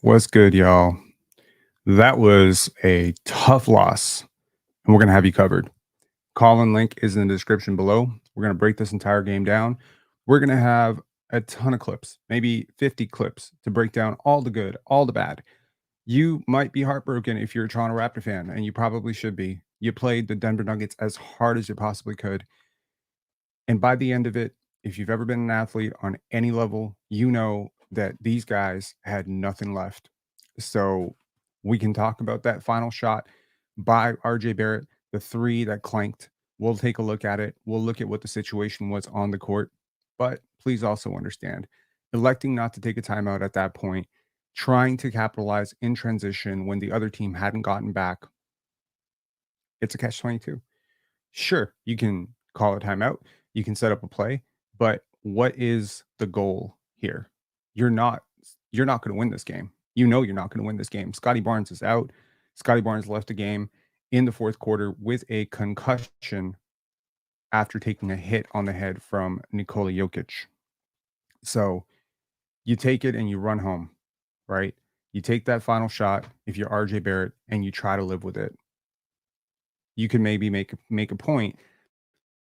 What's good, y'all? That was a tough loss, and we're going to have you covered. Call-in link is in the description below. We're going to break this entire game down. We're going to have a ton of clips, maybe 50 clips, to break down all the good, all the bad. You might be heartbroken if you're a Toronto Raptor fan, and you probably should be. You played the Denver Nuggets as hard as you possibly could. And by the end of it, if you've ever been an athlete on any level, you know that these guys had nothing left. So we can talk about that final shot by RJ Barrett, the three that clanked. We'll take a look at it. We'll look at what the situation was on the court. But please also understand, electing not to take a timeout at that point, trying to capitalize in transition when the other team hadn't gotten back, it's a catch-22. Sure, you can call a timeout. You can set up a play, but what is the goal here? You're not going to win this game. You know you're not going to win this game. Scottie Barnes is out. Scottie Barnes left the game in the fourth quarter with a concussion after taking a hit on the head from Nikola Jokić. So you take it and you run home, right? You take that final shot if you're RJ Barrett and you try to live with it. You can maybe make a point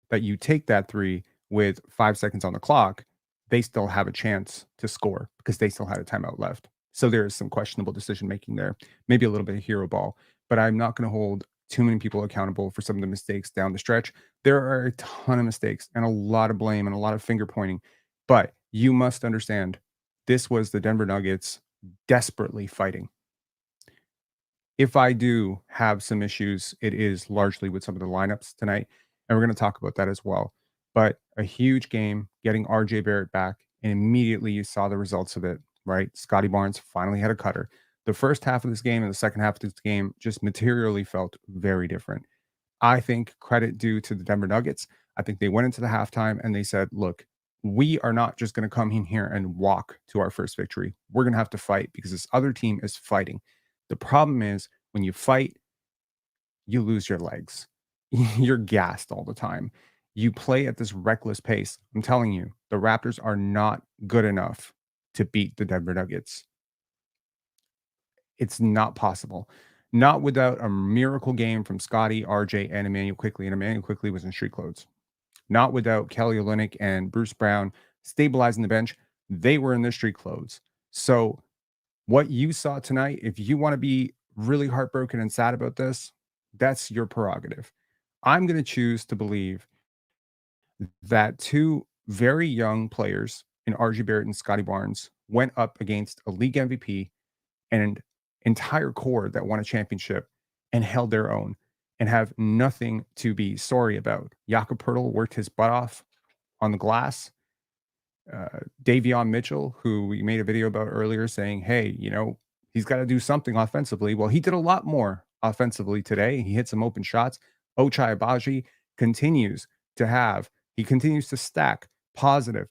that you take that three with 5 seconds on the clock, they still have a chance to score because they still had a timeout left. So there is some questionable decision making there, maybe a little bit of hero ball, but I'm not going to hold too many people accountable for some of the mistakes down the stretch. There are a ton of mistakes and a lot of blame and a lot of finger pointing, but you must understand this was the Denver Nuggets desperately fighting. If I do have some issues, it is largely with some of the lineups tonight, and we're going to talk about that as well. But a huge game, getting RJ Barrett back, and immediately you saw the results of it, right? Scottie Barnes finally had a cutter. The first half of this game and the second half of this game just materially felt very different. I think credit due to the Denver Nuggets. I think they went into the halftime and they said, look, we are not just going to come in here and walk to our first victory. We're going to have to fight because this other team is fighting. The problem is when you fight, you lose your legs. You're gassed all the time. You play at this reckless pace. I'm telling you, the Raptors are not good enough to beat the Denver Nuggets. It's not possible. Not without a miracle game from Scottie, RJ, and Immanuel Quickley. And Immanuel Quickley was in street clothes. Not without Kelly Olynyk and Bruce Brown stabilizing the bench. They were in their street clothes. So what you saw tonight, if you want to be really heartbroken and sad about this, that's your prerogative. I'm going to choose to believe that two very young players in RJ Barrett and Scottie Barnes went up against a league MVP and an entire core that won a championship and held their own and have nothing to be sorry about. Jakob Poeltl worked his butt off on the glass. Davion Mitchell, who we made a video about earlier, saying, hey, you know, he's got to do something offensively. Well, he did a lot more offensively today. He hit some open shots. Ochai continues to stack positive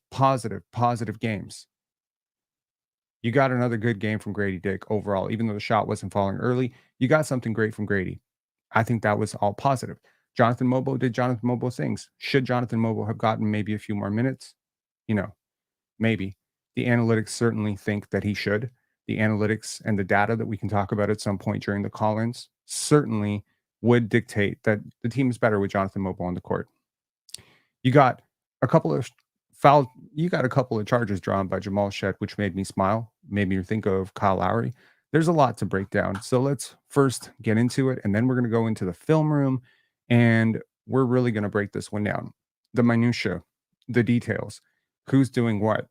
games. You got another good game from Grady Dick overall, even though the shot wasn't falling early. You got something great from Grady. I think that was all positive. Jonathan Mobo did Jonathan Mobo things. Should Jonathan Mobo have gotten maybe a few more minutes? You know, maybe. The analytics certainly think that he should. The analytics and the data that we can talk about at some point during the call-ins certainly would dictate that the team is better with Jonathan Mobo on the court. You got a couple of charges drawn by Jamal Shed, which made me smile, made me think of Kyle Lowry. there's a lot to break down. So let's first get into it, and then we're going to go into the film room, and we're really going to break this one down. The minutia, the details, who's doing what,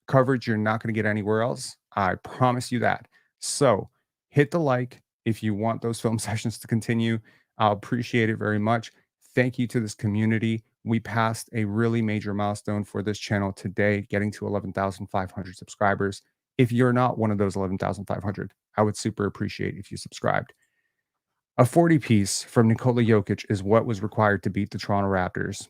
coverage you're not going to get anywhere else. I promise you that. So hit the like if you want those film sessions to continue. I'll appreciate it very much. Thank you to this community. We passed a really major milestone for this channel today, getting to 11,500 subscribers. If you're not one of those 11,500, I would super appreciate if you subscribed. A 40 piece from Nikola Jokić is what was required to beat the Toronto Raptors.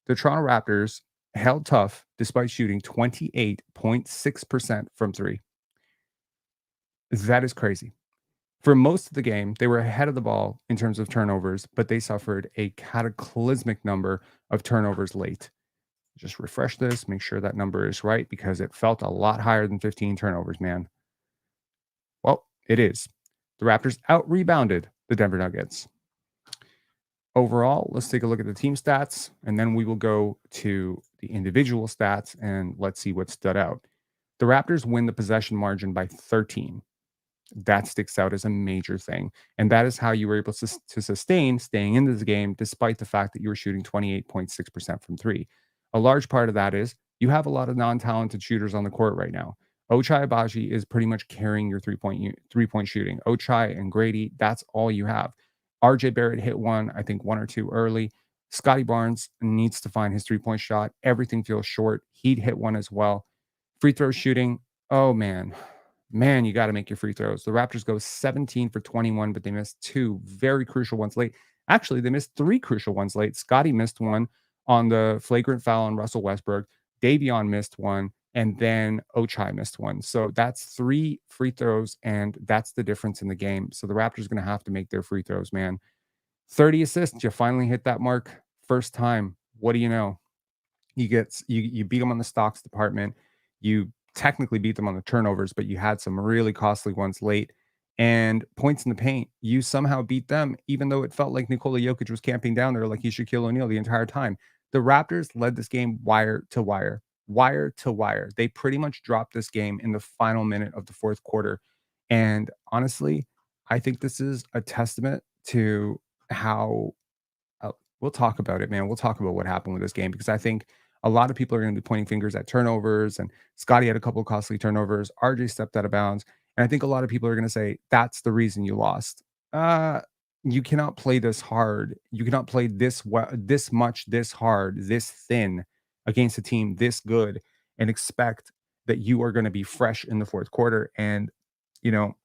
The Toronto Raptors held tough despite shooting 28.6% from three. That is crazy. For most of the game, they were ahead of the ball in terms of turnovers, but they suffered a cataclysmic number of turnovers late. Just refresh this, make sure that number is right, because it felt a lot higher than 15 turnovers, man. Well, it is. The Raptors out-rebounded the Denver Nuggets. Overall, let's take a look at the team stats, and then we will go to the individual stats, and let's see what stood out. The Raptors win the possession margin by 13. That sticks out as a major thing. And that is how you were able to sustain staying into the game, despite the fact that you were shooting 28.6% from three. A large part of that is you have a lot of non-talented shooters on the court right now. Ochai Agbaji is pretty much carrying your three-point shooting. Ochai and Grady, that's all you have. RJ Barrett hit one, I think one or two early. Scottie Barnes needs to find his three-point shot. Everything feels short. He'd hit one as well. Free throw shooting, oh man, you got to make your free throws. The Raptors go 17 for 21, but they missed two very crucial ones late. Actually, they missed three crucial ones late. Scottie missed one on the flagrant foul on Russell Westbrook. Davion missed one, and then Ochai missed one. So that's three free throws, and that's the difference in the game. So the Raptors are going to have to make their free throws, man. 30 assists. You finally hit that mark. First time. What do you know? You beat them on the stocks department. You technically beat them on the turnovers, but you had some really costly ones late. And points in the paint, you somehow beat them, even though it felt like Nikola Jokić was camping down there like he's Shaquille O'Neal the entire time. The Raptors led this game wire to wire, wire to wire. They pretty much dropped this game in the final minute of the fourth quarter. And honestly, I think this is a testament to how we'll talk about it, man. We'll talk about what happened with this game, because I think a lot of people are going to be pointing fingers at turnovers, and Scottie had a couple of costly turnovers. RJ stepped out of bounds. And I think a lot of people are going to say that's the reason you lost. You cannot play this hard. You cannot play this much, this hard, this thin against a team this good and expect that you are going to be fresh in the fourth quarter. And, you know,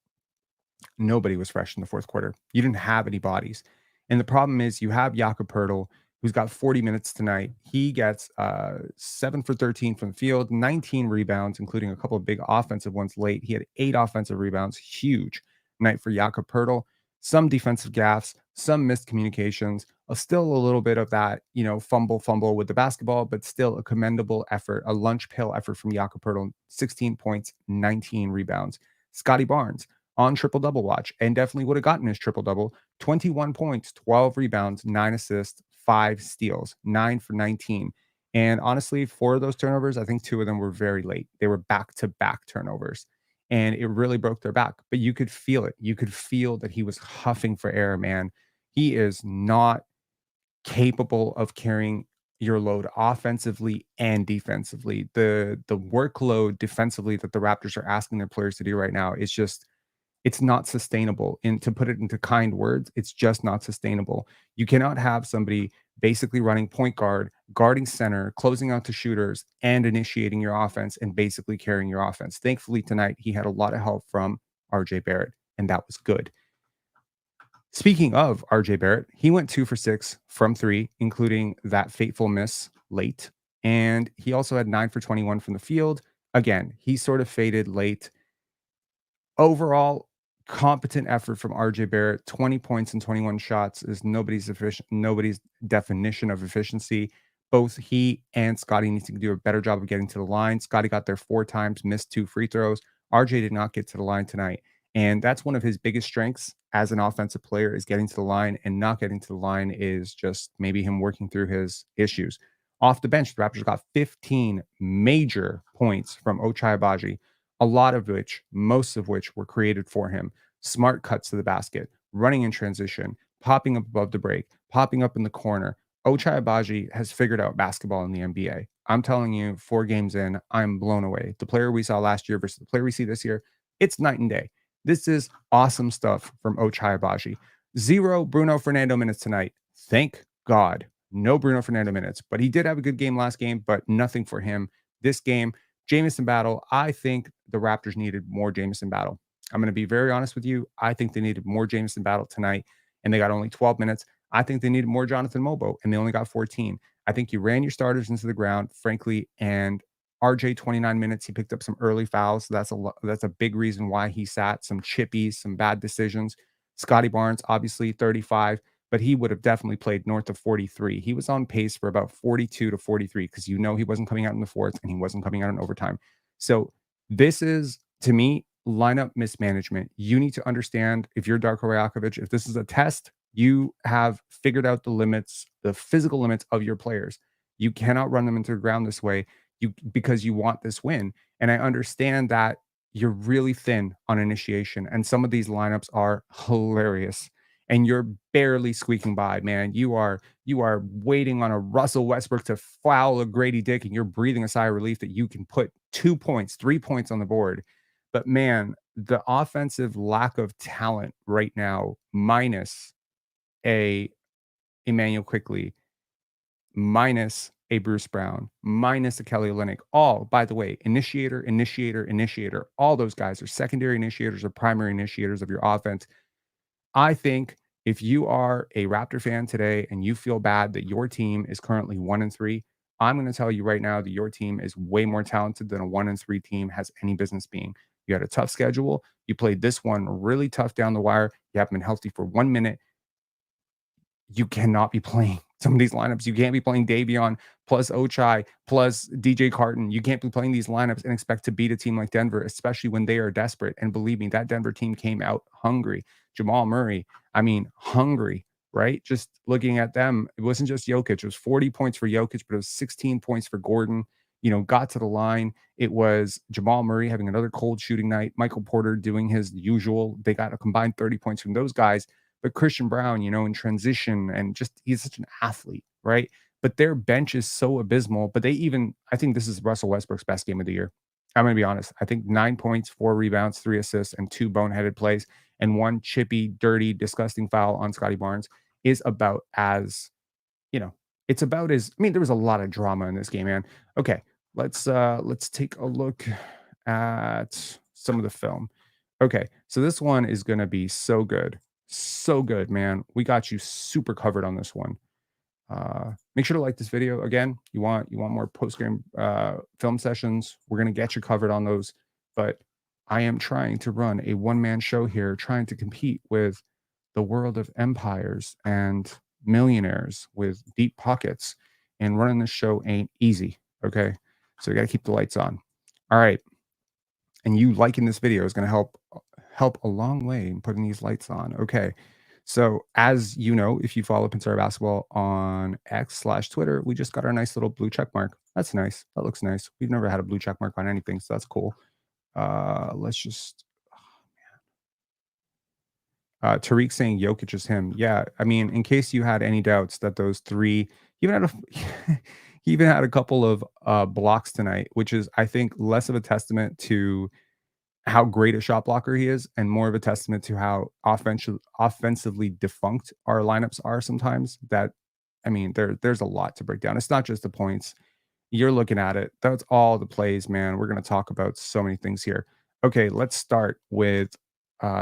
nobody was fresh in the fourth quarter. You didn't have any bodies. And the problem is you have Jakob Poeltl, who's got 40 minutes tonight. He gets 7 for 13 from the field, 19 rebounds, including a couple of big offensive ones late. He had 8 offensive rebounds. Huge night for Jakob Poeltl. Some defensive gaffes, some missed communications, still a little bit of that, fumble with the basketball, but still a commendable effort, a lunch pail effort from Jakob Poeltl. 16 points, 19 rebounds. Scottie Barnes on triple-double watch, and definitely would have gotten his triple-double. 21 points, 12 rebounds, 9 assists, 5 steals, 9 for 19. And honestly, 4 of those turnovers, I think 2 of them were very late. They were back-to-back turnovers, and it really broke their back. But you could feel it. You could feel that he was huffing for air, man. He is not capable of carrying your load offensively and defensively. The workload defensively that the Raptors are asking their players to do right now is just, it's not sustainable. And to put it into kind words, it's just not sustainable. You cannot have somebody basically running point guard, guarding center, closing out to shooters, and initiating your offense and basically carrying your offense. Thankfully, tonight, he had a lot of help from RJ Barrett, and that was good. Speaking of RJ Barrett, he went 2 for 6 from 3, including that fateful miss late. And he also had 9 for 21 from the field. Again, he sort of faded late. Overall, competent effort from RJ Barrett. 20 points and 21 shots is nobody's definition of efficiency. Both he and Scottie need to do a better job of getting to the line. Scottie got there 4 times, missed 2 free throws. RJ did not get to the line tonight. And that's one of his biggest strengths as an offensive player, is getting to the line, and not getting to the line is just maybe him working through his issues. Off the bench, the Raptors got 15 major points from Ochai Agbaji. a lot of which, most of which were created for him. Smart cuts to the basket, running in transition, popping up above the break, popping up in the corner. Ochai Agbaji has figured out basketball in the NBA. I'm telling you, 4 games in, I'm blown away. The player we saw last year versus the player we see this year, it's night and day. This is awesome stuff from Ochai Agbaji. 0 Bruno Fernando minutes tonight. Thank God. No Bruno Fernando minutes, but he did have a good game last game, but nothing for him. This game, Jamison Battle, I think the Raptors needed more Jamison Battle. I'm going to be very honest with you. I think they needed more Jamison Battle tonight, and they got only 12 minutes. I think they needed more Jonathan Mobo, and they only got 14. I think you ran your starters into the ground, frankly, and RJ 29 minutes. He picked up some early fouls. So that's a big reason why he sat. Some chippies, some bad decisions. Scottie Barnes, obviously 35, but he would have definitely played north of 43. He was on pace for about 42 to 43 because he wasn't coming out in the fourth and he wasn't coming out in overtime. So this is, to me, lineup mismanagement. You need to understand, if you're Darko Rajakovic, if this is a test, you have figured out the limits, the physical limits of your players. You cannot run them into the ground this way because you want this win. And I understand that you're really thin on initiation, and some of these lineups are hilarious. And you're barely squeaking by, man. You are waiting on a Russell Westbrook to foul a Grady Dick, and you're breathing a sigh of relief that you can put 2 points, 3 points on the board. But man, the offensive lack of talent right now, minus a Emmanuel Quickly, minus a Bruce Brown, minus a Kelly Olynyk. All, by the way, initiator. All those guys are secondary initiators or primary initiators of your offense. I think if you are a Raptor fan today and you feel bad that your team is currently 1-3, I'm going to tell you right now that your team is way more talented than a 1-3 team has any business being. You had a tough schedule. You played this one really tough down the wire. You haven't been healthy for 1 minute. You cannot be playing some of these lineups. You can't be playing Davion plus Ochai plus DJ Carton. You can't be playing these lineups and expect to beat a team like Denver, especially when they are desperate. And believe me, that Denver team came out hungry. Jamal Murray, hungry, right? Just looking at them, it wasn't just Jokić. It was 40 points for Jokić, but it was 16 points for Gordon. Got to the line. It was Jamal Murray having another cold shooting night. Michael Porter doing his usual. They got a combined 30 points from those guys. But Christian Brown, in transition, and just he's such an athlete, right? But their bench is so abysmal. But I think this is Russell Westbrook's best game of the year. I'm going to be honest. I think 9 points, 4 rebounds, 3 assists, and 2 boneheaded plays, and 1 chippy, dirty, disgusting foul on Scottie Barnes is about as, it's about as, there was a lot of drama in this game, man. Okay, let's take a look at some of the film. Okay, so this one is going to be so good. So good, man. We got you super covered on this one. Make sure to like this video. Again, you want more post-game film sessions, we're going to get you covered on those. But I am trying to run a one-man show here, trying to compete with the world of empires and millionaires with deep pockets, and running this show ain't easy. Okay, so you got to keep the lights on. All right, and you liking this video is going to help a long way in putting these lights on. Okay, so as you know, if you follow Pinsar Basketball on X/Twitter, we just got our nice little blue check mark. That's nice. That looks nice. We've never had a blue check mark on anything, so that's cool. Let's just. Tariq saying Jokić is him. Yeah, in case you had any doubts that those 3, he even had a couple of blocks tonight, which is, I think, less of a testament to how great a shot blocker he is, and more of a testament to how offensively defunct our lineups are sometimes. That, there's a lot to break down. It's not just the points. You're looking at it. That's all the plays, man. We're going to talk about so many things here. Okay, let's start with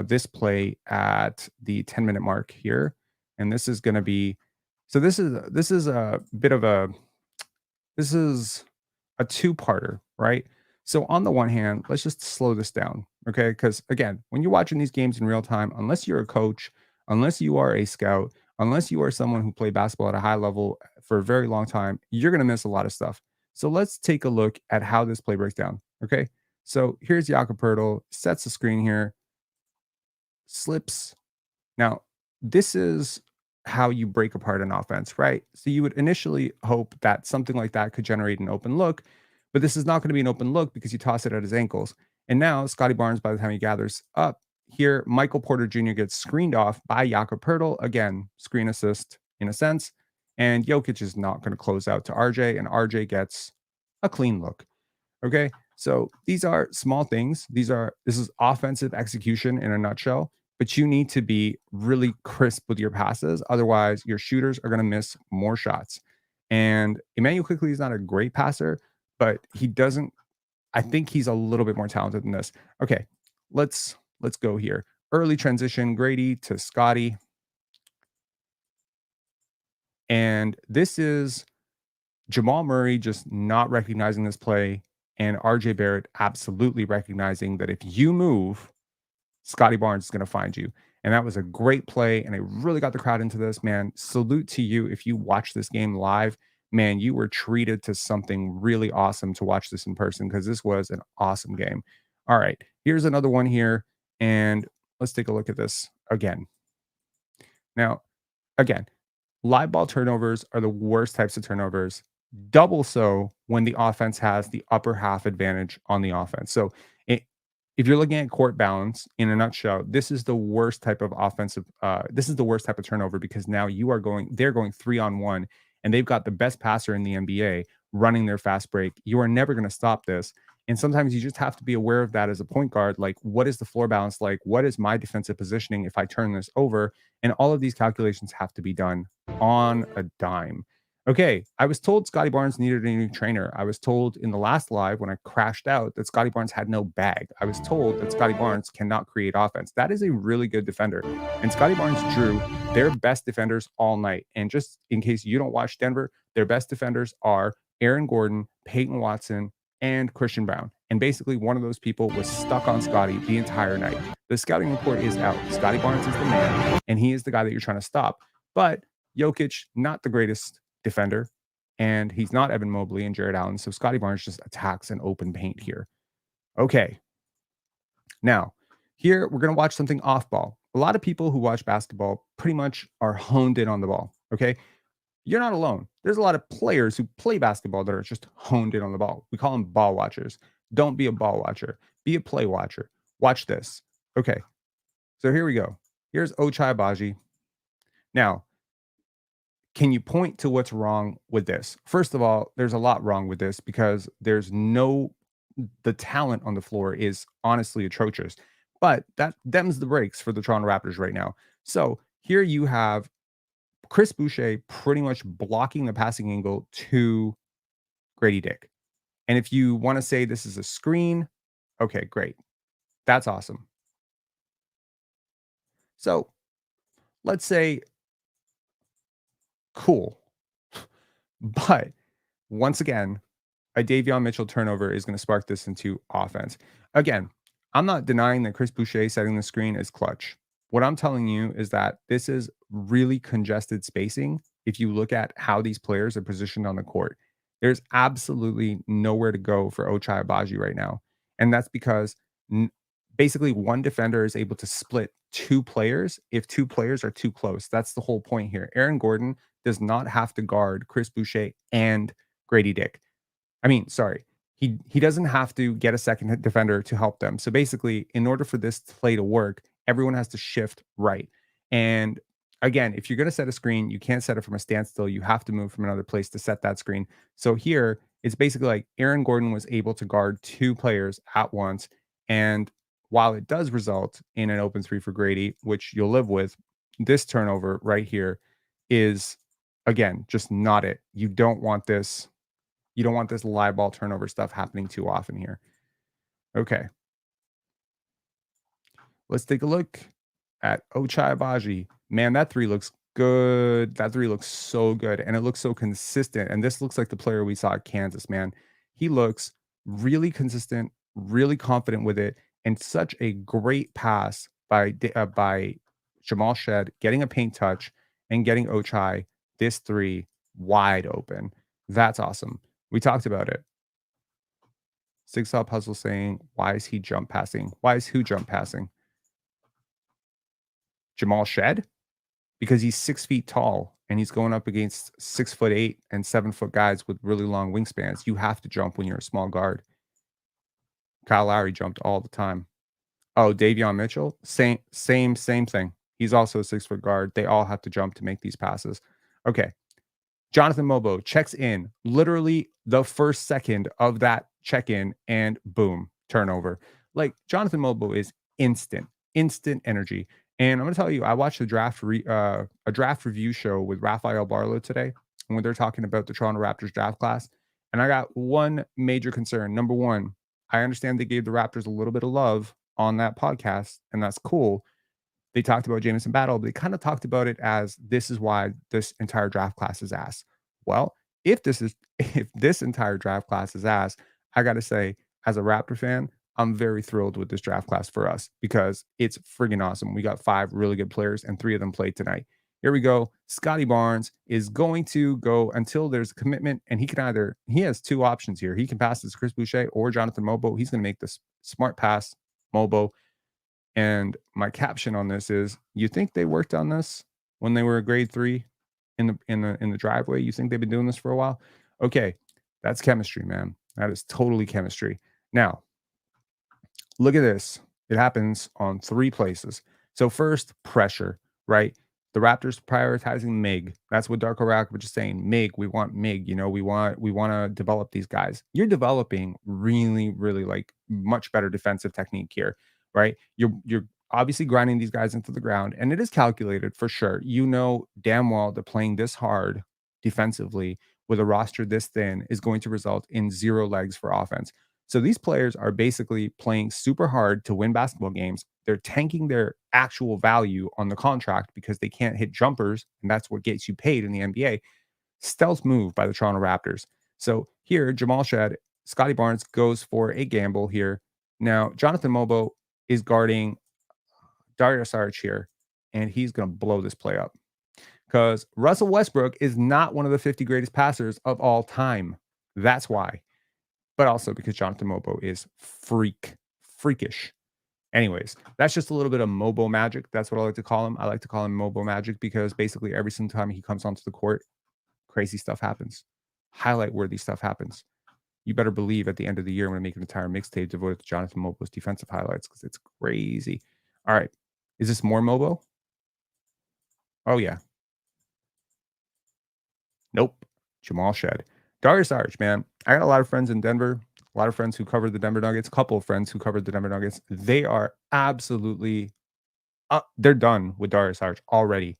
this play at the 10-minute mark here. And this is going to be, so this is a bit of a, this is a two-parter, right? So on the one hand, let's just slow this down, okay? Because again, when you're watching these games in real time, unless you're a coach, unless you are a scout, unless you are someone who played basketball at a high level for a very long time, you're going to miss a lot of stuff. So let's take a look at how this play breaks down, okay? So here's Jakob Poeltl, sets the screen here, slips. Now, this is how you break apart an offense, right? So you would initially hope that something like that could generate an open look, but this is not going to be an open look because you toss it at his ankles. And now Scottie Barnes, by the time he gathers up here, Michael Porter Jr. gets screened off by Jakob Poeltl. Again, screen assist in a sense. And Jokić is not going to close out to RJ, and RJ gets a clean look. Okay. So these are small things. This is offensive execution in a nutshell, but you need to be really crisp with your passes. Otherwise, your shooters are going to miss more shots. And Emmanuel Quickly is not a great passer, but he doesn't, I think he's a little bit more talented than this. Okay, let's go here. Early transition, Grady to Scottie. And this is Jamal Murray just not recognizing this play, and RJ Barrett absolutely recognizing that if you move, Scottie Barnes is going to find you. And that was a great play. And it really got the crowd into this, man. Salute to you. If you watch this game live, man, you were treated to something really awesome to watch this in person because this was an awesome game. All right. Here's another one here. And let's take a look at this again. Now, again, live ball turnovers are the worst types of turnovers, double so when the offense has the upper half advantage on the offense. So it, if you're looking at court balance in a nutshell, this is the worst type of offensive. This is the worst type of turnover because now they're going 3-on-1, and they've got the best passer in the NBA running their fast break. You are never going to stop this. And sometimes you just have to be aware of that as a point guard. Like, what is the floor balance like? What is my defensive positioning if I turn this over? And all of these calculations have to be done on a dime. Okay, I was told Scottie Barnes needed a new trainer. I was told in the last live when I crashed out that Scottie Barnes had no bag. I was told that Scottie Barnes cannot create offense. That is a really good defender. And Scottie Barnes drew their best defenders all night. And just in case you don't watch Denver, their best defenders are Aaron Gordon, Peyton Watson, and Christian Brown. And basically, one of those people was stuck on Scottie the entire night. The scouting report is out. Scottie Barnes is the man, and he is the guy that you're trying to stop. But Jokić, not the greatest defender, and he's not Evan Mobley and Jared Allen. So Scottie Barnes just attacks an open paint here. Okay. Now, here we're going to watch something off ball. A lot of people who watch basketball pretty much are honed in on the ball. Okay. You're not alone. There's a lot of players who play basketball that are just honed in on the ball. We call them ball watchers. Don't be a ball watcher. Be a play watcher. Watch this. Okay. So here we go. Here's Ochai Agbaji. Now, can you point to what's wrong with this? First of all, there's a lot wrong with this because the talent on the floor is honestly atrocious. But that them's the breaks for the Toronto Raptors right now. So here you have Chris Boucher pretty much blocking the passing angle to Grady Dick. And if you want to say this is a screen, okay, great. That's awesome. So let's say cool. But once again, a Davion Mitchell turnover is going to spark this into offense. Again, I'm not denying that Chris Boucher setting the screen is clutch. What I'm telling you is that this is really congested spacing. If you look at how these players are positioned on the court, there's absolutely nowhere to go for Ochai Agbaji right now. And that's because basically one defender is able to split two players if two players are too close. That's the whole point here. Aaron Gordon does not have to guard Chris Boucher and Grady Dick. I mean, sorry. He doesn't have to get a second defender to help them. So basically, in order for this play to work, everyone has to shift right. And again, if you're going to set a screen, you can't set it from a standstill. You have to move from another place to set that screen. So here, it's basically like Aaron Gordon was able to guard two players at once. And while it does result in an open three for Grady, which you'll live with, this turnover right here is, again, just not it. You don't want this. You don't want this live ball turnover stuff happening too often here. Okay. Let's take a look at Ochai Agbaji. Man, that three looks good. That three looks so good. And it looks so consistent. And this looks like the player we saw at Kansas, man. He looks really consistent, really confident with it, and such a great pass by Jamal Shed, getting a paint touch and getting Ochai this three wide open. That's awesome. We talked about it. Jigsaw Puzzle saying, why is he jump passing? Why is who jump passing? Jamal Shed? Because he's 6 feet tall and he's going up against 6'8" and 7 foot guys with really long wingspans. You have to jump when you're a small guard. Kyle Lowry jumped all the time. Oh, Davion Mitchell, same thing. He's also a 6-foot guard. They all have to jump to make these passes. Okay. Jonathan Mobo checks in literally the first second of that check-in and boom, turnover. Like Jonathan Mobo is instant energy. And I'm gonna tell you, I watched a draft review show with Raphael Barlow today, when they're talking about the Toronto Raptors draft class. And I got one major concern. Number one, I understand they gave the Raptors a little bit of love on that podcast, and that's cool. They talked about Jamison Battle, but they kind of talked about it as this is why this entire draft class is ass. Well, if this entire draft class is ass, I got to say, as a Raptor fan, I'm very thrilled with this draft class for us because it's friggin' awesome. We got 5 really good players, and 3 of them played tonight. Here we go. Scottie Barnes is going to go until there's a commitment, and he has 2 options here. He can pass this Chris Boucher or Jonathan Mobo. He's going to make this smart pass, Mobo. And my caption on this is, you think they worked on this when they were a grade 3 in the driveway? You think they've been doing this for a while? Okay, that's chemistry, man. That is totally chemistry. Now, look at this. It happens on 3 places. So first, pressure, right? The Raptors prioritizing Mig. That's what Darko Rajakovic is saying. Mig, we want Mig. You know, we want to develop these guys. You're developing really like much better defensive technique here, right? You're obviously grinding these guys into the ground, and it is calculated for sure. You know damn well that playing this hard defensively with a roster this thin is going to result in 0 legs for offense. So these players are basically playing super hard to win basketball games. They're tanking their actual value on the contract because they can't hit jumpers, and that's what gets you paid in the NBA. Stealth move by the Toronto Raptors. So here, Jamal Shed, Scottie Barnes goes for a gamble here. Now, Jonathan Mobo is guarding Dario Saric here, and he's going to blow this play up because Russell Westbrook is not one of the 50 greatest passers of all time. That's why. But also because Jonathan Mobo is freakish. Anyways, that's just a little bit of Mobo magic. That's what I like to call him. I like to call him Mobo magic because basically every single time he comes onto the court, crazy stuff happens. Highlight worthy stuff happens. You better believe at the end of the year, I'm going to make an entire mixtape devoted to Jonathan Mobo's defensive highlights because it's crazy. All right. Is this more Mobo? Oh, yeah. Nope. Jamal Shed. Dario Saric, man. I got a lot of friends in Denver, a lot of friends who covered the Denver Nuggets, a couple of friends who covered the Denver Nuggets. They are absolutely they're done with Dario Saric already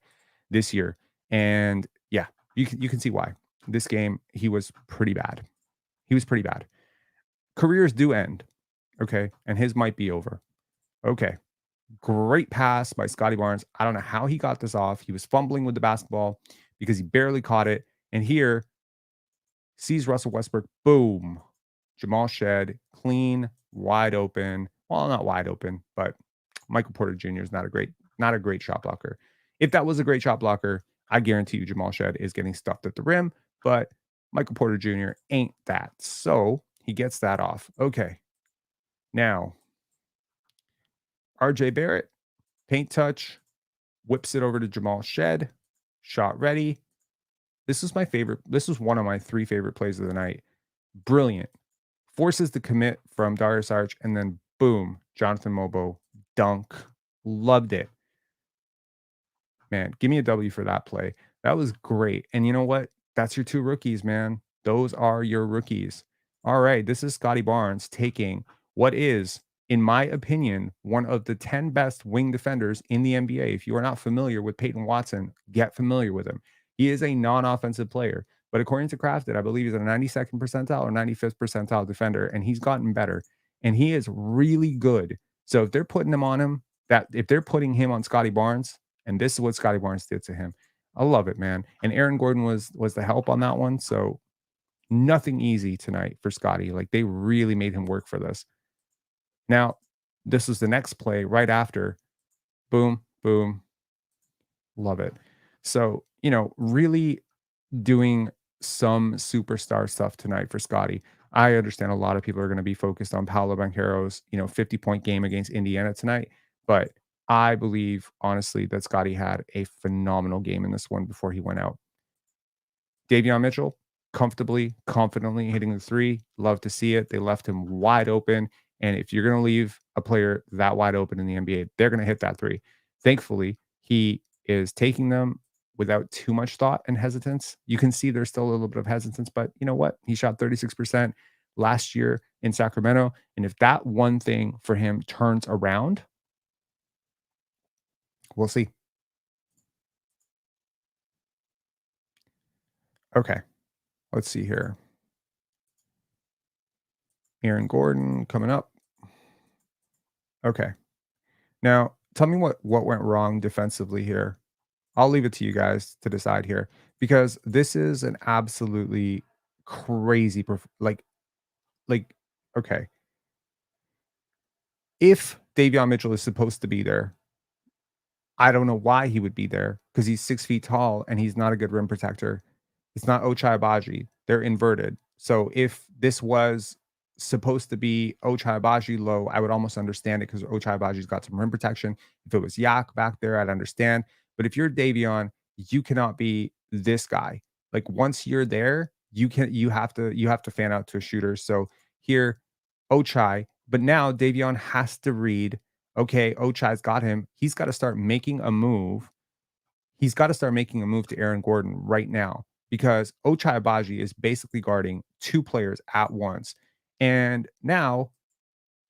this year. And yeah, you can see why. This game, he was pretty bad. Careers do end. Okay. And his might be over. Okay. Great pass by Scottie Barnes. I don't know how he got this off. He was fumbling with the basketball because he barely caught it. And here, sees Russell Westbrook. Boom. Jamal Shed, clean, wide open. Well, not wide open, but Michael Porter Jr. is not a great shot blocker. If that was a great shot blocker, I guarantee you Jamal Shed is getting stuffed at the rim, but Michael Porter Jr. ain't that. So he gets that off. Okay. Now, RJ Barrett, paint touch, whips it over to Jamal Shed, shot ready. This is my favorite. This was one of my 3 favorite plays of the night. Brilliant. Forces the commit from Dario Saric, and then boom, Jonathan Mobo, dunk. Loved it. Man, give me a W for that play. That was great. And you know what? That's your 2 rookies, man. Those are your rookies. All right, this is Scottie Barnes taking what is, in my opinion, one of the 10 best wing defenders in the NBA. If you are not familiar with Peyton Watson, get familiar with him. He is a non-offensive player, but according to Crafted, I believe he's a 92nd percentile or 95th percentile defender, and he's gotten better, and he is really good. So if they're putting him on him, if they're putting him on Scottie Barnes, and this is what Scottie Barnes did to him, I love it, man. And Aaron Gordon was the help on that one, so nothing easy tonight for Scottie. Like, they really made him work for this. Now, this is the next play right after. Boom, boom. Love it. So, really doing some superstar stuff tonight for Scottie. I understand a lot of people are going to be focused on Paolo Banchero's, 50-point game against Indiana tonight, but I believe, honestly, that Scottie had a phenomenal game in this one before he went out. Davion Mitchell, comfortably, confidently hitting the 3. Love to see it. They left him wide open. And if you're going to leave a player that wide open in the NBA, they're going to hit that three. Thankfully, he is taking them without too much thought and hesitance. You can see there's still a little bit of hesitance, but you know what? He shot 36% last year in Sacramento. And if that one thing for him turns around, we'll see. Okay, let's see here. Aaron Gordon coming up. Okay. Now, tell me what went wrong defensively here. I'll leave it to you guys to decide here because this is an absolutely crazy like okay. If Davion Mitchell is supposed to be there, I don't know why he would be there because he's 6 feet tall and he's not a good rim protector. It's not Ochai Abaji. They're inverted. So if this was supposed to be Ochai Abaji low, I would almost understand it because Ochai Abaji's got some rim protection. If it was Yak back there, I'd understand. But if you're Davion, you cannot be this guy. Like once you're there, you have to fan out to a shooter. So here, Ochai, but now Davion has to read, okay, Ochai's got him. He's got to start making a move. He's got to start making a move to Aaron Gordon right now because Ochai Abaji is basically guarding two players at once. And now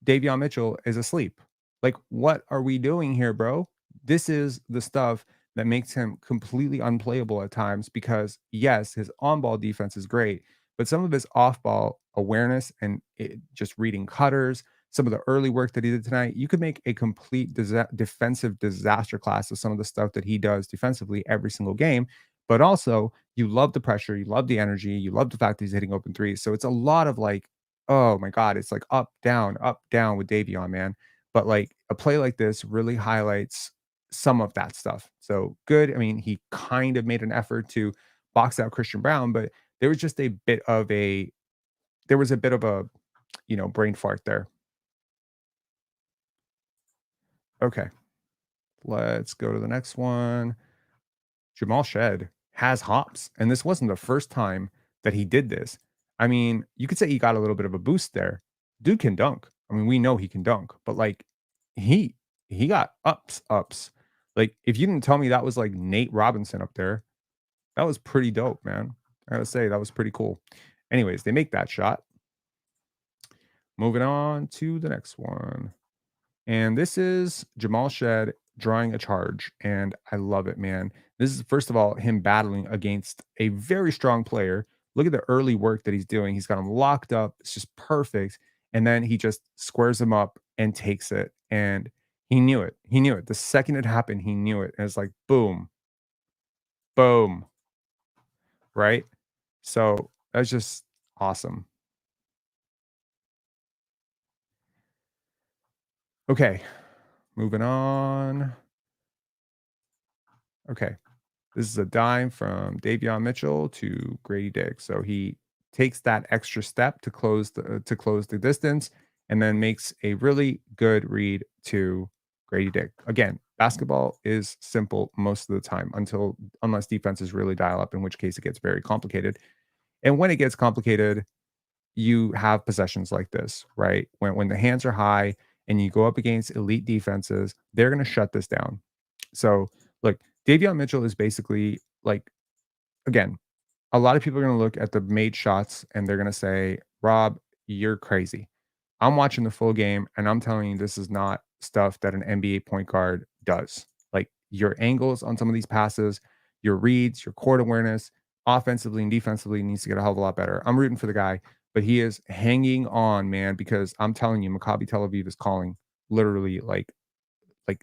Davion Mitchell is asleep. Like, what are we doing here, bro? This is the stuff that makes him completely unplayable at times because, yes, his on ball defense is great, but some of his off ball awareness and just reading cutters, some of the early work that he did tonight, you could make a complete defensive disaster class of some of the stuff that he does defensively every single game. But also, you love the pressure, you love the energy, you love the fact that he's hitting open threes. So it's a lot of like, oh my god, it's like up, down with Davion, man. But like a play like this really highlights some of that stuff. So good. I mean, he kind of made an effort to box out Christian Brown, but there was just a bit of a there was a bit of a brain fart there. Okay, let's go to the next one. Jamal Shed has hops, and this wasn't the first time that he did this. I mean, you could say he got a little bit of a boost there. Dude can dunk. I mean, we know he can dunk, but like he he got ups. Like if you didn't tell me that was like Nate Robinson up there, that was pretty dope, man. I gotta say that was pretty cool. Anyways, they make that shot. Moving on to the next one. And this is Jamal Shed drawing a charge, and I love it, man. This is first of all him battling against a very strong player. Look at the early work that he's doing. He's got him locked up. It's just perfect. And then he just squares him up and takes it. And he knew it. He knew it. The second it happened, he knew it. And it's like boom, boom, right? So that's just awesome. Okay, moving on. Okay. This is a dime from Davion Mitchell to Grady Dick. So he takes that extra step to close the distance, and then makes a really good read to Grady Dick. Again, basketball is simple most of the time unless defenses really dial up, in which case it gets very complicated. And when it gets complicated, you have possessions like this, right? When the hands are high and you go up against elite defenses, they're going to shut this down. So, look, Davion Mitchell is basically like, again, a lot of people are going to look at the made shots and they're going to say, Rob, you're crazy. I'm watching the full game and I'm telling you, this is not stuff that an NBA point guard does. Like your angles on some of these passes, your reads, your court awareness, offensively and defensively needs to get a hell of a lot better. I'm rooting for the guy, but he is hanging on, man, because I'm telling you, Maccabi Tel Aviv is calling literally like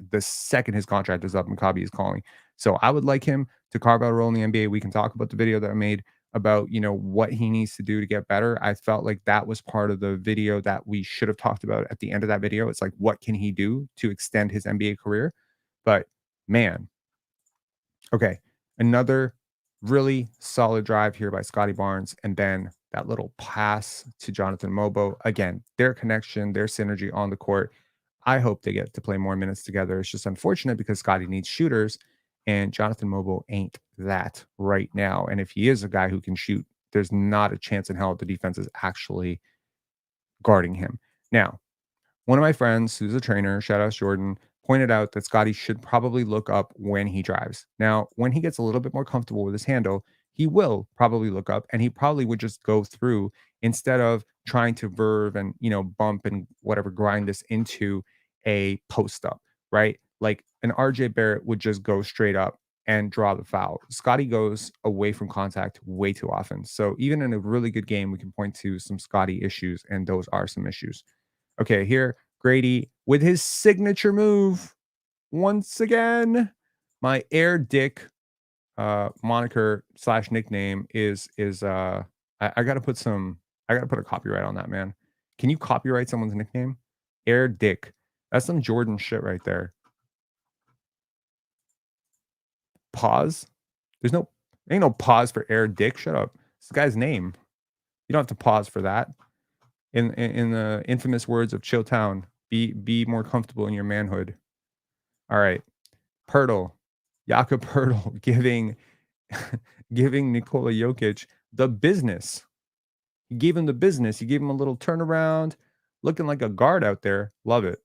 the second his contract is up, Maccabi is calling. So I would like him to carve out a role in the NBA. We can talk about the video that I made about what he needs to do to get better. I felt like that was part of the video that we should have talked about at the end of that video. It's like, what can he do to extend his NBA career? But man, okay, another really solid drive here by Scottie Barnes, and then that little pass to Jonathan Mobo. Again, their connection, their synergy on the court. I hope they get to play more minutes together. It's just unfortunate because Scottie needs shooters, and Jonathan Mobo ain't that right now. And if he is a guy who can shoot, there's not a chance in hell the defense is actually guarding him. Now, One of my friends who's a trainer, shout out Jordan, pointed out that Scottie should probably look up when he drives. Now, when he gets a little bit more comfortable with his handle, he will probably look up and he probably would just go through instead of trying to verve and, bump and whatever, grind this into a post up, right? Like an RJ Barrett would just go straight up and draw the foul. Scottie goes away from contact way too often. So even in a really good game, we can point to some Scottie issues, and those are some issues. Okay, here, Grady with his signature move once again. My air dick moniker slash nickname is I gotta put a copyright on that, man. Can you copyright someone's nickname? Air dick. That's some Jordan shit right there. Pause. There's no ain't no pause for air dick. Shut up. It's the guy's name. You don't have to pause for that. In the infamous words of Chilltown, be more comfortable in your manhood. All right. Pirtle. Jakob Pirtle giving giving Nikola Jokić the business. He gave him the business. He gave him a little turnaround, looking like a guard out there. Love it.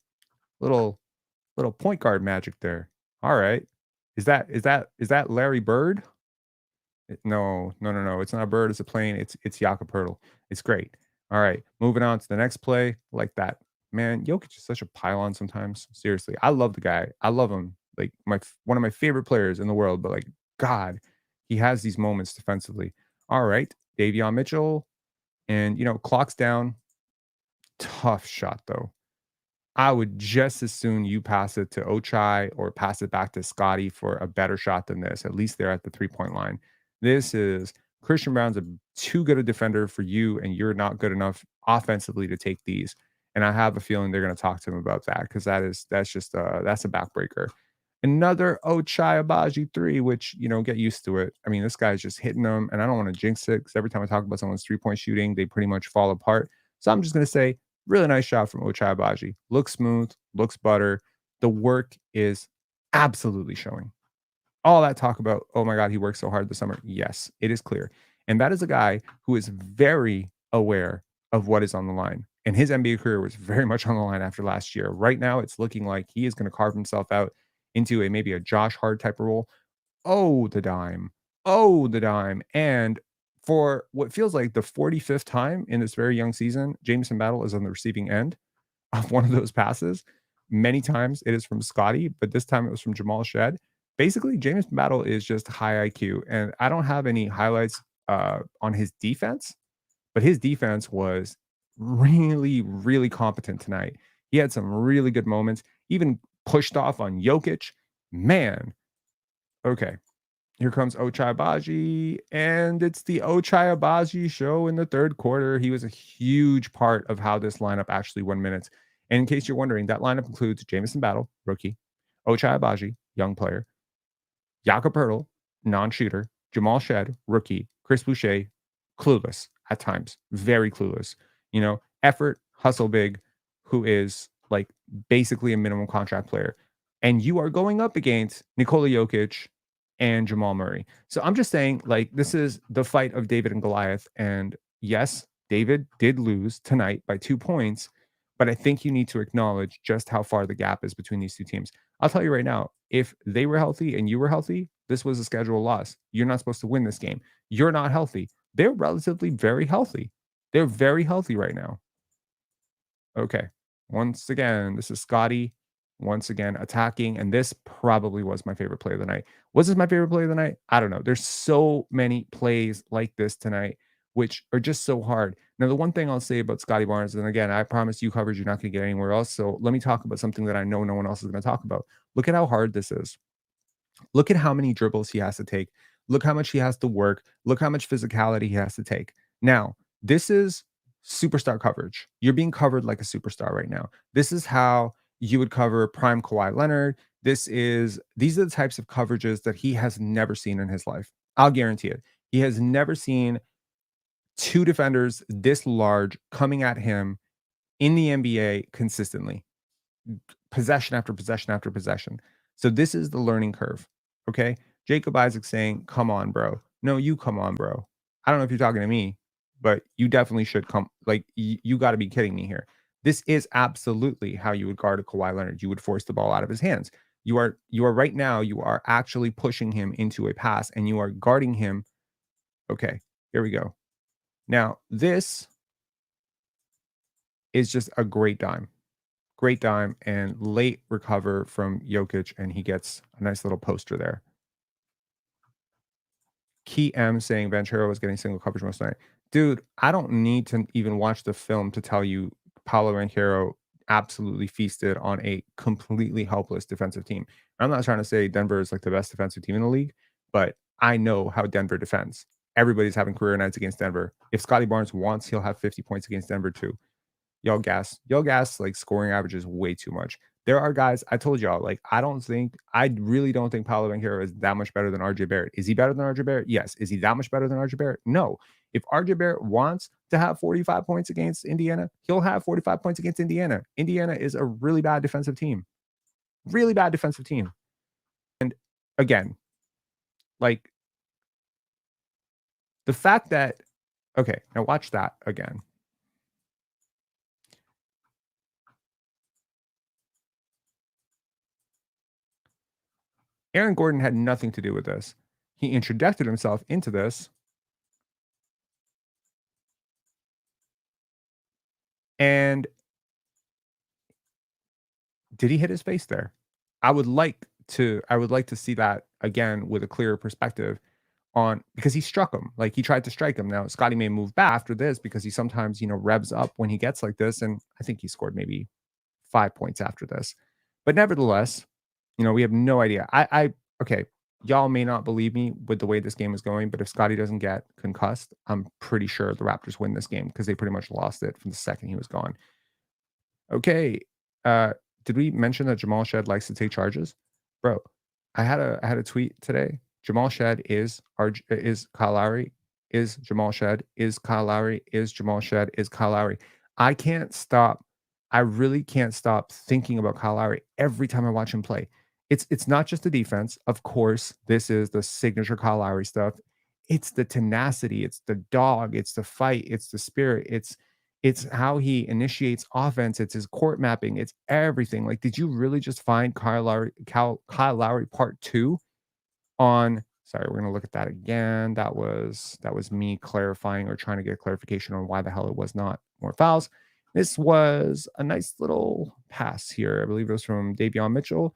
Little point guard magic there. All right. Is that Larry Bird? No, no, no, no. It's not a bird. It's a plane. It's Jakob Pirtle. It's great. All right, moving on to the next play. Like that, man. Jokic is such a pylon sometimes. Seriously, I love the guy. I love him. Like one of my favorite players in the world. But like, God, he has these moments defensively. All right, Davion Mitchell, and clock's down. Tough shot though. I would just as soon you pass it to Ochai or pass it back to Scottie for a better shot than this. At least they're at the 3-point line. This is Christian Brown's too good a defender for you, and you're not good enough offensively to take these. And I have a feeling they're going to talk to him about that because that's a backbreaker. Another Ochai Abaji three, which get used to it. I mean, this guy's just hitting them, and I don't want to jinx it because every time I talk about someone's 3-point shooting, they pretty much fall apart. So I'm just going to say really nice shot from Ochai Abaji. Looks smooth, looks butter. The work is absolutely showing. All that talk about, oh my God, he worked so hard this summer. Yes, it is clear. And that is a guy who is very aware of what is on the line. And his NBA career was very much on the line after last year. Right now, it's looking like he is going to carve himself out into maybe a Josh Hart type of role. Oh, the dime. Oh, the dime. And for what feels like the 45th time in this very young season, Jamison Battle is on the receiving end of one of those passes. Many times it is from Scottie, but this time it was from Jamal Shed. Basically, Jamison Battle is just high IQ. And I don't have any highlights on his defense, but his defense was really, really competent tonight. He had some really good moments, even pushed off on Jokić. Man, okay. Here comes Ochai Abaji, and it's the Ochai Abaji show in the third quarter. He was a huge part of how this lineup actually won minutes. And in case you're wondering, that lineup includes Jamison Battle, rookie, Ochai Abaji, young player, Jakob Pertl, non-shooter, Jamal Shed, rookie, Chris Boucher, clueless at times, very clueless. Effort, hustle big, who is like basically a minimum contract player. And you are going up against Nikola Jokić and Jamal Murray. So I'm just saying, like, this is the fight of David and Goliath. And yes, David did lose tonight by 2 points, but I think you need to acknowledge just how far the gap is between these two teams. I'll tell you right now, if they were healthy and you were healthy, this was a scheduled loss. You're not supposed to win this game. You're not healthy. They're relatively very healthy. They're very healthy right now. Okay. Once again, this is Scottie once again attacking, and this probably was my favorite play of the night. Was this my favorite play of the night? I don't know. There's so many plays like this tonight, which are just so hard. Now, the one thing I'll say about Scottie Barnes, and again, I promise you coverage, you're not going to get anywhere else. So let me talk about something that I know no one else is going to talk about. Look at how hard this is. Look at how many dribbles he has to take. Look how much he has to work. Look how much physicality he has to take. Now, this is superstar coverage. You're being covered like a superstar right now. This is how you would cover prime Kawhi Leonard. These are the types of coverages that he has never seen in his life. I'll guarantee it. He has never seen two defenders this large coming at him in the NBA consistently, possession after possession after possession. So this is the learning curve. Okay. Jacob Isaac saying, come on, bro. No, you come on, bro. I don't know if you're talking to me, but you definitely should come. Like, you got to be kidding me here. This is absolutely how you would guard a Kawhi Leonard. You would force the ball out of his hands. You are right now, you are actually pushing him into a pass and you are guarding him. Okay, here we go. Now, this is just a great dime, and late recover from Jokić, and he gets a nice little poster there. Key M saying Banchero was getting single coverage most of the night. Dude, I don't need to even watch the film to tell you Paolo Banchero absolutely feasted on a completely helpless defensive team. I'm not trying to say Denver is like the best defensive team in the league, but I know how Denver defends. Everybody's having career nights against Denver. If Scottie Barnes wants, he'll have 50 points against Denver too. Y'all gas like scoring average is way too much. There are guys, I told y'all, like, I really don't think Paolo Banchero is that much better than RJ Barrett. Is he better than RJ Barrett? Yes. Is he that much better than RJ Barrett? No. If RJ Barrett wants to have 45 points against Indiana, he'll have 45 points against Indiana. Indiana is a really bad defensive team. Really bad defensive team. And again, like the fact that, okay, now watch that again. Aaron Gordon had nothing to do with this. He introduced himself into this. And did he hit his face there? I would like to see that again with a clearer perspective on, because he struck him. Like, he tried to strike him. Now, Scottie may move back after this because he sometimes, revs up when he gets like this. And I think he scored maybe 5 points after this. But nevertheless, we have no idea. Okay, y'all may not believe me with the way this game is going, but if Scottie doesn't get concussed, I'm pretty sure the Raptors win this game because they pretty much lost it from the second he was gone. Okay, did we mention that Jamal Shed likes to take charges? Bro, I had a tweet today. Jamal Shed is Kyle Lowry, is Jamal Shed, is Kyle Lowry, is Jamal Shed, is Kyle Lowry. I can't stop. I really can't stop thinking about Kyle Lowry every time I watch him play. It's not just the defense. Of course, this is the signature Kyle Lowry stuff. It's the tenacity, it's the dog, it's the fight, it's the spirit, it's how he initiates offense, it's his court mapping, it's everything. Like, did you really just find Kyle Lowry part 2 on, sorry, we're gonna look at that again. That was me clarifying or trying to get clarification on why the hell it was not more fouls. This was a nice little pass here. I believe it was from Davion Mitchell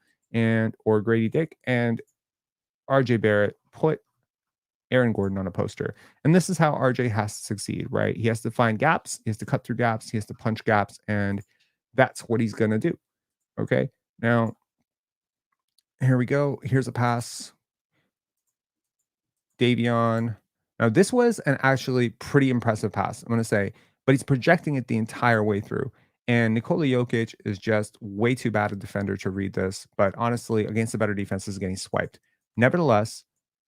or Grady Dick, and RJ Barrett put Aaron Gordon on a poster. And this is how RJ has to succeed, right? He has to find gaps, he has to cut through gaps, he has to punch gaps, and that's what he's going to do. Okay. Now, here we go. Here's a pass. Davion. Now, this was an actually pretty impressive pass, I'm going to say, but he's projecting it the entire way through. And Nikola Jokić is just way too bad a defender to read this. But honestly, against the better defense, is getting swiped. Nevertheless,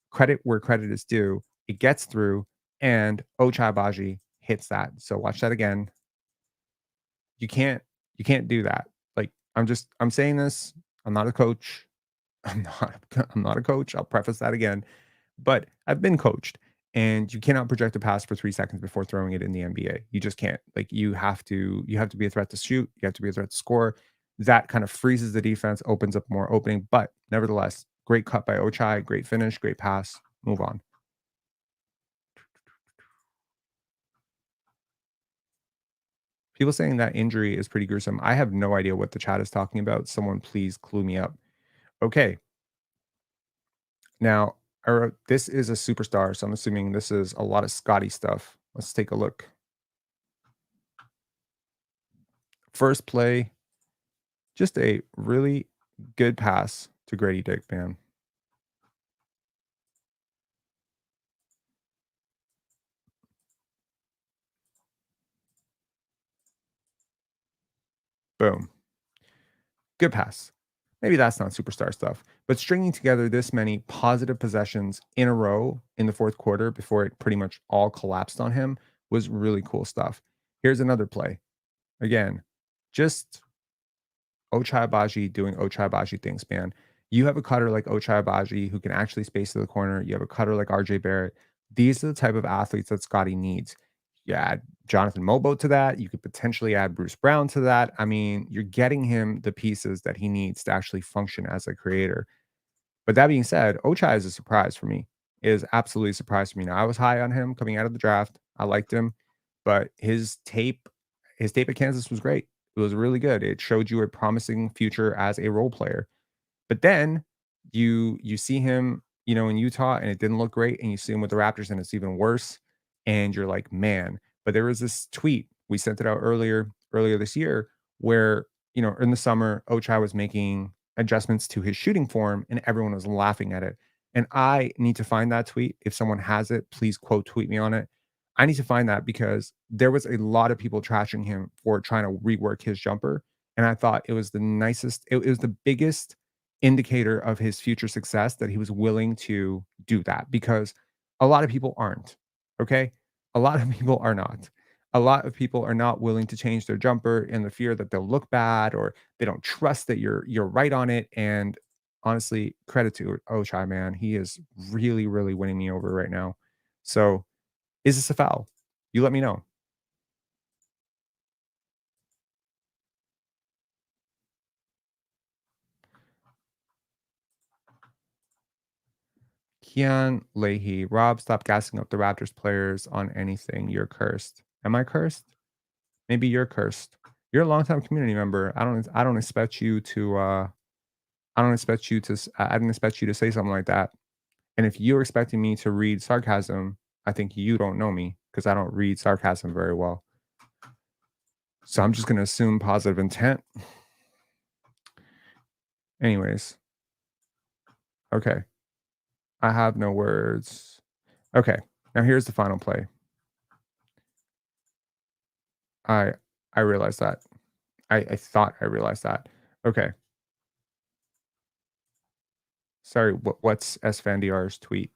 credit where credit is due. It gets through, and Ochai hits that. So watch that again. You can't do that. Like, I'm saying this. I'm not a coach. I'm not a coach. I'll preface that again. But I've been coached, and you cannot project a pass for 3 seconds before throwing it in the NBA. You just can't. Like, you have to be a threat to shoot. You have to be a threat to score. That kind of freezes the defense, opens up more opening. But nevertheless, great cut by Ochai, great finish, great pass. Move on. People saying that injury is pretty gruesome. I have no idea what the chat is talking about. Someone please clue me up. Okay. Now, this is a superstar, so I'm assuming this is a lot of Scottie stuff. Let's take a look. First play, just a really good pass to Grady Dick, man. Boom. Good pass. Maybe that's not superstar stuff, but stringing together this many positive possessions in a row in the fourth quarter before it pretty much all collapsed on him was really cool stuff. Here's another play. Again, just Ochai Agbaji doing Ochai Agbaji things, man. You have a cutter like Ochai Agbaji who can actually space to the corner. You have a cutter like RJ Barrett. These are the type of athletes that Scottie needs. Yeah, Jonathan Mobo to that. You could potentially add Bruce Brown to that. I mean, you're getting him the pieces that he needs to actually function as a creator. But that being said, Ochai is a surprise for me. It is absolutely a surprise for me. Now, I was high on him coming out of the draft. I liked him, but his tape at Kansas was great. It was really good. It showed you a promising future as a role player. But then you see him, in Utah and it didn't look great, and you see him with the Raptors and it's even worse. And you're like, man. But there was this tweet, we sent it out earlier this year, where, in the summer, Ochai was making adjustments to his shooting form and everyone was laughing at it. And I need to find that tweet. If someone has it, please quote tweet me on it. I need to find that because there was a lot of people trashing him for trying to rework his jumper. And I thought it was the nicest, it was the biggest indicator of his future success that he was willing to do that, because a lot of people aren't. Okay. A lot of people are not. A lot of people are not willing to change their jumper in the fear that they'll look bad, or they don't trust that you're right on it. And honestly, credit to Ochai, man. He is really, really winning me over right now. So is this a foul? You let me know. Keon Leahy, Rob, stop gassing up the Raptors players on anything. You're cursed. Am I cursed? Maybe you're cursed. You're a longtime community member. I don't expect you to I didn't expect you to say something like that. And if you're expecting me to read sarcasm, I think you don't know me, because I don't read sarcasm very well. So I'm just going to assume positive intent. Anyways, okay. I have no words. Okay. Now here's the final play. I I realized that. I thought I realized that. Okay. Sorry, what's SFanDR's tweet?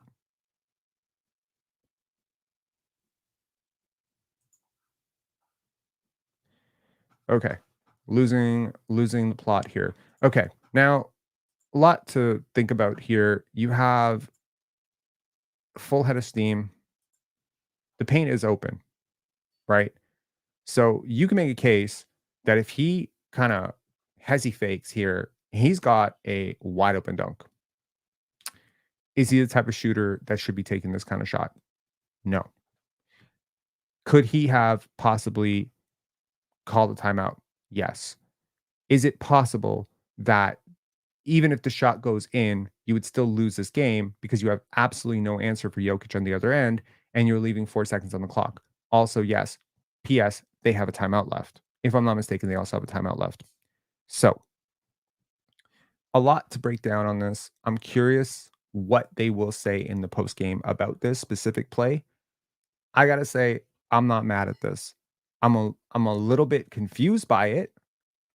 Okay. Losing the plot here. Okay. Now, a lot to think about here. You have full head of steam. The paint is open, right? So you can make a case that if he kind of hezzy fakes here, he's got a wide open dunk. Is he the type of shooter that should be taking this kind of shot? No. Could he have possibly called a timeout? Yes. Is it possible that even if the shot goes in, you would still lose this game because you have absolutely no answer for Jokić on the other end and you're leaving 4 seconds on the clock? Also, yes. P.S. They have a timeout left. If I'm not mistaken, they also have a timeout left. So, a lot to break down on this. I'm curious what they will say in the post game about this specific play. I gotta say, I'm not mad at this. I'm a little bit confused by it.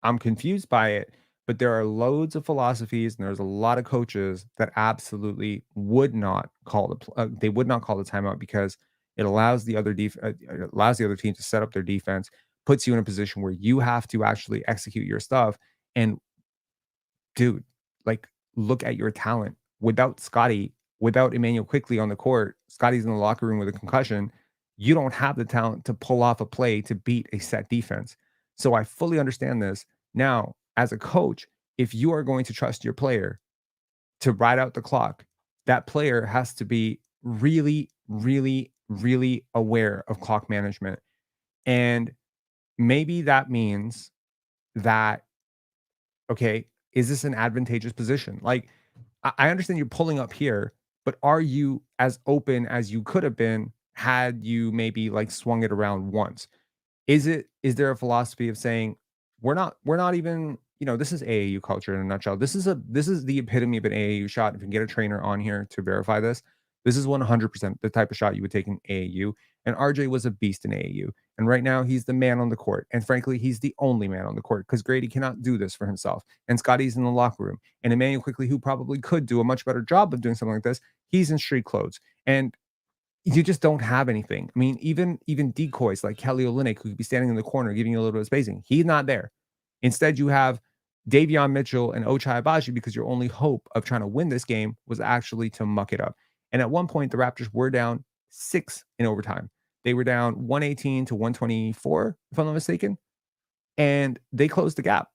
I'm confused by it, but there are loads of philosophies and there's a lot of coaches that absolutely would not call they would not call the timeout because it allows it allows the other team to set up their defense, puts you in a position where you have to actually execute your stuff. And dude, like, look at your talent. Without Scottie, without Emmanuel quickly on the court, Scottie's in the locker room with a concussion. You don't have the talent to pull off a play to beat a set defense. So I fully understand this. Now, as a coach, if you are going to trust your player to ride out the clock, that player has to be really, really, really aware of clock management. And maybe that means that, okay, is this an advantageous position? Like, I understand you're pulling up here, but are you as open as you could have been had you maybe like swung it around once? Is there a philosophy of saying we're not even, this is AAU culture in a nutshell. This is the epitome of an AAU shot. If you can get a trainer on here to verify this, this is 100% the type of shot you would take in AAU. And RJ was a beast in AAU. And right now he's the man on the court. And frankly, he's the only man on the court because Grady cannot do this for himself. And Scottie's in the locker room. And Emmanuel quickly, who probably could do a much better job of doing something like this, he's in street clothes. And you just don't have anything. I mean, even decoys like Kelly Olynyk, who could be standing in the corner giving you a little bit of spacing. He's not there. Instead, you have Davion Mitchell and Ochai Agbaji, because your only hope of trying to win this game was actually to muck it up. And at one point, the Raptors were down 6 in overtime. They were down 118 to 124, if I'm not mistaken, and they closed the gap.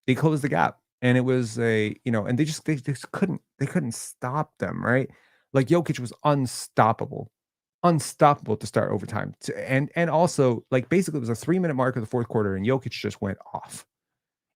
They closed the gap, and it was and they couldn't stop them, right? Like, Jokić was unstoppable to start overtime. And also, like, basically, it was a 3-minute mark of the fourth quarter, and Jokić just went off.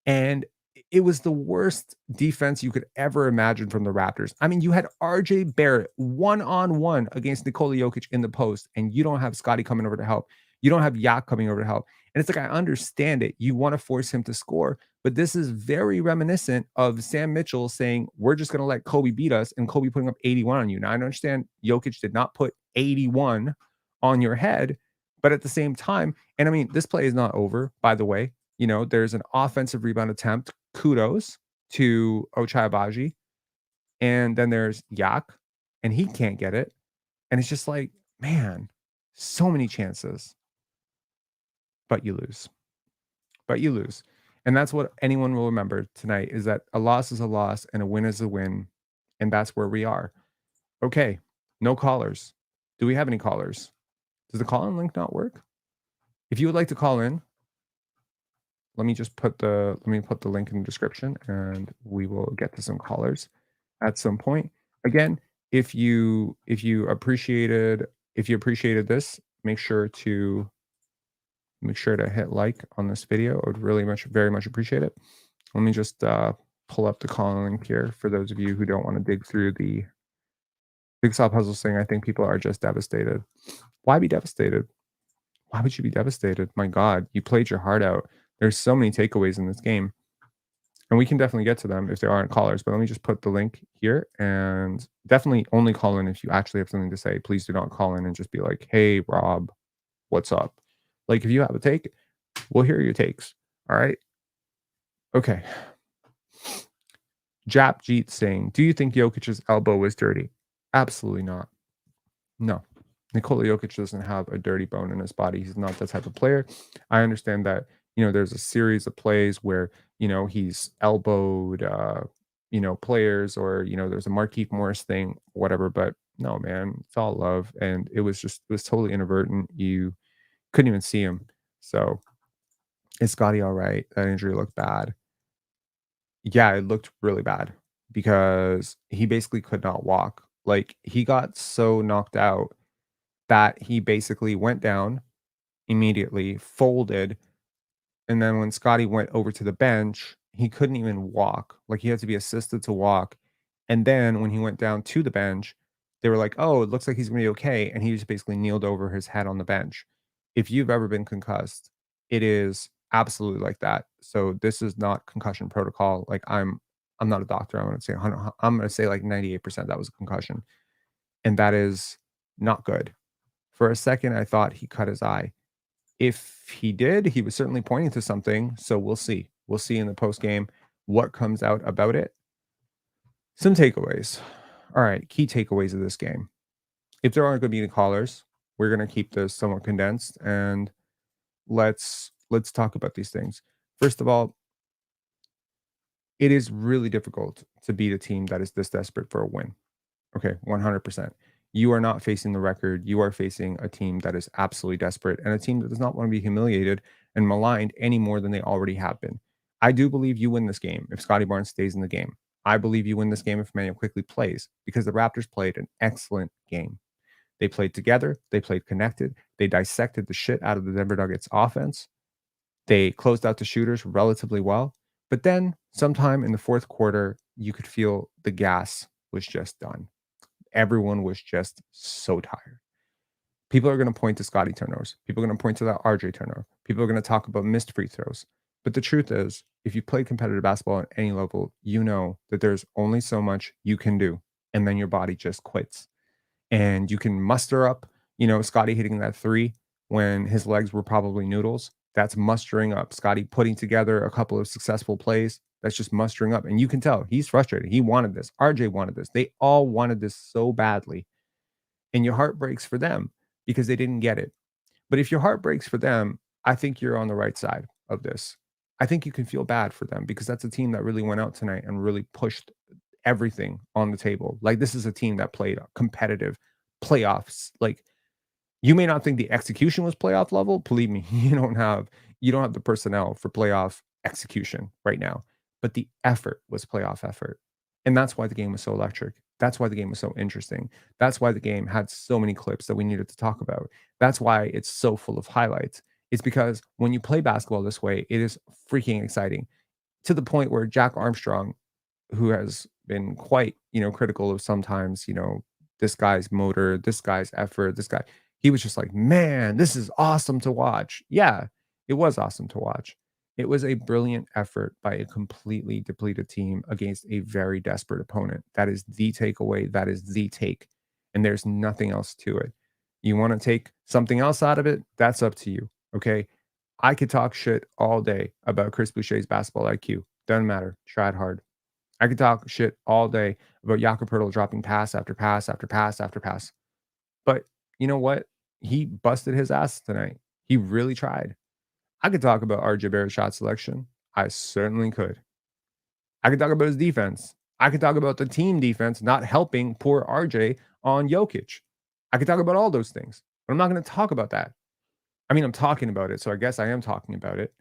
And it was the worst defense you could ever imagine from the Raptors. I mean, you had RJ Barrett one-on-one against Nikola Jokić in the post, and you don't have Scottie coming over to help. You don't have Yak coming over to help. And it's like, I understand it. You want to force him to score, but this is very reminiscent of Sam Mitchell saying, we're just going to let Kobe beat us, and Kobe putting up 81 on you. Now, I understand Jokić did not put 81 on your head, but at the same time, and I mean, this play is not over, by the way. There's an offensive rebound attempt. Kudos to Ochai. And then there's Yak, and he can't get it. And it's just like, man, so many chances. But you lose. And that's what anyone will remember tonight, is that a loss is a loss and a win is a win. And that's where we are. Okay, no callers. Do we have any callers? Does the call-in link not work? If you would like to call in, let me put the link in the description, and we will get to some callers at some point. Again, if you appreciated this, make sure to hit like on this video. I would very much appreciate it. Let me just pull up the call link here for those of you who don't want to dig through the Jigsaw puzzle thing. I think people are just devastated. Why be devastated? Why would you be devastated? My God, you played your heart out. There's so many takeaways in this game, and we can definitely get to them if there aren't callers. But let me just put the link here, and definitely only call in if you actually have something to say. Please do not call in and just be like, hey, Rob, what's up? Like, if you have a take, we'll hear your takes. All right. Okay. Japjeet saying, do you think Jokic's elbow was dirty? Absolutely not. No. Nikola Jokić doesn't have a dirty bone in his body. He's not that type of player. I understand that, there's a series of plays where, he's elbowed, players, or, there's a Markieff Morris thing, whatever. But no, man, it's all love. And it was totally inadvertent. You couldn't even see him. So is Scottie all right? That injury looked bad. Yeah, it looked really bad because he basically could not walk. Like, he got so knocked out that he basically went down immediately, folded, and then when Scottie went over to the bench, he couldn't even walk. Like, he had to be assisted to walk. And then when he went down to the bench, they were like, "Oh, it looks like he's gonna be okay." And he just basically kneeled over his head on the bench. If you've ever been concussed, it is absolutely like that. So this is not concussion protocol. Like, I'm not a doctor. I'm gonna say like 98% that was a concussion. And that is not good. For a second, I thought he cut his eye. If he did, he was certainly pointing to something. So we'll see. We'll see in the post game what comes out about it. Some takeaways. All right, key takeaways of this game. If there aren't going to be any callers, we're going to keep this somewhat condensed, and let's talk about these things. First of all, it is really difficult to beat a team that is this desperate for a win. Okay, 100%. You are not facing the record. You are facing a team that is absolutely desperate, and a team that does not want to be humiliated and maligned any more than they already have been. I do believe you win this game if Scottie Barnes stays in the game. I believe you win this game if Emmanuel quickly plays, because the Raptors played an excellent game. They played together. They played connected. They dissected the shit out of the Denver Nuggets offense. They closed out the shooters relatively well. But then sometime in the fourth quarter, you could feel the gas was just done. Everyone was just so tired. People are going to point to Scottie turnovers. People are going to point to that RJ turnover. People are going to talk about missed free throws. But the truth is, if you play competitive basketball at any level, you know that there's only so much you can do, and then your body just quits. And you can muster up, Scottie hitting that three when his legs were probably noodles. That's mustering up. Scottie putting together a couple of successful plays. That's just mustering up. And you can tell he's frustrated. He wanted this. RJ wanted this. They all wanted this so badly. And your heart breaks for them because they didn't get it. But if your heart breaks for them, I think you're on the right side of this. I think you can feel bad for them because that's a team that really went out tonight and really pushed everything on the table. Like, this is a team that played competitive playoffs. Like, You may not think the execution was playoff level. Believe me, you don't have the personnel for playoff execution right now, but the effort was playoff effort. And that's why the game was so electric. That's why the game was so interesting. That's why the game had so many clips that we needed to talk about. That's why it's so full of highlights. It's because when you play basketball this way, it is freaking exciting to the point where Jack Armstrong, who has been quite, critical of sometimes, this guy's motor, this guy's effort, this guy, he was just like, man, this is awesome to watch. Yeah, it was awesome to watch. It was a brilliant effort by a completely depleted team against a very desperate opponent. That is the takeaway. That is the take. And there's nothing else to it. You want to take something else out of it? That's up to you. Okay. I could talk shit all day about Chris Boucher's basketball IQ. Doesn't matter. Tried hard. I could talk shit all day about Jakob Poeltl dropping pass after pass after pass after pass. But you know what? He busted his ass tonight. He really tried. I could talk about RJ Barrett's shot selection. I certainly could. I could talk about his defense. I could talk about the team defense not helping poor RJ on Jokić. I could talk about all those things, but I'm not going to talk about that. I mean, I'm talking about it, so I guess I am talking about it,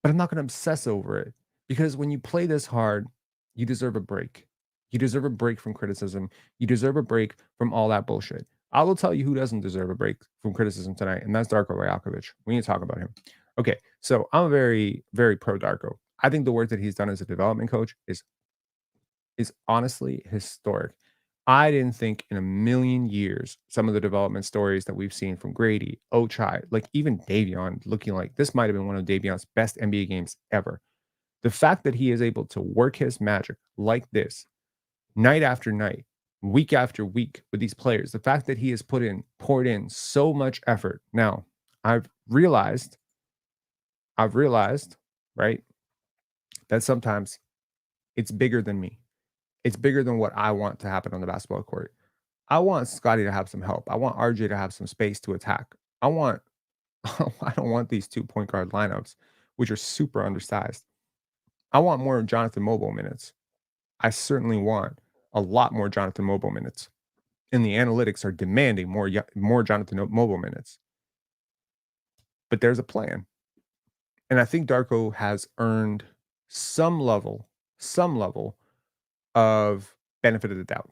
but I'm not going to obsess over it because when you play this hard, you deserve a break. You deserve a break from criticism. You deserve a break from all that bullshit. I will tell you who doesn't deserve a break from criticism tonight, and that's Darko Rajakovic. We need to talk about him. Okay, so I'm very, very pro Darko. I think the work that he's done as a development coach is honestly historic. I didn't think in a million years some of the development stories that we've seen from Grady, Ochai, like even Davion looking like this might have been one of Davion's best NBA games ever. The fact that he is able to work his magic like this night after night, week after week with these players, the fact that he has poured in so much effort. Now, I've realized, right, that sometimes it's bigger than me. It's bigger than what I want to happen on the basketball court. I want Scottie to have some help. I want RJ to have some space to attack. I want I don't want these 2 point guard lineups, which are super undersized. I want more Jonathan Mobile minutes. I certainly want a lot more Jonathan Mobile minutes. And the analytics are demanding more Jonathan Mobile minutes. But there's a plan. And I think Darko has earned some level of benefit of the doubt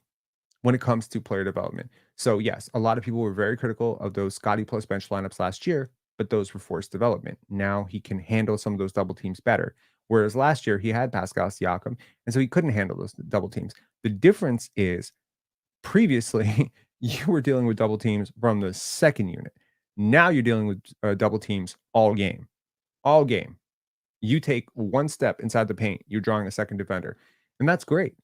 when it comes to player development. So, yes, a lot of people were very critical of those Scottie plus bench lineups last year, but those were forced development. Now he can handle some of those double teams better. Whereas last year he had Pascal Siakam, and so he couldn't handle those double teams. The difference is previously you were dealing with double teams from the second unit. Now you're dealing with double teams all game. All game. You take one step inside the paint, you're drawing a second defender. And that's great.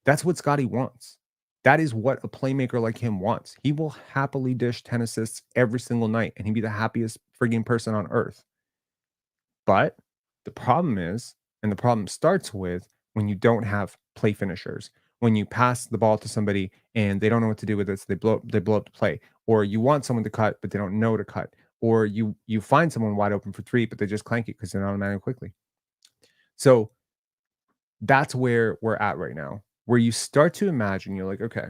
That's what Scottie wants. That is what a playmaker like him wants. He will happily dish 10 assists every single night and he'd be the happiest frigging person on earth. But the problem is, and the problem starts with when you don't have play finishers, when you pass the ball to somebody and they don't know what to do with it, so they blow up the play, or you want someone to cut but they don't know to cut, or you find someone wide open for three but they just clank it because they're not automatic quickly. So that's where we're at right now, where you start to imagine you're like, okay,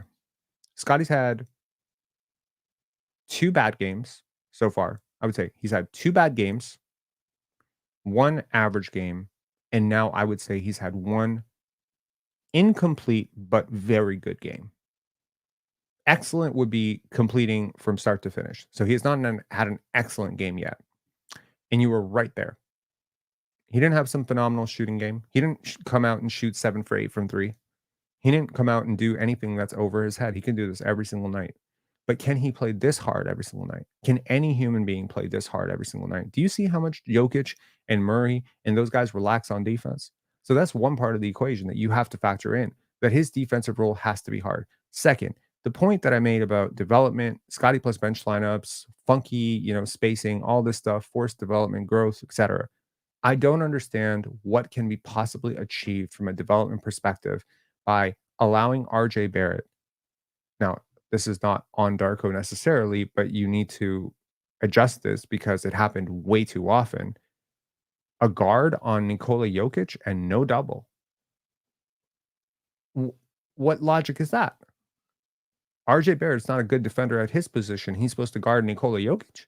Scottie's had two bad games so far. I would say he's had two bad games, one average game, and now I would say he's had one incomplete but very good game. Excellent would be completing from start to finish. So he has not had an excellent game yet. And you were right there. He didn't have some phenomenal shooting game. He didn't come out and shoot 7 for 8 from 3. He didn't come out and do anything that's over his head. He can do this every single night. But can he play this hard every single night? Can any human being play this hard every single night? Do you see how much Jokić and Murray and those guys relax on defense? So that's one part of the equation that you have to factor in, that his defensive role has to be hard. Second, the point that I made about development, Scottie plus bench lineups, funky, spacing, all this stuff, forced development, growth, etc. I don't understand what can be possibly achieved from a development perspective by allowing RJ Barrett. Now, this is not on Darko necessarily, but you need to adjust this because it happened way too often. A guard on Nikola Jokić and no double. What logic is that? RJ Barrett's not a good defender at his position. He's supposed to guard Nikola Jokić.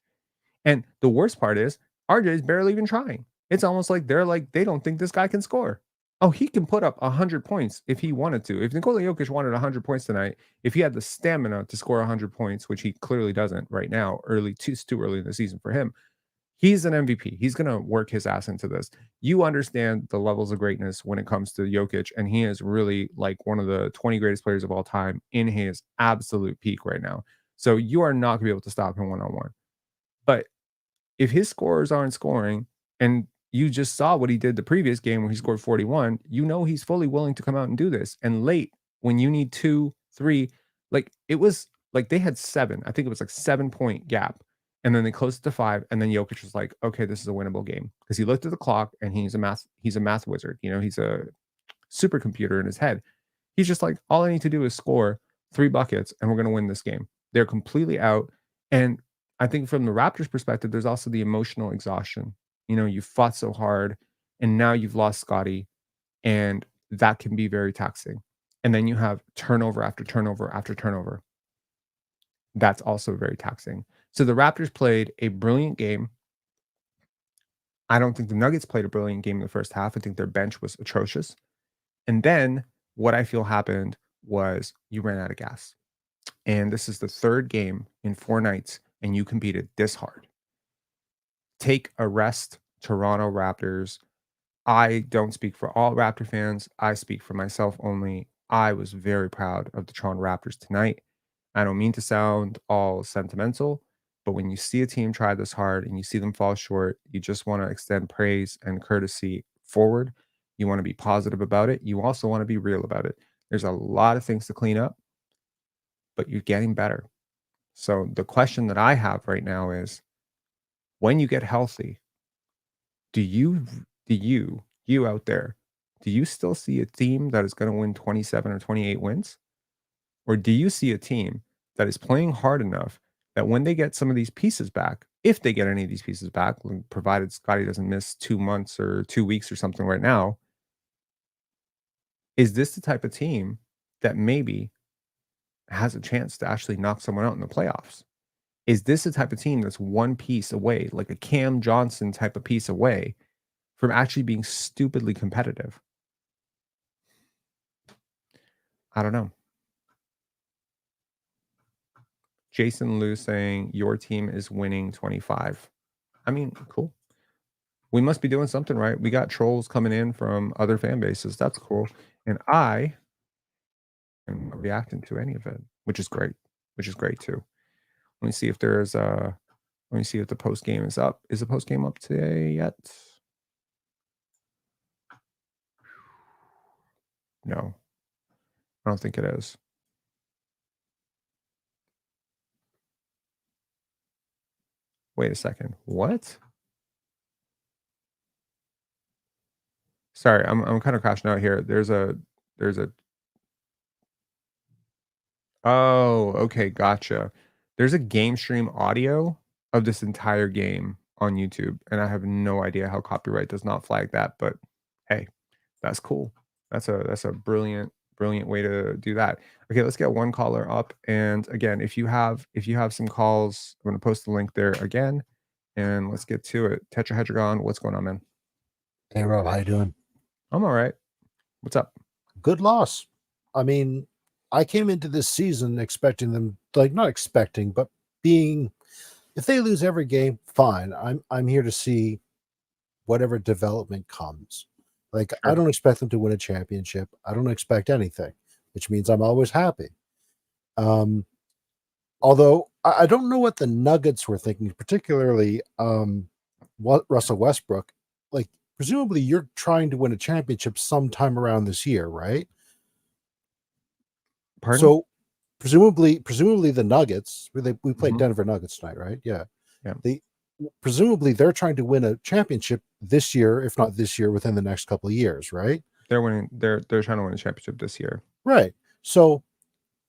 And the worst part is RJ's barely even trying. It's almost like they don't think this guy can score. Oh, he can put up 100 points if he wanted to. If Nikola Jokić wanted 100 points tonight, if he had the stamina to score 100 points, which he clearly doesn't right now, it's too early in the season for him, he's an MVP. He's going to work his ass into this. You understand the levels of greatness when it comes to Jokić, and he is really like one of the 20 greatest players of all time in his absolute peak right now. So you are not going to be able to stop him one-on-one. But if his scorers aren't scoring, and you just saw what he did the previous game where he scored 41, you know he's fully willing to come out and do this. And late, when you need 2, 3, like it was like they had 7. I think it was like 7-point gap. And then they closed it to 5. And then Jokić was like, okay, this is a winnable game. Because he looked at the clock and he's a math wizard. You know, he's a supercomputer in his head. He's just like, all I need to do is score 3 buckets and we're going to win this game. They're completely out. And I think from the Raptors perspective, there's also the emotional exhaustion. You know, you fought so hard and now you've lost Scottie, and that can be very taxing. And then you have turnover after turnover after turnover. That's also very taxing. So the Raptors played a brilliant game. I don't think the Nuggets played a brilliant game in the first half. I think their bench was atrocious. And then what I feel happened was you ran out of gas. And this is the 3rd game in 4 nights, and you competed this hard. Take a rest, Toronto Raptors. I don't speak for all Raptor fans. I speak for myself only. I was very proud of the Toronto Raptors tonight. I don't mean to sound all sentimental, but when you see a team try this hard and you see them fall short, you just want to extend praise and courtesy forward. You want to be positive about it. You also want to be real about it. There's a lot of things to clean up, but you're getting better. So the question that I have right now is, when you get healthy, do you out there, do you still see a team that is going to win 27 or 28 wins? Or do you see a team that is playing hard enough that when they get some of these pieces back, if they get any of these pieces back, provided Scottie doesn't miss 2 months or 2 weeks or something right now, is this the type of team that maybe has a chance to actually knock someone out in the playoffs? Is this the type of team that's one piece away, like a Cam Johnson type of piece away from actually being stupidly competitive? I don't know. Jason Liu saying your team is winning 25. I mean, cool. We must be doing something right. We got trolls coming in from other fan bases. That's cool. And I am reacting to any of it, which is great. Which is great too. Let me see if there's let me see if the post game is up. Is the post game up today yet? No. I don't think it is. Wait a second. What? Sorry, I'm kind of crashing out here. There's a Oh, okay, gotcha. There's a game stream audio of this entire game on YouTube, and I have no idea how copyright does not flag that, but hey, that's cool. That's a brilliant way to do that. Okay, let's get one caller up. And again, if you have some calls, I'm gonna post the link there again, and let's get to it. Tetrahedragon, what's going on, man? Hey Rob, how you doing? I'm all right. What's up? Good loss. I mean, I came into this season expecting them, like not expecting, but being, if they lose every game, fine. I'm here to see whatever development comes. Like I don't expect them to win a championship. I don't expect anything, which means I'm always happy. Although I don't know what the Nuggets were thinking, particularly what Russell Westbrook. Like presumably you're trying to win a championship sometime around this year, right? Pardon? So presumably the Nuggets, we played Denver Nuggets tonight, right? Yeah. Presumably they're trying to win a championship this year, if not this year, within the next couple of years, right? They're trying to win a championship this year. Right. So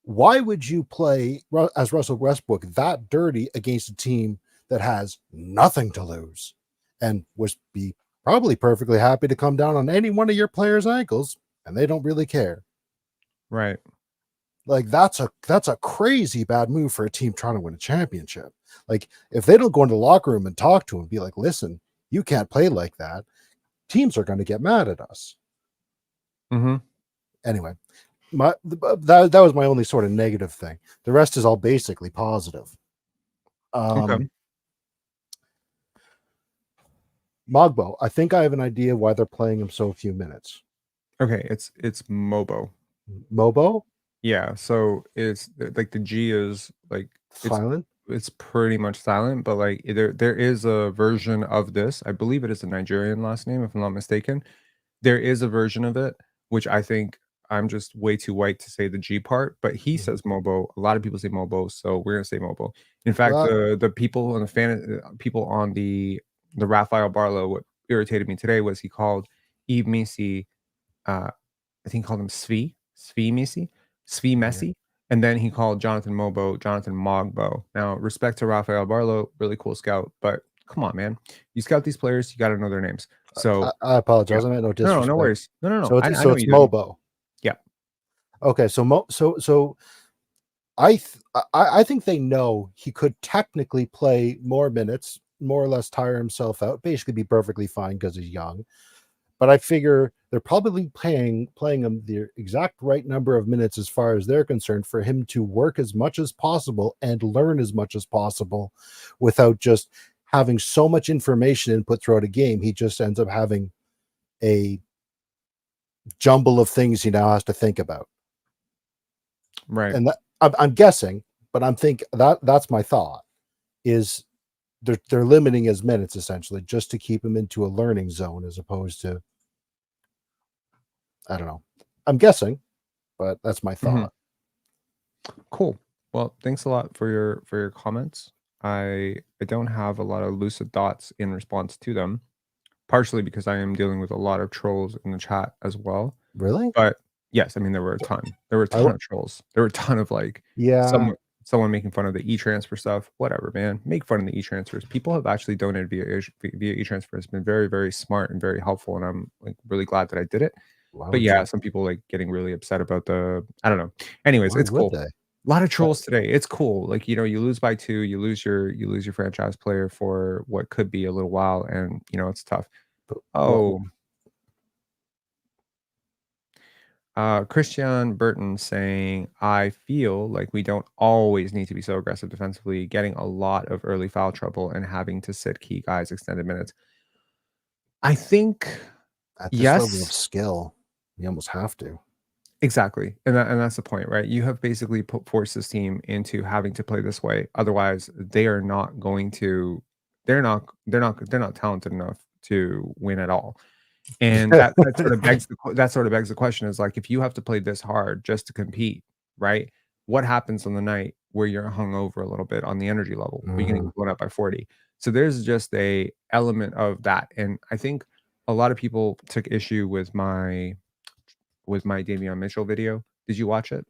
why would you play as Russell Westbrook that dirty against a team that has nothing to lose and would be probably perfectly happy to come down on any one of your players' ankles, and they don't really care? Right. Like that's a crazy bad move for a team trying to win a championship. Like if they don't go into the locker room and talk to him, be like, listen, you can't play like that. Teams are going to get mad at us. Mm-hmm. Anyway, that was my only sort of negative thing. The rest is all basically positive. Okay. Mogbo, I think I have an idea why they're playing him so few minutes. Okay, it's Mobo. Mobo? Yeah, so it's like the G is like Silent? it's pretty much silent, but like there is a version of this. I believe it is a Nigerian last name, if I'm not mistaken. There is a version of it, which I think I'm just way too white to say the G part, but he says Mobo. A lot of people say Mobo, so we're gonna say Mobo. In fact, Well, the people on the people on the Raphael Barlow, what irritated me today was he called Eve Misi, I think he called him Misi, Svi Messi, and then he called Jonathan Mobo Jonathan Mogbo. Now, respect to Raphael Barlow, really cool scout, but come on, man, you scout these players, you got to know their names. So I apologize. yeah. I meant no No, disrespect. no worries. No. So I it's know you didn't. Mobo. Yeah. Okay, so I think they know he could technically play more minutes, more or less tire himself out, basically be perfectly fine because he's young. But I figure they're probably playing him the exact right number of minutes as far as they're concerned for him to work as much as possible and learn as much as possible without just having so much information input throughout a game. He just ends up having a jumble of things he now has to think about. Right. And I'm guessing, but I'm thinking that's my thought is they're limiting his minutes essentially just to keep him into a learning zone as opposed to, I don't know. I'm guessing, but that's my thought. Cool. Well, thanks a lot for your comments. I don't have a lot of lucid thoughts in response to them, partially because I am dealing with a lot of trolls in the chat as well. Really? But yes, I mean there were a ton. There were a ton of trolls. There were a ton of like Yeah. someone making fun of the e-transfer stuff. Whatever, man. Make fun of the e-transfers. People have actually donated via e-transfer. It's been very, very smart and very helpful, and I'm like really glad that I did it. But yeah, some people like getting really upset about I don't know. Anyways, Why it's would cool. they? A lot of trolls today. It's cool. Like, you know, you lose by 2, you lose your franchise player for what could be a little while, and you know, it's tough. Oh, Christian Burton saying, I feel like we don't always need to be so aggressive defensively, getting a lot of early foul trouble and having to sit key guys extended minutes. I think At this level of yes, skill, you almost have to. exactly. And that's the point, right? You have basically forced this team into having to play this way. Otherwise, they are not going to they're not talented enough to win at all. And that sort of begs the question is like if you have to play this hard just to compete, right? What happens on the night where you're hung over a little bit on the energy level? Are you going to get blown up by 40? So there's just a element of that. And I think a lot of people took issue with my Davion Mitchell video. Did you watch it?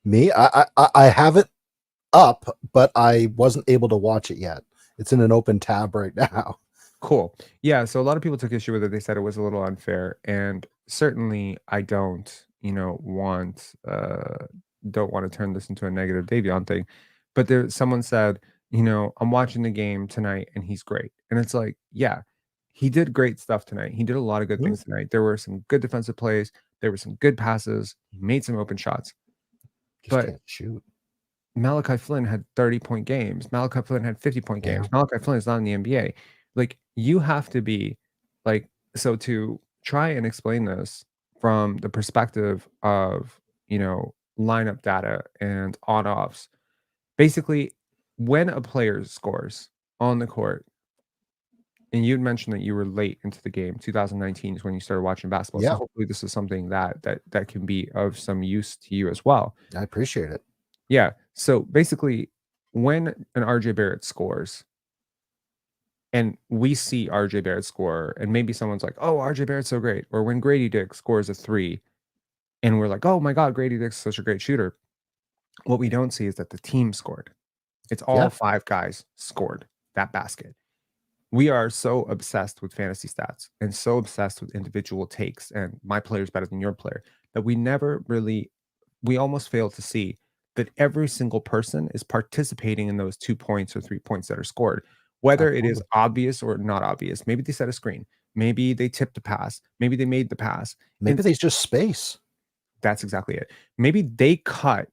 Me, I have it up, but I wasn't able to watch it yet. It's in an open tab right now. Cool. Yeah, so a lot of people took issue with it. They said it was a little unfair, and certainly I don't, you know, don't want to turn this into a negative Davion thing. But someone said, you know, I'm watching the game tonight and he's great. And it's like, yeah, he did great stuff tonight. He did a lot of good things tonight. There were some good defensive plays, there were some good passes, he made some open shots. Just But can't shoot. Malachi Flynn had 30-point games. Malachi Flynn had 50-point games. Malachi Flynn is not in the NBA. Like, you have to be like, so to try and explain this from the perspective of, you know, lineup data and on-offs, basically, when a player scores on the court, and you'd mentioned that you were late into the game, 2019 is when you started watching basketball. So Yeah, hopefully this is something that can be of some use to you as well. I appreciate it. Yeah. So basically, when an RJ Barrett scores, and we see RJ Barrett score, and maybe someone's like, "Oh, RJ Barrett's so great," or when Grady Dick scores a 3, and we're like, "Oh my God, Grady Dick's such a great shooter." What we don't see is that the team scored. It's all Yeah. 5 guys scored that basket. We are so obsessed with fantasy stats and so obsessed with individual takes and my player's better than your player that we never really we almost fail to see that every single person is participating in those 2 points or 3 points that are scored, whether it is Absolutely. obvious or not obvious. Maybe they set a screen, maybe they tipped a pass, maybe they made the pass. Maybe they just space. That's exactly it. Maybe they cut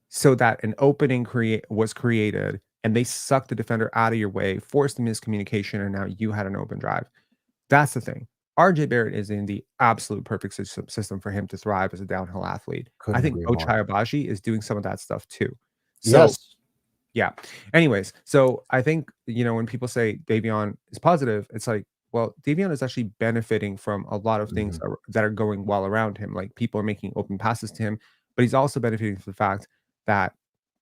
so that an opening was created and they sucked the defender out of your way, forced the miscommunication, and now you had an open drive. That's the thing. RJ Barrett is in the absolute perfect system for him to thrive as a downhill athlete. I Couldn't think agree more. Ochai Abaji is doing some of that stuff too. So Yes. yeah. Anyways, so I think, when people say Davion is positive, it's like, well, Davion is actually benefiting from a lot of things Mhm. that are going well around him. Like people are making open passes to him, but he's also benefiting from the fact that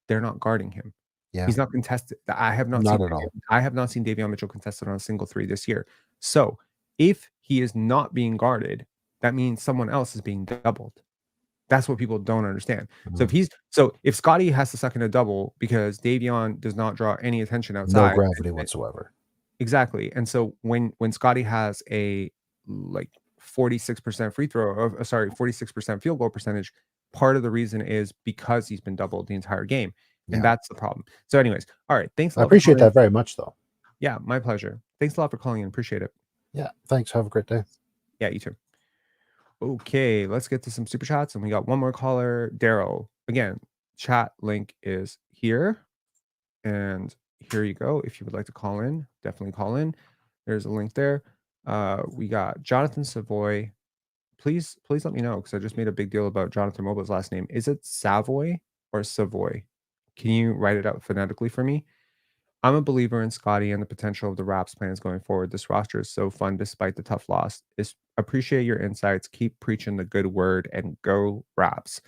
they're not guarding him. Yeah. He's not contested. I have not seen Not at all. Davion Mitchell contested on a single three this year. So if he is not being guarded, that means someone else is being doubled. That's what people don't understand. Mhm. So if Scottie has to suck in a double because Davion does not draw any attention No outside, gravity whatsoever. exactly. And so when Scottie has a like 46% free throw, 46% field goal percentage, part of the reason is because he's been doubled the entire game, and Yeah. that's the problem. So, anyways, all right. Thanks a I lot for appreciate calling in. that very much, though. Yeah, my pleasure. Thanks a lot for calling in. Appreciate it. Yeah. Thanks. Have a great day. Yeah, you too. Okay, let's get to some super chats, and we got one more caller, Daryl. Again, chat link is here, and here you go. If you would like to call in, definitely call in. There's a link there. We got Jonathan Savoy. Please let me know because I just made a big deal about Jonathan Mobile's last name. Is it Savoy or Savoy? Can you write it out phonetically for me? I'm a believer in Scottie and the potential of the Raps plans going forward. This roster is so fun despite the tough loss. Appreciate your insights. Keep preaching the good word and go Raps.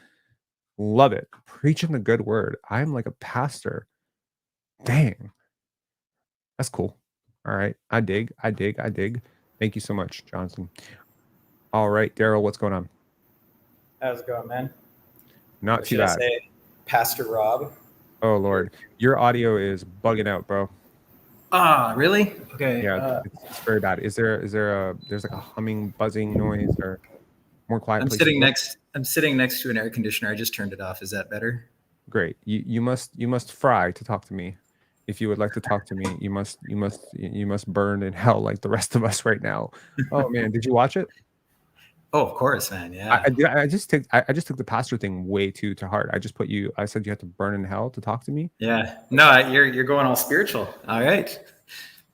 Love it. Preaching the good word. I'm like a pastor. Dang. That's cool. All right. I dig. Thank you so much, Johnson. All right, Daryl, what's going on? How's it going, man? Not Or too should I bad. say Pastor Rob? Oh Lord, your audio is bugging out, bro. Really? Okay. Yeah, it's very bad. There's like a humming, buzzing noise or more quiet I'm place? sitting next to an air conditioner. I just turned it off. Is that better? Great. You must fry to talk to me. If you would like to talk to me, you must burn in hell like the rest of us right now. Oh man, did you watch it? Oh, of course, man. Yeah. I just took the pastor thing way too to heart. I said you had to burn in hell to talk to me. Yeah. No, you're going all spiritual. All right.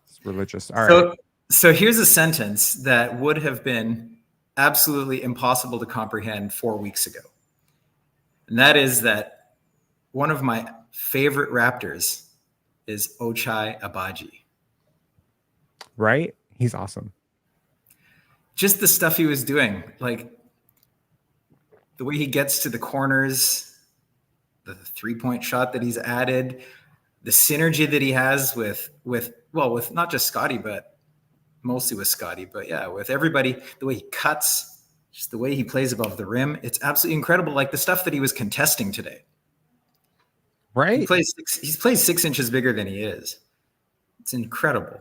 It's religious. All right. So here's a sentence that would have been absolutely impossible to comprehend 4 weeks ago. And that is that one of my favorite Raptors is Ochai Abaji. Right? He's awesome. Just the stuff he was doing, like the way he gets to the corners, the 3-point shot that he's added, the synergy that he has with not just Scottie, but mostly with Scottie, but yeah, with everybody, the way he cuts, just the way he plays above the rim. It's absolutely incredible. Like the stuff that he was contesting today. Right? He's played 6 inches bigger than he is. It's incredible.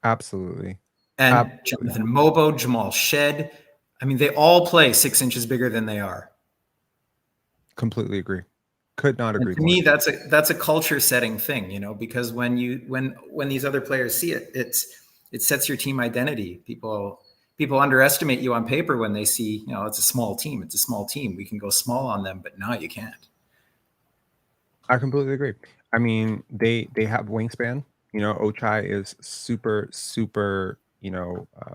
Absolutely. And Jonathan Mobo, Jamal Shed. I mean, they all play 6 inches bigger than they are. Completely agree. Could not agree to more. me, that's a culture setting thing, because when these other players see it, it sets your team identity. People underestimate you on paper when they see, it's a small team. It's a small team. We can go small on them, but no, you can't. I completely agree. I mean, they have wingspan. Ochai is super,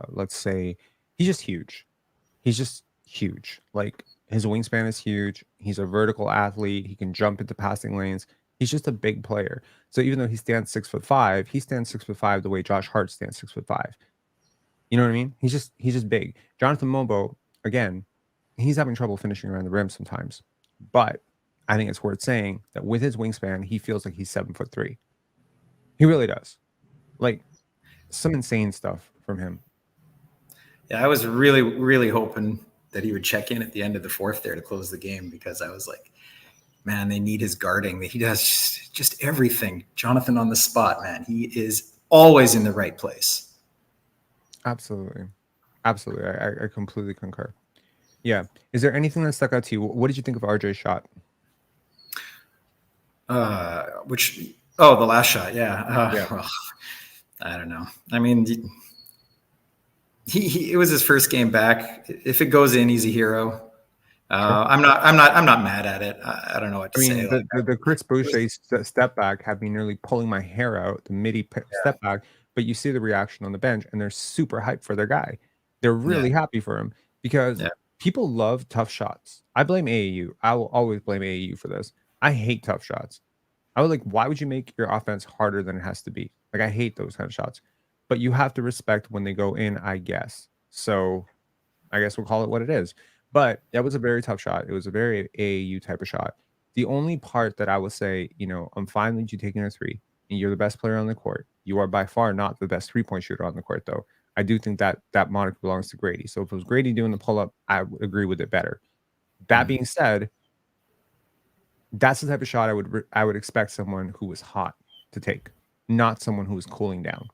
let's say he's just huge. He's just huge. Like his wingspan is huge. He's a vertical athlete. He can jump into passing lanes. He's just a big player. So even though he stands 6'5", he stands 6'5" the way Josh Hart stands 6'5". You know what I mean? He's just big. Jonathan Mobo, again, he's having trouble finishing around the rim sometimes. But I think it's worth saying that with his wingspan, he feels like he's 7'3". He really does. Like some insane stuff from him. Yeah, I was really, really hoping that he would check in at the end of the fourth there to close the game, because I was like, man, they need his guarding. He does just everything. Jonathan on the spot, man. He is always in the right place. Absolutely. I completely concur. Yeah. Is there anything that stuck out to you? What did you think of RJ's shot? The last shot. Yeah. Yeah. Well, I don't know. I mean, it was his first game back. If it goes in, he's a hero. Sure. I'm not mad at it. I don't know what to I say. mean, the Chris Boucher step back had me nearly pulling my hair out, the midi step back, but you see the reaction on the bench and they're super hyped for their guy. They're really happy for him because people love tough shots. I blame AAU. I will always blame AAU for this. I hate tough shots. I was like, why would you make your offense harder than it has to be? Like, I hate those kind of shots. But you have to respect when they go in, I guess. So I guess we'll call it what it is. But that was a very tough shot. It was a very AAU type of shot. The only part that I will say, I'm fine with you taking a three, and you're the best player on the court. You are by far not the best 3-point shooter on the court, though. I do think that moniker belongs to Grady. So if it was Grady doing the pull up, I would agree with it better. That being said, that's the type of shot I would expect someone who was hot to take, not someone who was cooling down.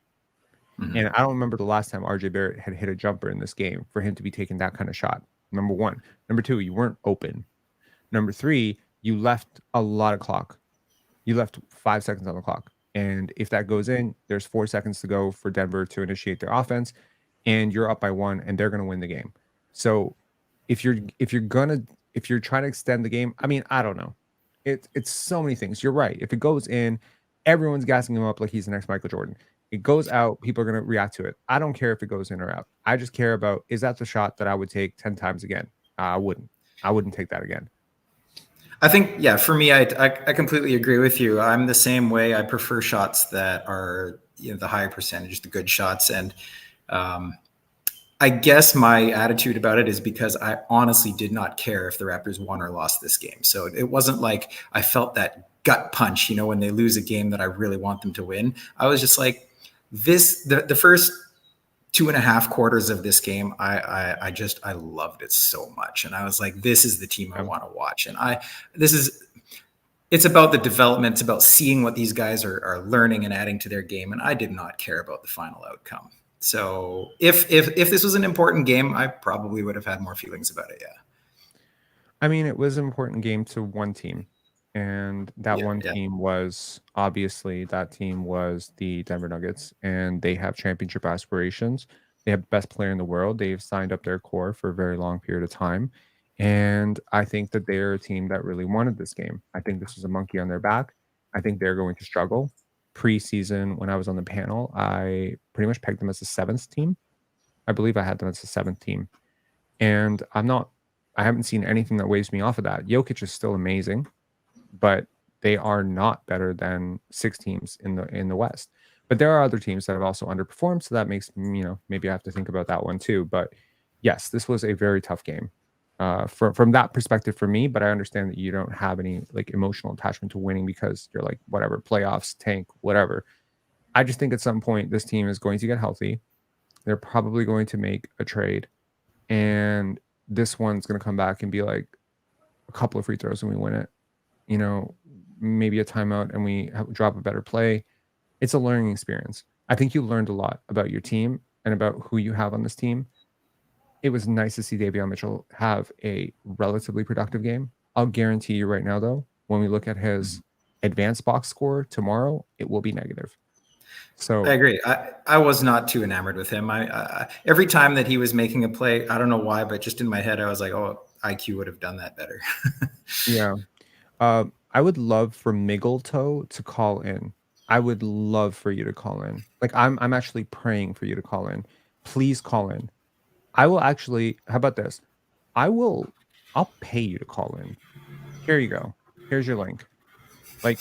And I don't remember the last time RJ Barrett had hit a jumper in this game for him to be taking that kind of shot. Number one. Number two, you weren't open. Number three, you left a lot of clock. You left 5 seconds on the clock. And if that goes in, there's 4 seconds to go for Denver to initiate their offense, and you're up by 1, and they're going to win the game. So if you're trying to extend the game, I mean, I don't know. It's so many things. You're right. If it goes in, everyone's gassing him up like he's the next Michael Jordan. It goes out, people are going to react to it. I don't care if it goes in or out. I just care about, is that the shot that I would take 10 times again? I wouldn't take that again. I think, for me, I completely agree with you. I'm the same way. I prefer shots that are, the higher percentage, the good shots. And I guess my attitude about it is because I honestly did not care if the Raptors won or lost this game. So it wasn't like I felt that gut punch, when they lose a game that I really want them to win. I was just like, the first 2.5 quarters of this game, I loved it so much. And I was like, this is the team I want to watch. And it's about the development. It's about seeing what these guys are learning and adding to their game. And I did not care about the final outcome. So if this was an important game, I probably would have had more feelings about it. Yeah. I mean, it was an important game to one team. And that team was obviously the Denver Nuggets, and they have championship aspirations. They have the best player in the world. They've signed up their core for a very long period of time. And I think that they're a team that really wanted this game. I think this was a monkey on their back. I think they're going to struggle. Preseason, when I was on the panel, I pretty much pegged them as the 7th team. I believe I had them as the 7th team. And I haven't seen anything that waves me off of that. Jokić is still amazing, but they are not better than 6 teams in the West. But there are other teams that have also underperformed, so that makes maybe I have to think about that one too. But yes, this was a very tough game from that perspective for me. But I understand that you don't have any like emotional attachment to winning because you're like, whatever, playoffs, tank, whatever. I just think at some point this team is going to get healthy. They're probably going to make a trade, and this one's going to come back and be like a couple of free throws and we win it. Maybe a timeout and we drop a better play. It's a learning experience. I think you learned a lot about your team and about who you have on this team. It was nice to see Davion Mitchell have a relatively productive game. I'll guarantee you right now, though, when we look at his advanced box score tomorrow, it will be negative. So I agree. I was not too enamored with him. I every time that he was making a play, I don't know why, but just in my head, I was like, oh, IQ would have done that better. Yeah. I would love for Miggletoe to call in. I would love for you to call in. Like I'm actually praying for you to call in. Please call in. I will actually, how about this? I'll pay you to call in. Here you go. Here's your link. Like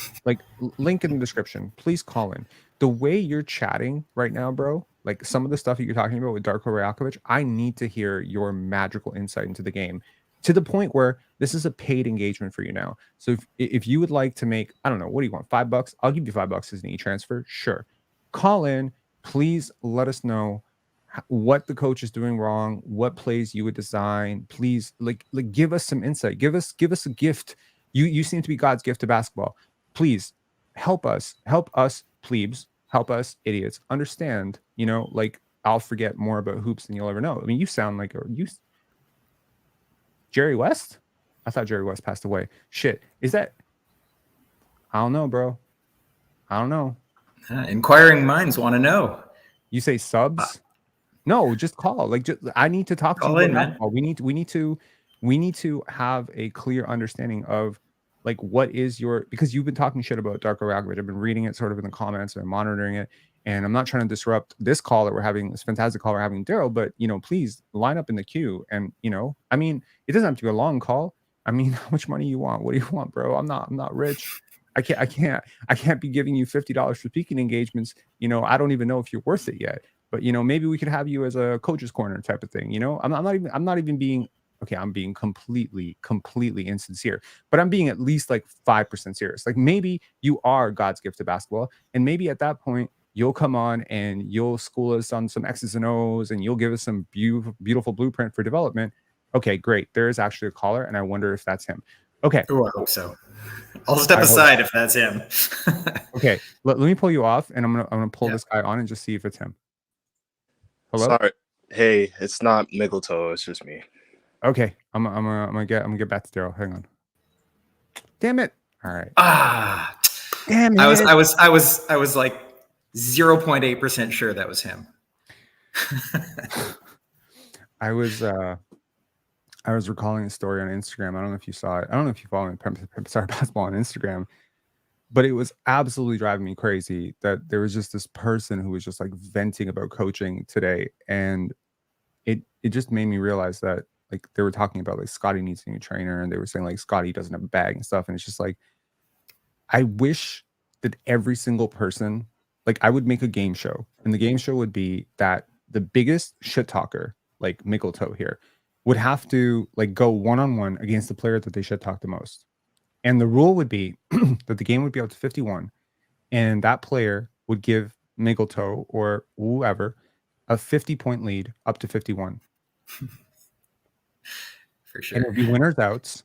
link in the description. Please call in. The way you're chatting right now, bro, like some of the stuff that you're talking about with Darko Rajakovic, I need to hear your magical insight into the game to the point where this is a paid engagement for you now. So if you would like to make, I don't know, what do you want? $5? I'll give you $5 as an e-transfer. Sure. Call in. Please let us know what the coach is doing wrong, what plays you would design. Please like give us some insight. Give us a gift. You seem to be God's gift to basketball. Please help us plebes, help us idiots understand, like I'll forget more about hoops than you'll ever know. I mean, you sound like Jerry West? I thought Jerry West passed away. Shit. Is that? I don't know, bro. I don't know. Inquiring minds want to know. You say subs? No, just call. Like, I need to talk to Call you in, about man. basketball. We need to have a clear understanding of like what is your, because you've been talking shit about Darko Rajakovic. I've been reading it sort of in the comments and monitoring it. And I'm not trying to disrupt this call that we're having, this fantastic call we're having, Daryl, but please line up in the queue. And I mean, it doesn't have to be a long call. I mean, how much money you want? What do you want, bro? I'm not rich. I can't be giving you $50 for speaking engagements. I don't even know if you're worth it yet. But maybe we could have you as a coach's corner type of thing. I'm not even being okay. I'm being completely insincere, but I'm being at least like 5% serious. Like maybe you are God's gift to basketball, and maybe at that point you'll come on and you'll school us on some X's and O's, and you'll give us some beautiful blueprint for development. Okay, great. There is actually a caller, and I wonder if that's him. Okay. Oh, I hope so. I'll step aside if that's him. Okay, let me pull you off, and I'm gonna pull this guy on and just see if it's him. Hello? Sorry. Hey, it's not Mickletoe, it's just me. Okay, I'm gonna get back to Daryl. Hang on. Damn it! All right. Damn it! I was like 0.8% sure that was him. I was recalling a story on Instagram. I don't know if you saw it. I don't know if you follow me, Sorry Basketball on Instagram, but it was absolutely driving me crazy that there was just this person who was just like venting about coaching today, and it just made me realize that like they were talking about like Scottie needs a new trainer, and they were saying like Scottie doesn't have a bag and stuff, and it's just like I wish that every single person, like I would make a game show, and the game show would be that the biggest shit talker, like Mickletoe here, would have to like go one-on-one against the player that they shit talk the most. And the rule would be that the game would be up to 51, and that player would give Mickletoe or whoever a 50-point lead up to 51. For sure. And it would be winners outs.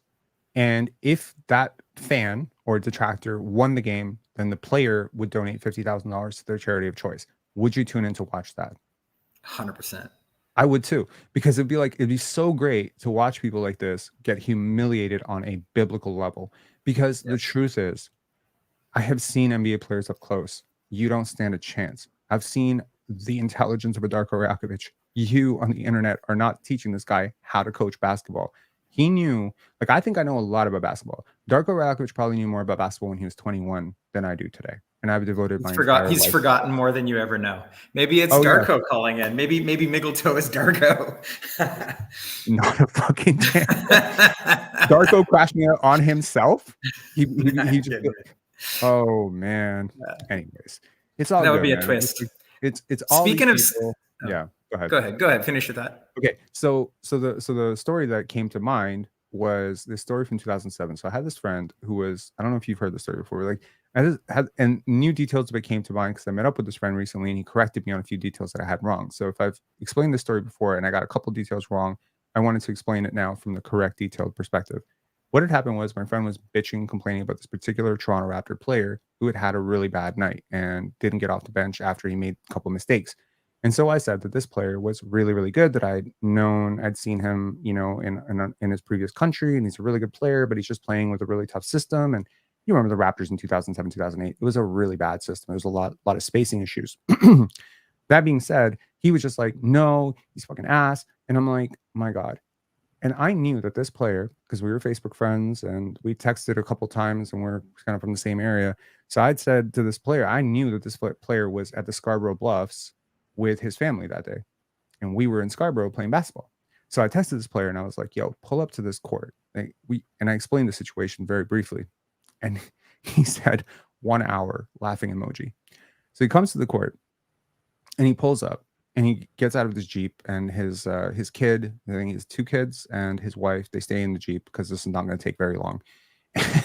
And if that fan or detractor won the game, then the player would donate $50,000 to their charity of choice. Would you tune in to watch that? 100%. I would too, because it'd be so great to watch people like this get humiliated on a biblical level. Because the truth is, I have seen NBA players up close. You don't stand a chance. I've seen the intelligence of a Darko Rajakovic. You on the internet are not teaching this guy how to coach basketball. He knew, like, I think I know a lot about basketball. Darko Rajakovic probably knew more about basketball when he was 21 than I do today. And I've devoted my entire He's life. Forgotten more than you ever know. Maybe it's Darko calling in. Maybe Mickletoe is Darko. Not a fucking chance. Darko crashing out on himself. He just. Oh man. Anyways, it's all. That good, would be man. a twist. It's all. Speaking of. Yeah. Go ahead. Finish with that. Okay. So the story that came to mind was this story from 2007. So I had this friend who was, I don't know if you've heard the story before. Like I had, and new details of it came to mind because I met up with this friend recently and he corrected me on a few details that I had wrong. So if I've explained this story before and I got a couple details wrong, I wanted to explain it now from the correct detailed perspective. What had happened was my friend was bitching, complaining about this particular Toronto Raptor player who had a really bad night and didn't get off the bench after he made a couple mistakes. And so I said that this player was really, really good, that I'd seen him, in his previous country, and he's a really good player, but he's just playing with a really tough system. And you remember the Raptors in 2007, 2008, it was a really bad system. There was a lot of spacing issues. That being said, he was just like, no, he's fucking ass. And I'm like, my God. And I knew that this player, because we were Facebook friends and we texted a couple times and we're kind of from the same area. So I'd said to this player, I knew that this player was at the Scarborough Bluffs with his family that day. And we were in Scarborough playing basketball. So I texted this player and I was like, yo, pull up to this court. And I explained the situation very briefly. And he said 1 hour laughing emoji. So he comes to the court and he pulls up and he gets out of his Jeep, and his kid, I think he has 2 kids, and his wife, they stay in the Jeep because this is not going to take very long.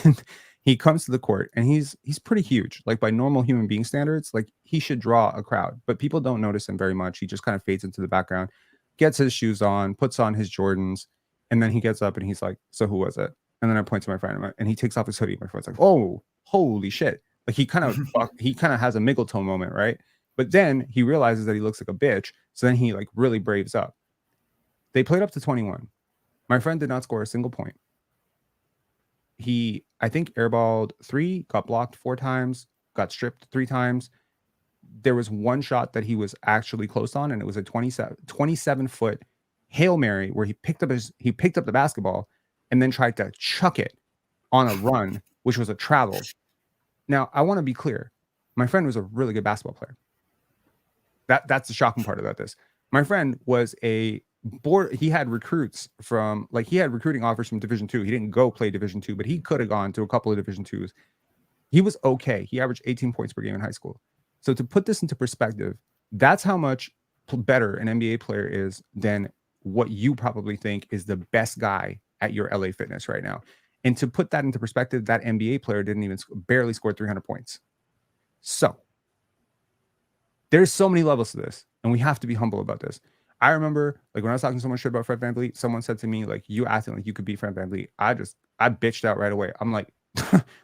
And he comes to the court and he's pretty huge. Like by normal human being standards, like he should draw a crowd, but people don't notice him very much. He just kind of fades into the background, gets his shoes on, puts on his Jordans, and then he gets up and he's like, so who was it? And then I point to my friend and he takes off his hoodie. My friend's like, oh, holy shit. Like he kind of has a Mickletoe moment, right? But then he realizes that he looks like a bitch. So then he like really braves up. They played up to 21. My friend did not score a single point. He, I think, airballed 3, got blocked 4 times, got stripped 3 times. There was one shot that he was actually close on, and it was a 27-foot Hail Mary where he picked up the basketball and then tried to chuck it on a run, which was a travel. Now, I want to be clear. My friend was a really good basketball player. That's the shocking part about this. My friend was he had recruits from, like, he had recruiting offers from Division 2. He didn't go play Division 2, but he could have gone to a couple of Division 2s. He was okay. He averaged 18 points per game in high school. So to put this into perspective, that's how much better an NBA player is than what you probably think is the best guy at your LA Fitness right now. And to put that into perspective, that NBA player barely scored 300 points. So there's so many levels to this, and we have to be humble about this. I remember, like, when I was talking so much shit about Fred VanVleet, someone said to me, like, you acting like you could beat Fred VanVleet. I bitched out right away. I'm like,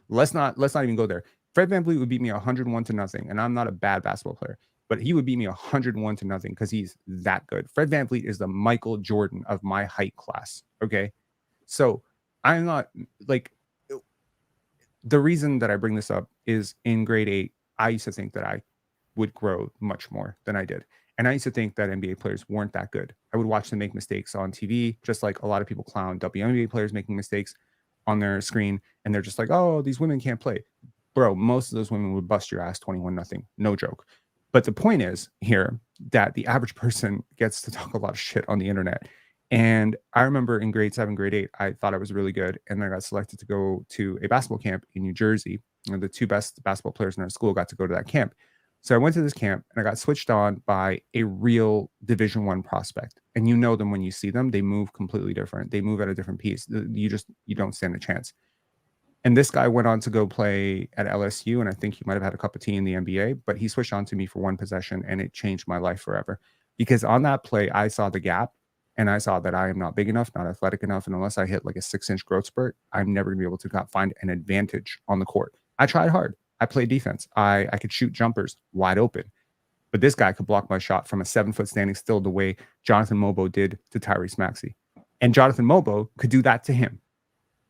let's not even go there. Fred VanVleet would beat me 101-0, and I'm not a bad basketball player, but he would beat me 101-0 because he's that good. Fred VanVleet is the Michael Jordan of my height class. Okay, so I'm not, like, the reason that I bring this up is in grade 8, I used to think that I would grow much more than I did. And I used to think that NBA players weren't that good. I would watch them make mistakes on TV, just like a lot of people clown WNBA players making mistakes on their screen. And they're just like, oh, these women can't play. Bro, most of those women would bust your ass 21-0. No joke. But the point is here that the average person gets to talk a lot of shit on the internet. And I remember in grade 7, grade 8, I thought I was really good. And then I got selected to go to a basketball camp in New Jersey. And the 2 best basketball players in our school got to go to that camp. So I went to this camp and I got switched on by a real Division 1 prospect. And you know them when you see them. They move completely different. They move at a different pace. You don't stand a chance. And this guy went on to go play at LSU, and I think he might have had a cup of tea in the NBA, but he switched on to me for one possession, and it changed my life forever. Because on that play, I saw the gap, and I saw that I am not big enough, not athletic enough, and unless I hit like a 6-inch growth spurt, I'm never going to be able to find an advantage on the court. I tried hard. I played defense. I could shoot jumpers wide open. But this guy could block my shot from a 7-foot standing still the way Jonathan Mobo did to Tyrese Maxey. And Jonathan Mobo could do that to him.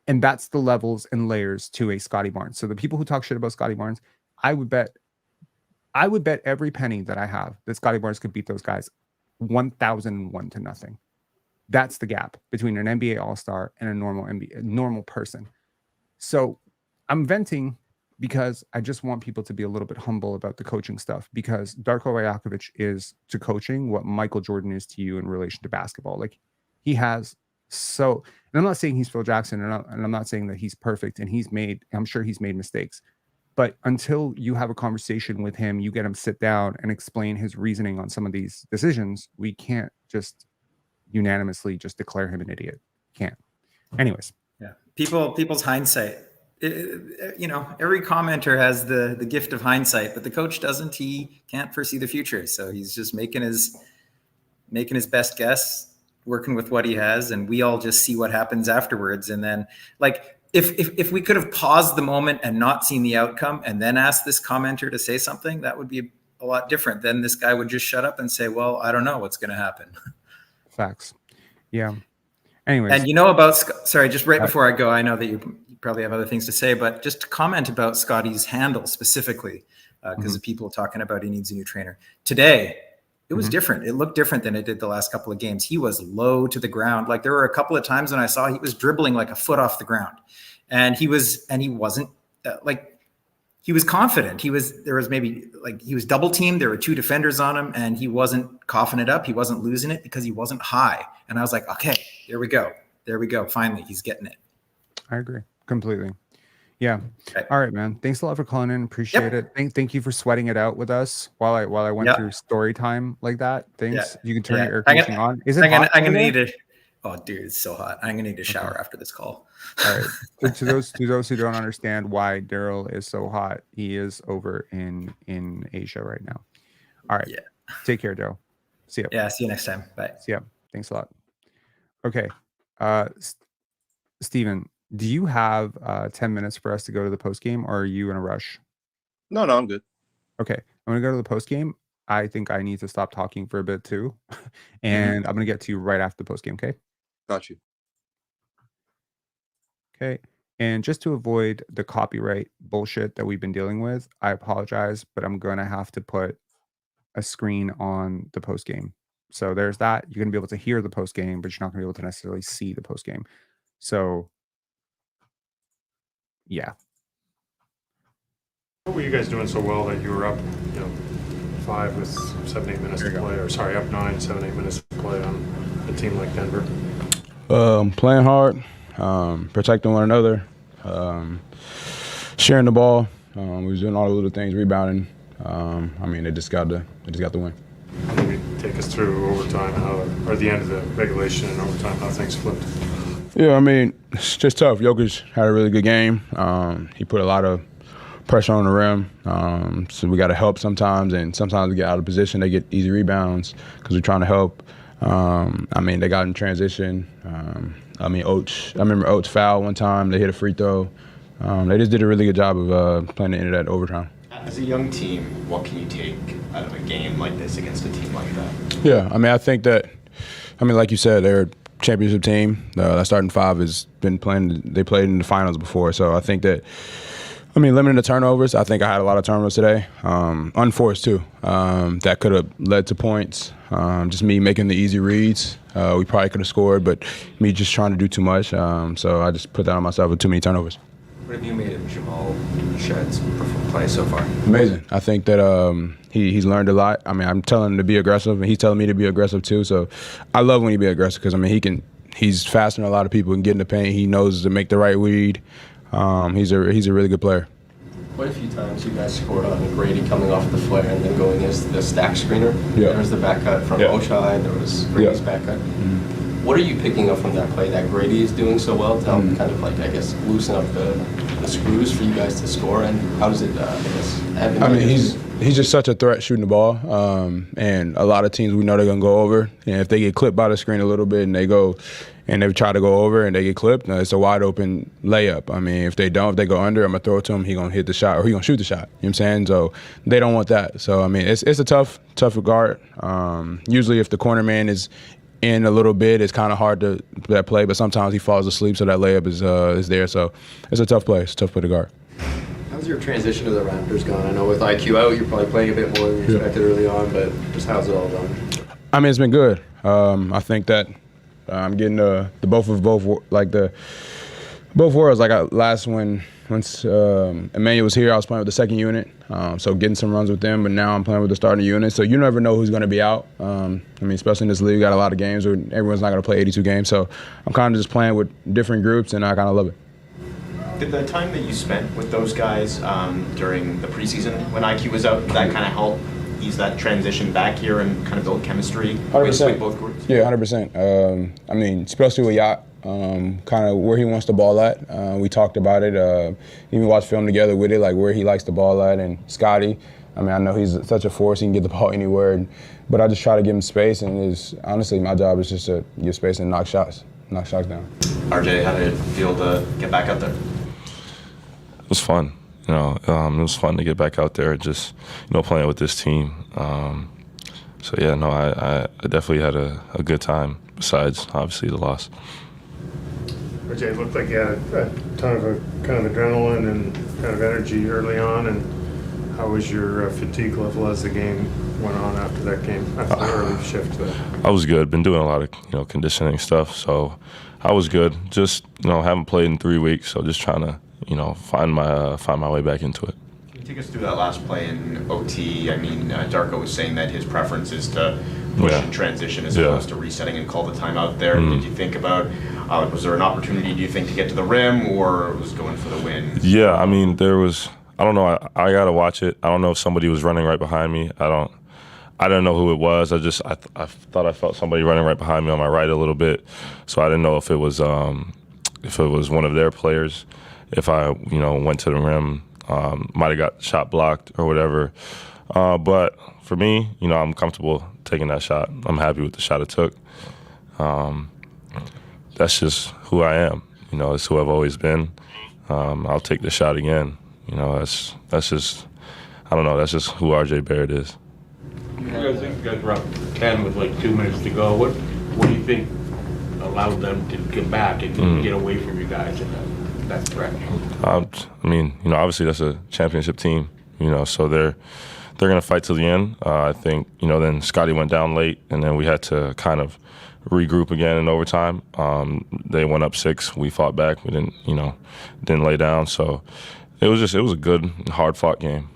And that's the levels and layers to a Scottie Barnes. So the people who talk shit about Scottie Barnes, I would bet every penny that I have that Scottie Barnes could beat those guys 1,001-0. That's the gap between an NBA All-Star and a normal person. So I'm venting because I just want people to be a little bit humble about the coaching stuff, because Darko Rajakovic is to coaching what Michael Jordan is to you in relation to basketball. Like, he has so, and I'm not saying he's Phil Jackson, and I'm not saying that he's perfect, and I'm sure he's made mistakes, but until you have a conversation with him, you get him sit down and explain his reasoning on some of these decisions, we can't just unanimously just declare him an idiot. Can't. Anyways. Yeah. People's hindsight. Every commenter has the gift of hindsight, but the coach doesn't. He can't foresee the future, so he's just making his best guess, working with what he has, and we all just see what happens afterwards. And then, like, if we could have paused the moment and not seen the outcome and then asked this commenter to say something, that would be a lot different. Then this guy would just shut up and say, well, I don't know what's going to happen. Facts. Yeah. Anyways. And about, sorry, just right before I go, I know that you probably have other things to say, but just to comment about Scottie's handle specifically, because of people talking about he needs a new trainer. Today, it was different. It looked different than it did the last couple of games. He was low to the ground. Like, there were a couple of times when I saw he was dribbling like a foot off the ground, and he wasn't he was confident. He was double teamed. There were 2 defenders on him, and he wasn't coughing it up. He wasn't losing it because he wasn't high. And I was like, okay, there we go. Finally, he's getting it. I agree completely. Yeah. Okay. All right, man. Thanks a lot for calling in. Appreciate it. Thank you for sweating it out with us while I went through story time like that. Thanks. You can turn your air conditioning on. Is it hot? I'm gonna need it. Oh, dude, it's so hot. I'm gonna need a shower after this call. All right. to those who don't understand why Daryl is so hot, he is over in Asia right now. All right. Yeah. Take care, Daryl. See ya. Yeah. See you next time. Bye. See ya. Thanks a lot. Okay. Steven, do you have 10 minutes for us to go to the post game, or are you in a rush? No, I'm good. Okay. I'm gonna go to the post game. I think I need to stop talking for a bit too. And I'm gonna get to you right after the post game, okay? Got you. Okay. And just to avoid the copyright bullshit that we've been dealing with, I apologize, but I'm going to have to put a screen on the post game. So there's that. You're going to be able to hear the post game, but you're not going to be able to necessarily see the post game. So, yeah. What were you guys doing so well that you were up, 5 with 7-8 minutes to play, or sorry, up 9, 7-8 minutes to play on a team like Denver? Playing hard, protecting one another, sharing the ball. We was doing all the little things, rebounding. They just got the win. Maybe take us through overtime, or the end of the regulation and overtime, how things flipped. Yeah, it's just tough. Jokić had a really good game. He put a lot of pressure on the rim, so we got to help sometimes, and sometimes we get out of position. They get easy rebounds because we're trying to help. They got in transition. I remember Ochai fouled one time. They hit a free throw. They just did a really good job of playing the end of that overtime. As a young team, what can you take out of a game like this against a team like that? Yeah, I think that, like you said, they're a championship team. That starting five has been playing. They played in the finals before, so I think that. Limiting the turnovers. I think I had a lot of turnovers today, unforced too. That could have led to points. Just me making the easy reads. We probably could have scored, but me just trying to do too much. So I just put that on myself with too many turnovers. What have you made of Jamal Shed's play so far? Amazing. I think that he's learned a lot. I'm telling him to be aggressive, and he's telling me to be aggressive too. So I love when he be aggressive because he's faster than a lot of people and get in the paint. He knows to make the right read. He's a really good player. Quite a few times you guys scored on Grady coming off the flare and then going as the stack screener. Yeah. There was the back cut from Ochai, there was Grady's back cut. Mm-hmm. What are you picking up from that play that Grady is doing so well to help kind of loosen up the screws for you guys to score, and how does it, he's just such a threat shooting the ball, and a lot of teams we know they're going to go over, and if they get clipped by the screen a little bit and they try to go over and they get clipped, it's a wide open layup. If they go under, I'm going to throw it to him, he's going to hit the shot or he's going to shoot the shot. You know what I'm saying? So they don't want that. So, it's a tough regard. Usually if the corner man is in a little bit, it's kind of hard to that play, but sometimes he falls asleep, so that layup is there. So it's a tough play. It's a tough play to guard. How's your transition to the Raptors gone? I know with IQ out, you're probably playing a bit more than you expected early on, but just how's it all gone? It's been good. I think that I'm getting the both worlds. Once Emmanuel was here, I was playing with the second unit, so getting some runs with them. But now I'm playing with the starting unit, so you never know who's going to be out. Especially in this league, we got a lot of games where everyone's not going to play 82 games. So I'm kind of just playing with different groups, and I kind of love it. Did the time that you spent with those guys during the preseason when IQ was out, that kind of help ease that transition back here and kind of build chemistry with both groups? Yeah, 100%. Especially with Yacht, kind of where he wants the ball at. We talked about it. Even watched film together with it, like where he likes the ball at. And Scottie, I know he's such a force. He can get the ball anywhere. But I just try to give him space. And honestly, my job is just to give space and knock shots down. RJ, how did it feel to get back out there? It was fun. It was fun to get back out there, just playing with this team. I definitely had a good time. Besides, obviously, the loss. RJ, it looked like you had a ton of kind of adrenaline and kind of energy early on. And how was your fatigue level as the game went on after that game, after the early shift? I was good. Been doing a lot of conditioning stuff, so I was good. Just haven't played in 3 weeks, so just trying to find my way back into it. Can you take us through that last play in OT? Darko was saying that his preference is to push in transition as opposed to resetting and call the timeout there. Did you think about, was there an opportunity, do you think, to get to the rim, or was going for the win? Yeah, there was, I don't know, I got to watch it. I don't know if somebody was running right behind me. I don't know who it was. I thought I felt somebody running right behind me on my right a little bit, so I didn't know if it was one of their players. If I, went to the rim, might have got shot blocked or whatever. But for me, I'm comfortable taking that shot. I'm happy with the shot I took. That's just who I am. It's who I've always been. I'll take the shot again. That's just, I don't know, that's just who RJ Barrett is. You guys think you guys were up 10 with 2 minutes to go. What do you think allowed them to get back and get away from you guys? that threat? I mean, obviously that's a championship team, so they're going to fight till the end. I think, then Scottie went down late, and then we had to kind of regroup again in overtime. They went up 6. We fought back. We didn't lay down. So it was a good, hard-fought game.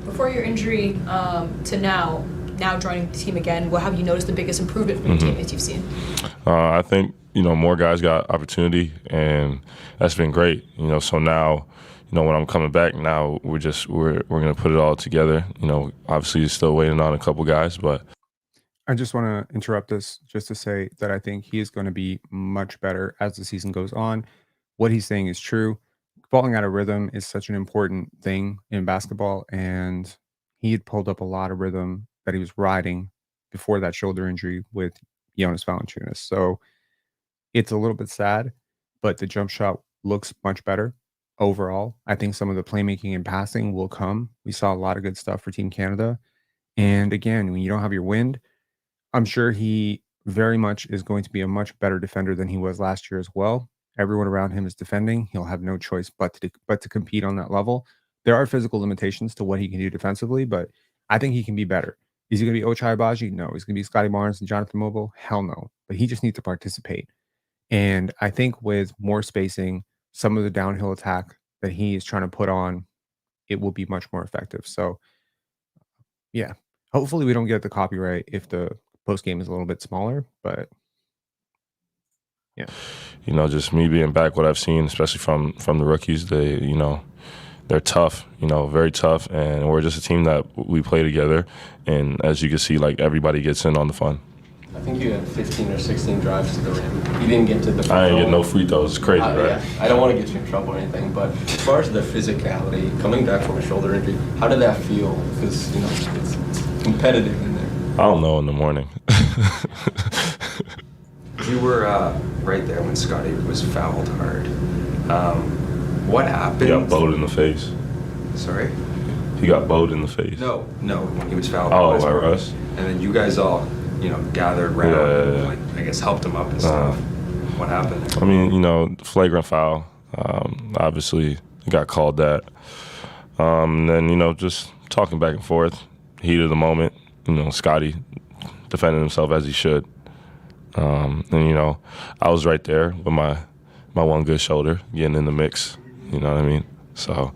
Before your injury to now joining the team again, what have you noticed the biggest improvement from your teammates you've seen? I think, more guys got opportunity, and that's been great. So now, when I'm coming back now, we're going to put it all together. Obviously still waiting on a couple guys, but I just want to interrupt this just to say that I think he is going to be much better as the season goes on. What he's saying is true. Falling out of rhythm is such an important thing in basketball, and he had pulled up a lot of rhythm that he was riding before that shoulder injury with Jonas Valanciunas. So it's a little bit sad, but the jump shot looks much better overall. I think some of the playmaking and passing will come. We saw a lot of good stuff for Team Canada. And again, when you don't have your wind, I'm sure he very much is going to be a much better defender than he was last year as well. Everyone around him is defending. He'll have no choice but to compete on that level. There are physical limitations to what he can do defensively, but I think he can be better. Is he going to be Ochai Agbaji? No. Is he going to be Scottie Barnes and Jonathan Mobile? Hell no. But he just needs to participate. And I think with more spacing, some of the downhill attack that he is trying to put on, it will be much more effective. So, yeah, hopefully we don't get the copyright if the post game is a little bit smaller, but yeah. Just me being back, what I've seen, especially from the rookies, they're tough, very tough, and we're just a team that we play together. And as you can see, everybody gets in on the fun. I think you had 15 or 16 drives to the rim. You didn't get to the free throw. I didn't get no free throws. It's crazy, right? Yeah. I don't want to get you in trouble or anything, but as far as the physicality, coming back from a shoulder injury, how did that feel? Because, it's competitive in there. I don't know in the morning. You were right there when Scottie was fouled hard. What happened? He got bowed in the face. Sorry? He got bowed in the face. No, when he was fouled. Oh, by Russ? And then you guys all, gathered around and, I guess, helped him up and stuff. What happened there? I mean, flagrant foul. Obviously, he got called that. And then, just talking back and forth, heat of the moment. Scottie defending himself as he should. And, I was right there with my one good shoulder getting in the mix. You know what I mean? So,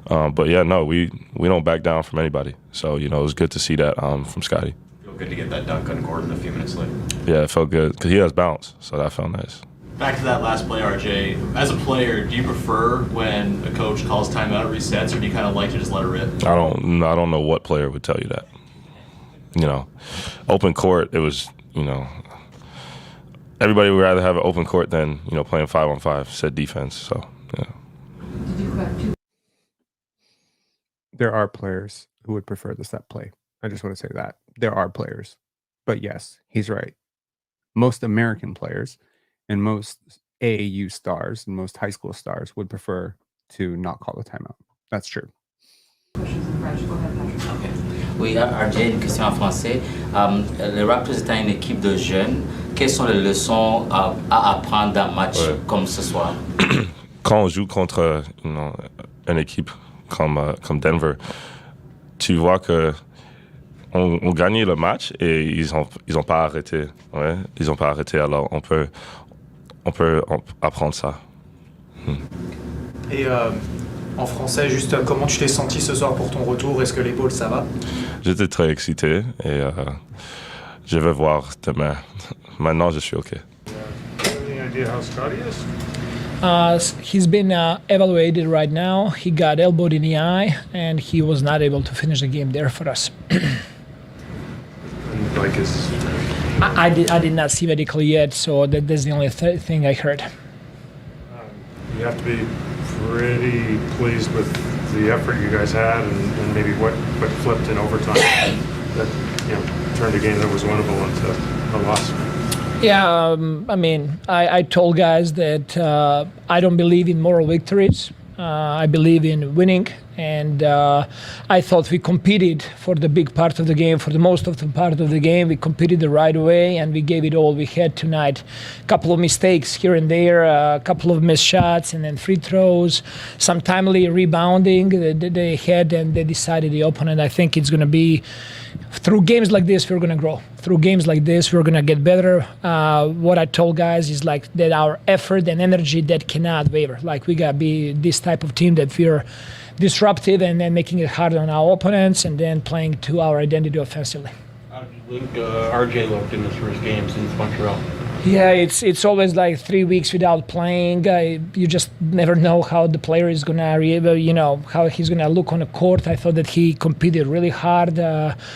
but yeah, no, we don't back down from anybody. So, it was good to see that from Scottie. Feel good to get that dunk on Gordon a few minutes later. Yeah, it felt good because he has bounce, so that felt nice. Back to that last play, RJ. As a player, do you prefer when a coach calls timeout, resets, or do you kind of like to just let it rip? I don't know what player would tell you that. Open court, it was, everybody would rather have an open court than, playing 5-on-5, set defense. So, yeah. There are players who would prefer the set play. I just want to say that. There are players. But yes, he's right. Most American players and most AAU stars and most high school stars would prefer to not call the timeout. That's true. Questions in French. Go ahead, Patrick. Okay. Oui, RJ, une question en français. Les Raptors étant une équipe de jeunes, quelles sont les leçons à apprendre d'un match comme ce soir? Quand on joue contre une équipe comme Denver, tu vois que on gagne le match et ils ont pas arrêté. Ouais, ils ont pas arrêté. Alors on peut apprendre ça. Et en français, juste comment tu t'es senti ce soir pour ton retour? Est-ce que l'épaule, ça va? J'étais très excité et je vais voir demain. Maintenant, je suis OK. Any idea how Scottie is? He's been evaluated right now. He got elbowed in the eye, and he was not able to finish the game there for us. Like his... I did not see medically yet, so that's the only thing I heard. You have to be pretty pleased with the effort you guys had and maybe what flipped in overtime that turned a game that was winnable into a loss. Yeah, I mean, I told guys that I don't believe in moral victories. I believe in winning And I thought we competed for the big part of the game, for the most of the part of the game. We competed the right way, and we gave it all we had tonight. A couple of mistakes here and there, a couple of missed shots, and then free throws, some timely rebounding that they had, and they decided the opponent. I think it's going to be, through games like this, we're going to grow. Through games like this, we're going to get better. What I told guys is like that our effort and energy that cannot waver. Like we got to be this type of team that we're disruptive and then making it hard on our opponents and then playing to our identity offensively. How did you think RJ looked in his first game since Montreal? Yeah, it's always like 3 weeks without playing. You just never know how the player is gonna how he's gonna look on the court. I thought that he competed really hard.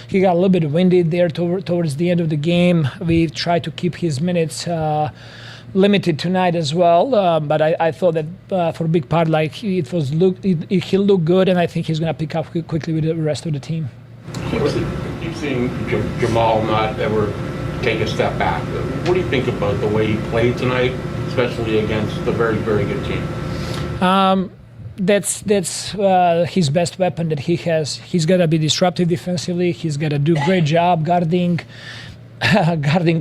He got a little bit winded there towards the end of the game. We tried to keep his minutes limited tonight as well, but I thought that for a big part, like he looked good, and I think he's gonna pick up quickly with the rest of the team. Keep seeing Jamal not ever take a step back. What do you think about the way he played tonight, especially against a very, very good team? That's his best weapon that he has. He's got to be disruptive defensively. He's got to do a great job guarding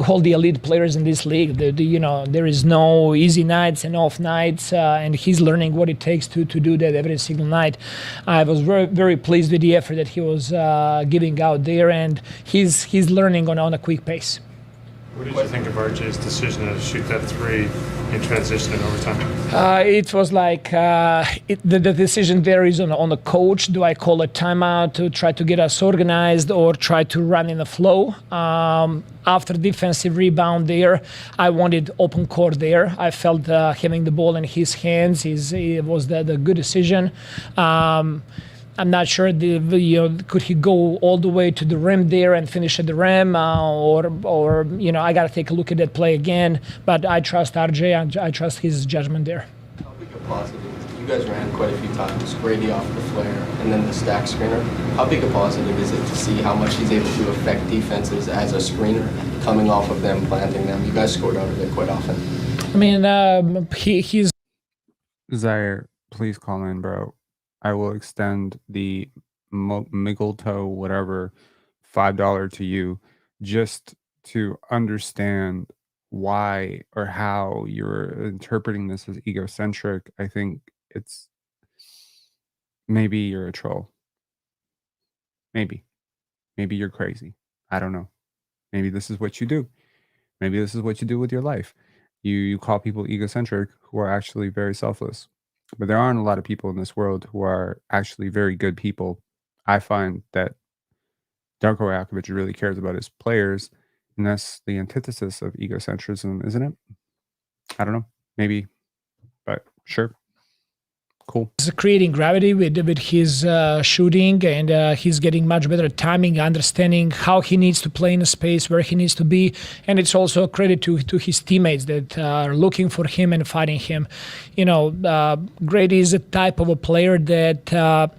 all the elite players in this league. There is no easy nights and off nights, and he's learning what it takes to do that every single night. I was very, very pleased with the effort that he was giving out there, and he's learning on a quick pace. What did you think of RJ's decision to shoot that three in transition and overtime? It was like the decision varies on the coach. Do I call a timeout to try to get us organized or try to run in the flow? After defensive rebound there, I wanted open court there. I felt having the ball in his hands it was the good decision. I'm not sure could he go all the way to the rim there and finish at the rim, or I got to take a look at that play again. But I trust RJ. I trust his judgment there. How big a positive? You guys ran quite a few times, Grady off the flare, and then the stack screener. How big a positive is it to see how much he's able to affect defenses as a screener, coming off of them, planting them? You guys scored out of it quite often. I mean, he's. Zaire, please call in, bro. I will extend the Miggletoe whatever $5 to you just to understand why or how you're interpreting this as egocentric. I think it's maybe you're a troll. Maybe you're crazy. I don't know. Maybe this is what you do. Maybe this is what you do with your life. You call people egocentric who are actually very selfless. But there aren't a lot of people in this world who are actually very good people. I find that Darko Rajakovic really cares about his players, and that's the antithesis of egocentrism, isn't it? I don't know. Maybe, but sure. Cool. He's creating gravity with his shooting, and he's getting much better at timing, understanding how he needs to play in a space, where he needs to be. And it's also a credit to his teammates that are looking for him and fighting him. Grady is a type of a player that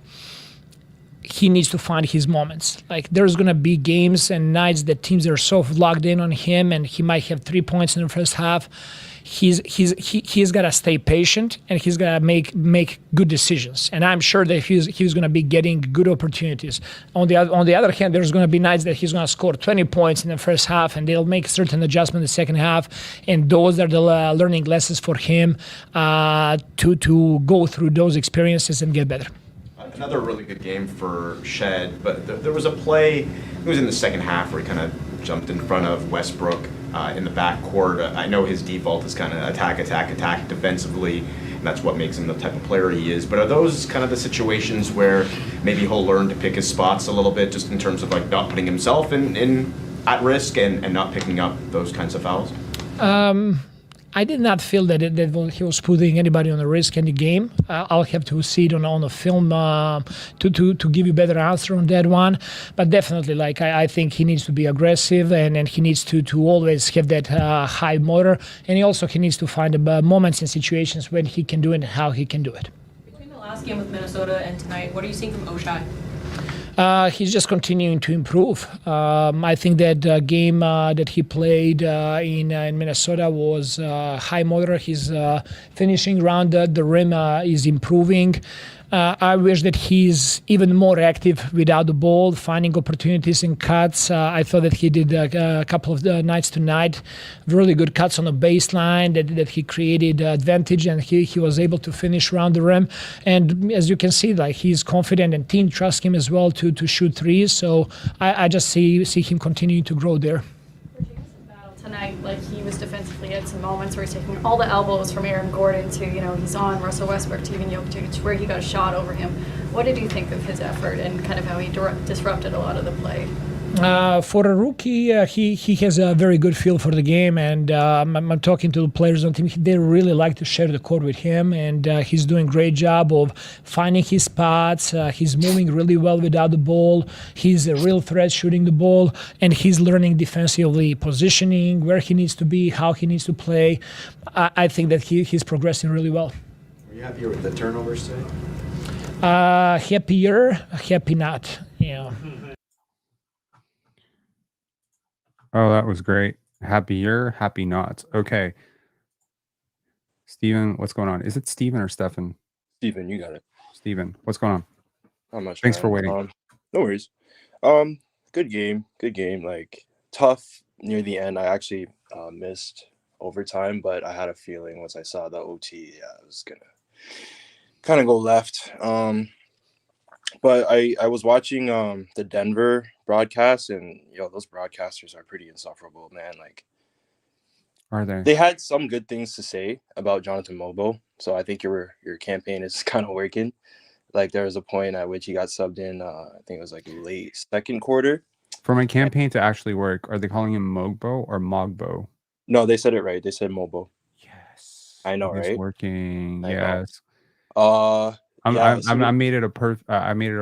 he needs to find his moments. Like, there's going to be games and nights that teams are so locked in on him, and he might have 3 points in the first half. He's got to stay patient, and he's got to make good decisions. And I'm sure that he's going to be getting good opportunities. On the other hand, there's going to be nights that he's going to score 20 points in the first half, and they'll make certain adjustments in the second half. And those are the learning lessons for him to go through those experiences and get better. Another really good game for Shed, but there was a play, it was in the second half, where he kind of jumped in front of Westbrook in the backcourt. I know his default is kind of attack defensively, and that's what makes him the type of player he is. But are those kind of the situations where maybe he'll learn to pick his spots a little bit, just in terms of like not putting himself in at risk and not picking up those kinds of fouls? I did not feel that he was putting anybody on the risk in the game. I'll have to see it on the film to give you a better answer on that one. But definitely, I think he needs to be aggressive, and he needs to always have that high motor. And he needs to find moments and situations when he can do it and how he can do it. Between the last game with Minnesota and tonight, what are you seeing from Ochai? He's just continuing to improve. I think that game that he played in Minnesota was high motor. His finishing around the rim is improving. I wish that he's even more active without the ball, finding opportunities in cuts. I thought that he did a couple of nights tonight, really good cuts on the baseline, that he created advantage, and he was able to finish around the rim. And as you can see, like, he's confident, and team trusts him as well to shoot threes. So I just see him continuing to grow there. Tonight, like, he was defensively at some moments where he's taking all the elbows from Aaron Gordon to, he's on Russell Westbrook to even Jokić, where he got a shot over him. What did you think of his effort and kind of how he disrupted a lot of the play? For a rookie, he has a very good feel for the game, and I'm talking to the players on the team. They really like to share the court with him, and he's doing a great job of finding his spots. He's moving really well without the ball. He's a real threat shooting the ball, and he's learning defensively, positioning, where he needs to be, how he needs to play. I think that he's progressing really well. Are you happier with the turnovers today? Happier, happy not. Yeah. Oh, that was great. Happier, happy not. Okay. Steven, what's going on? Is it Steven or Stefan? Steven, you got it. Steven, what's going on? Not much. Thanks man. for waiting. No worries. Good game. Good game. Like, tough near the end. I actually missed overtime, but I had a feeling once I saw the OT, it was gonna kind of go left. But I was watching the Denver broadcast, and those broadcasters are pretty insufferable, man. Like, are they? They had some good things to say about Jonathan Mobo, so I think your campaign is kind of working. Like, there was a point at which he got subbed in. I think it was like late second quarter. For my campaign to actually work, are they calling him Mogbo or Mogbo? No, they said it right. They said Mobo. Yes, I know, it's right? working. I yes. Know. I made it a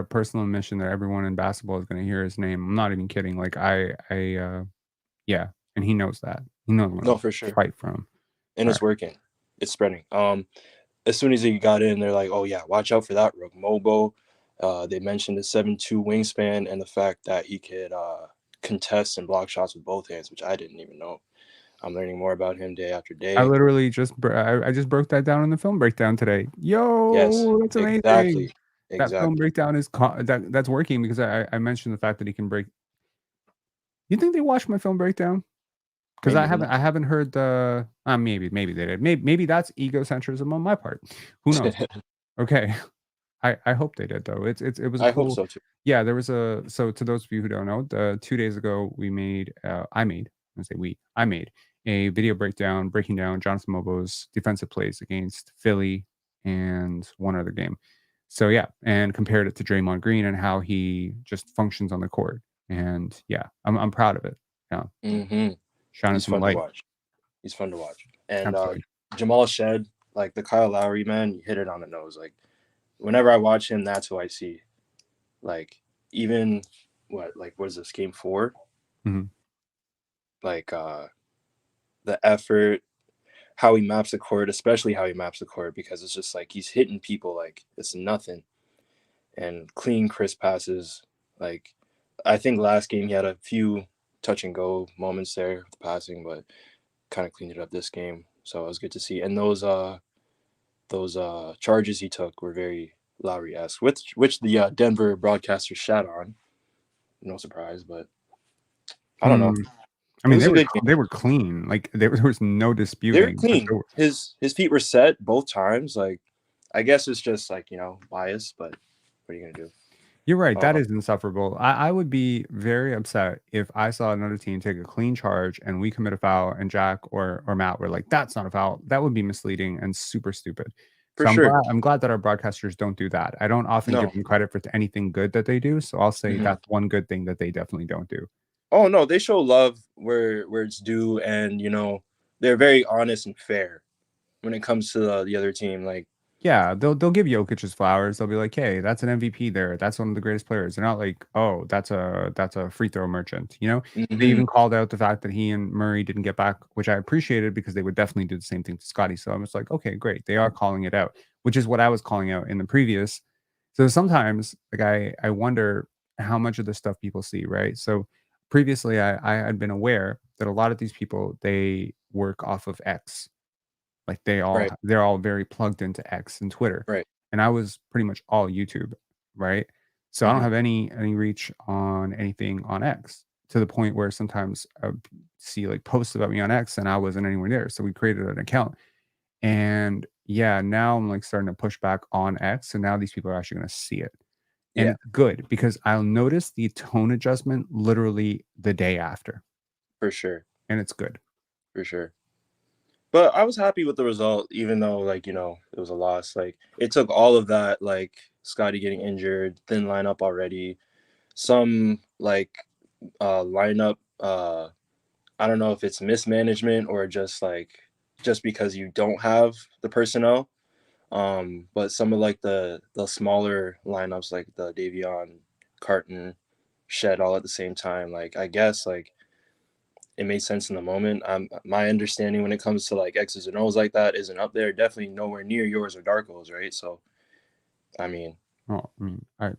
personal mission that everyone in basketball is going to hear his name. I'm not even kidding. Like, yeah, and he knows that. He knows No, for sure. Fight from, and it's working. It's spreading. As soon as he got in, they're like, "Oh yeah, watch out for that rook, Mobo." They mentioned the 7'2" wingspan and the fact that he could contest and block shots with both hands, which I didn't even know. I'm learning more about him day after day. I literally just broke that down in the film breakdown today. Yo, Yes, that's amazing. exactly. That film breakdown is that's working because I mentioned the fact that he can break. You think they watched my film breakdown? Because I haven't heard the maybe they did. Maybe that's egocentrism on my part. Who knows? Okay. I hope they did though. It was I cool. hope so too. Yeah, there was so to those of you who don't know, 2 days ago I made a video breaking down Jonathan Mobo's defensive plays against Philly and one other game. So yeah, and compared it to Draymond Green and how he just functions on the court. And yeah, I'm proud of it. Yeah. Mm-hmm. Shining He's some fun light. to watch. He's fun to watch. And Absolutely. Jamal Shed, like the Kyle Lowry, man, you hit it on the nose. Like, whenever I watch him, that's who I see. Like, even what is this, game 4? Mm-hmm. Like, the effort, how he maps the court, especially how he maps the court, because it's just like he's hitting people like it's nothing. And clean, crisp passes. Like, I think last game he had a few touch and go moments there with the passing, but kind of cleaned it up this game. So it was good to see. And those charges he took were very Lowry-esque, which the Denver broadcaster shat on. No surprise, but I don't know. I mean, they were clean. Like, there was no disputing. They were clean. His feet were set both times. Like, I guess it's just like, bias, but what are you gonna do? You're right. That is insufferable. I would be very upset if I saw another team take a clean charge and we commit a foul and Jack or Matt were like, "That's not a foul." That would be misleading and super stupid. For sure. I'm glad that our broadcasters don't do that. I don't often give them credit for anything good that they do. So I'll say that's one good thing that they definitely don't do. Oh no, they show love where it's due, and they're very honest and fair when it comes to the other team. Like, yeah, they'll give Jokić his flowers. They'll be like, "Hey, that's an MVP there. That's one of the greatest players." They're not like, "Oh, that's a free throw merchant." They even called out the fact that he and Murray didn't get back, which I appreciated because they would definitely do the same thing to Scottie. So I was like, "Okay, great. They are calling it out," which is what I was calling out in the previous. So sometimes, like, I wonder how much of this stuff people see, right? So previously, I had been aware that a lot of these people, they work off of X. Like, they're all very plugged into X and Twitter. Right. and I was pretty much all YouTube, right? So I don't Mhm. have any reach on anything on X, to the point where sometimes I would see like posts about me on X and I wasn't anywhere there. So we created an account. And yeah, now I'm like starting to push back on X. And now these people are actually going to see it. And Yeah, it's good because I'll notice the tone adjustment literally the day after. for sure, And it's good. for sure. But I was happy with the result, even though, like, it was a loss. Like, it took all of that, like Scottie getting injured, thin lineup already, some like lineup. I don't know if it's mismanagement or just because you don't have the personnel. But some of like the smaller lineups, like the Davion, Carton, Shed, all at the same time. Like, I guess like it made sense in the moment. My understanding when it comes to like X's and O's like that isn't up there. Definitely nowhere near yours or Darko's, right? So, I mean, Oh, I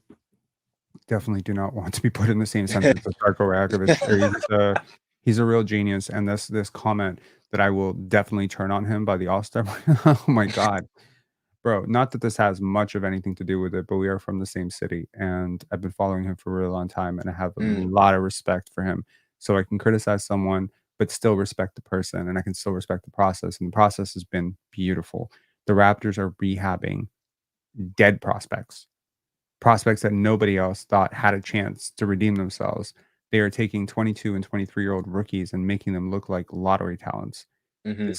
definitely do not want to be put in the same sentence as Darko Rajakovic. He's a real genius, and this comment that I will definitely turn on him by the All-Star. Oh my God, bro! Not that this has much of anything to do with it, but we are from the same city, and I've been following him for a really long time, and I have a lot of respect for him. So I can criticize someone, but still respect the person, and I can still respect the process. And the process has been beautiful. The Raptors are rehabbing dead prospects that nobody else thought had a chance to redeem themselves. They are taking 22 and 23-year-old rookies and making them look like lottery talents. mhm,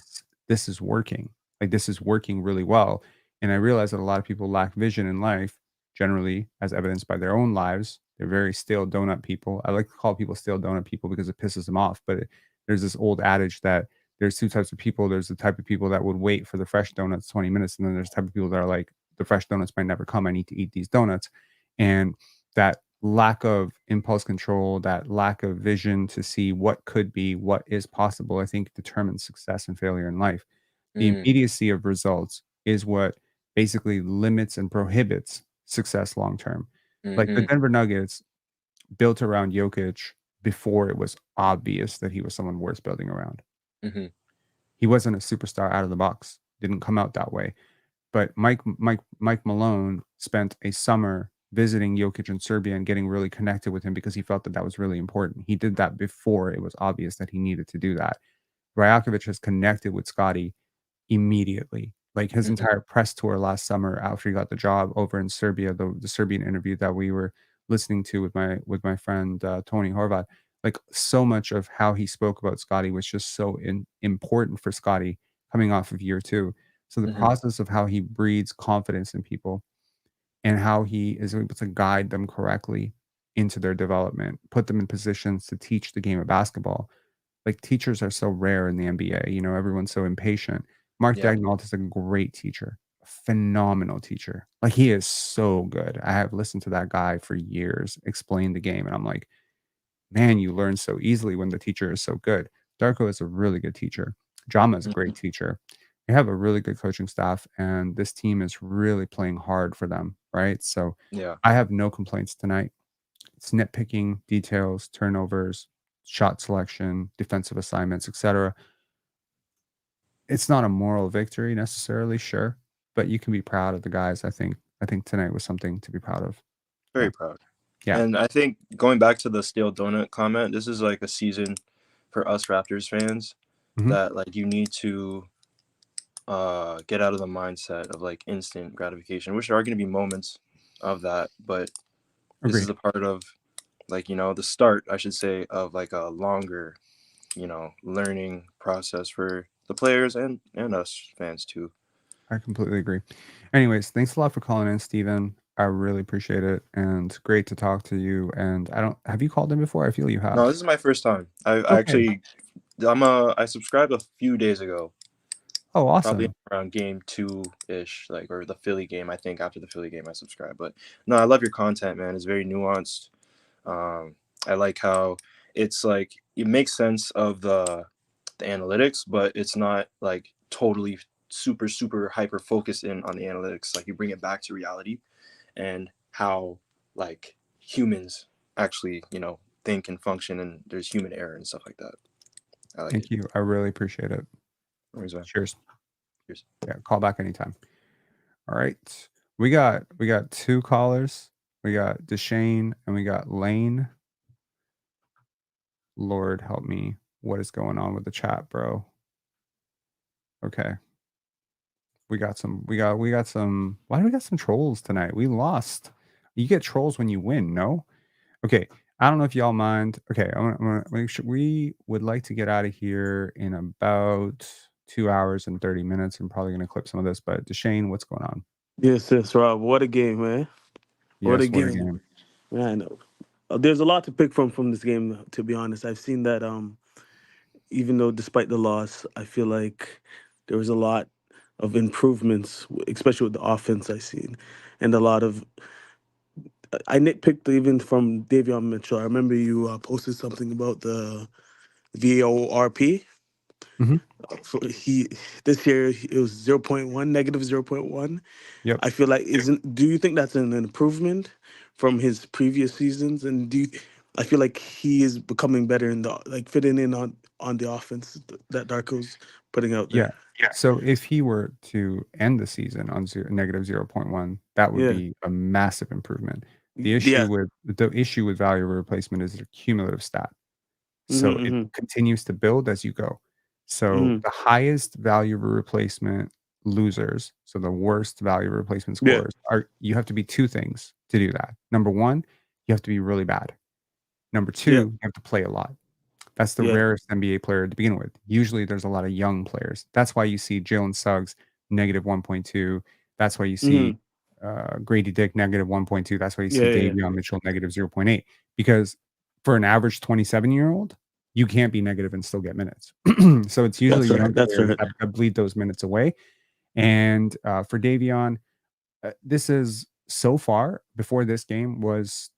This is working. Like, this is working really well. And I realize that a lot of people lack vision in life, generally, as evidenced by their own lives. They're very stale donut people. I like to call people stale donut people because it pisses them off. But there's this old adage that there's two types of people. There's the type of people that would wait for the fresh donuts 20 minutes. And then there's the type of people that are like, the fresh donuts might never come. I need to eat these donuts. And that lack of impulse control, that lack of vision to see what could be, what is possible, I think determines success and failure in life. The mm, immediacy of results is what basically limits and prohibits success long term. Like the mhm, Denver Nuggets built around Jokić before it was obvious that he was someone worth building around. mhm, He wasn't a superstar out of the box, didn't come out that way. But Mike Malone spent a summer visiting Jokić in Serbia and getting really connected with him because he felt that that was really important. He did that before it was obvious that he needed to do that. Rajakovic has connected with Scottie immediately. Like his mhm, entire press tour last summer after he got the job over in Serbia, the Serbian interview that we were listening to with my friend Tony Horvat, like so much of how he spoke about Scottie was just so important for Scottie coming off of year two. So the mhm, process of how he breeds confidence in people and how he is able to guide them correctly into their development, put them in positions to teach the game of basketball. Like teachers are so rare in the NBA, everyone's so impatient. Mark yeah, Daigneault is a great teacher, a phenomenal teacher. Like he is so good. I have listened to that guy for years explain the game, and I'm like, man, you learn so easily when the teacher is so good. Darko is a really good teacher. Jama is a great mhm, teacher. They have a really good coaching staff, and this team is really playing hard for them, right? So yeah, I have no complaints tonight. It's nitpicking, details, turnovers, shot selection, defensive assignments, etc. It's not a moral victory necessarily, sure, but you can be proud of the guys. I think tonight was something to be proud of. Yeah. very proud. Yeah. And I think going back to the stale donut comment, this is like a season for us Raptors fans Mhm. that like you need to get out of the mindset of like instant gratification, which there are going to be moments of that, but this is Agreed. a part of like the start, I should say, of like a longer learning process for the players and us fans too. I completely agree. Anyways, thanks a lot for calling in, Steven. I really appreciate it, and great to talk to you. And I don't have you called in before? I feel you No, have. this is my first time. I Okay. actually I subscribed a few days ago, Oh, probably awesome. around game 2-ish, like, or the Philly game. I think after the Philly game I subscribed. But no, I love your content, man. It's very nuanced. um I like how it's like it makes sense of the analytics, but it's not like totally super hyper focused in on the analytics. Like you bring it back to reality and how like humans actually think and function, and there's human error and stuff like that. I like it. Thank you. I really appreciate it. Always, man. Cheers. Cheers. Yeah, call back anytime. All right. We got two callers. We got Deshane and we got Layne. Lord help me. What is going on with the chat, bro? Okay. We got some why do we got some trolls tonight? We lost. You get trolls when you win, no? Okay. I don't know if y'all mind. Okay, I'm gonna make sure we would like to get out of here in about 2 hours and 30 minutes. I'm probably gonna clip some of this, but Deshane, what's going on? Yes, Rob. What a game, man. What a Yes, what a game. game. Yeah, I know. There's a lot to pick from this game, to be honest. I've seen that even though despite the loss, I feel like there was a lot of improvements, especially with the offense I've seen. And a lot of I nitpicked even from Davion Mitchell. I remember you posted something about the VORP. Mhm. So this year it was 0.1, negative 0.1. Yep. I feel like do you think that's an improvement from his previous seasons? And I feel like he is becoming better in fitting in on the offense that Darko's putting out Yeah. there. So if he were to end the season on negative 0.1, that would Yeah. be a massive improvement. The Yeah. issue with value replacement is a cumulative stat. So Mhm, it mhm. continues to build as you go. So Mhm. the highest value replacement losers, so the worst value replacement Yeah. scorers, you have to be two things to do that. Number one, you have to be really bad. Number two, Yeah. you have to play a lot. That's the Yeah. rarest NBA player to begin with. Usually there's a lot of young players. That's why you see Jalen Suggs negative 1.2. That's why you see Mhm. Grady Dick negative 1.2. That's why you see Yeah, yeah. Davion Mitchell negative 0.8. Because for an average 27-year-old, you can't be negative and still get minutes. So it's usually That's right. young That's players right. that bleed those minutes away. And for Davion, this is so far before this game was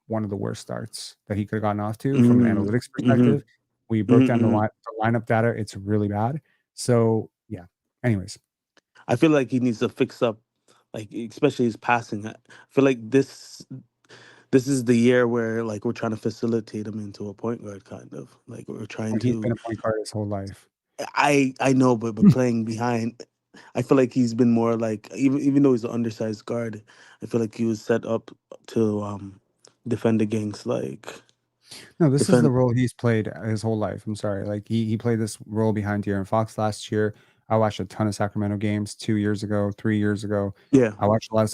one of the worst starts that he could have gotten off to from an Mhm. analytics perspective. Mhm. We broke Mhm, down the mhm. lineup data. It's really bad. So yeah. Anyways, I feel like he needs to fix up, like especially his passing. I feel like this is the year where like we're trying to facilitate him into a point guard, kind of like we're trying he's been to. a point guard his whole life. I know, but playing behind, I feel like he's been more like even though he's an undersized guard, I feel like he was set up to defend against like No, this is the defend. role he's played his whole life. I'm sorry. Like he played this role behind De'Aaron Fox last year. I watched a ton of Sacramento games 2 years ago, 3 years ago. Yeah. I watched a lot of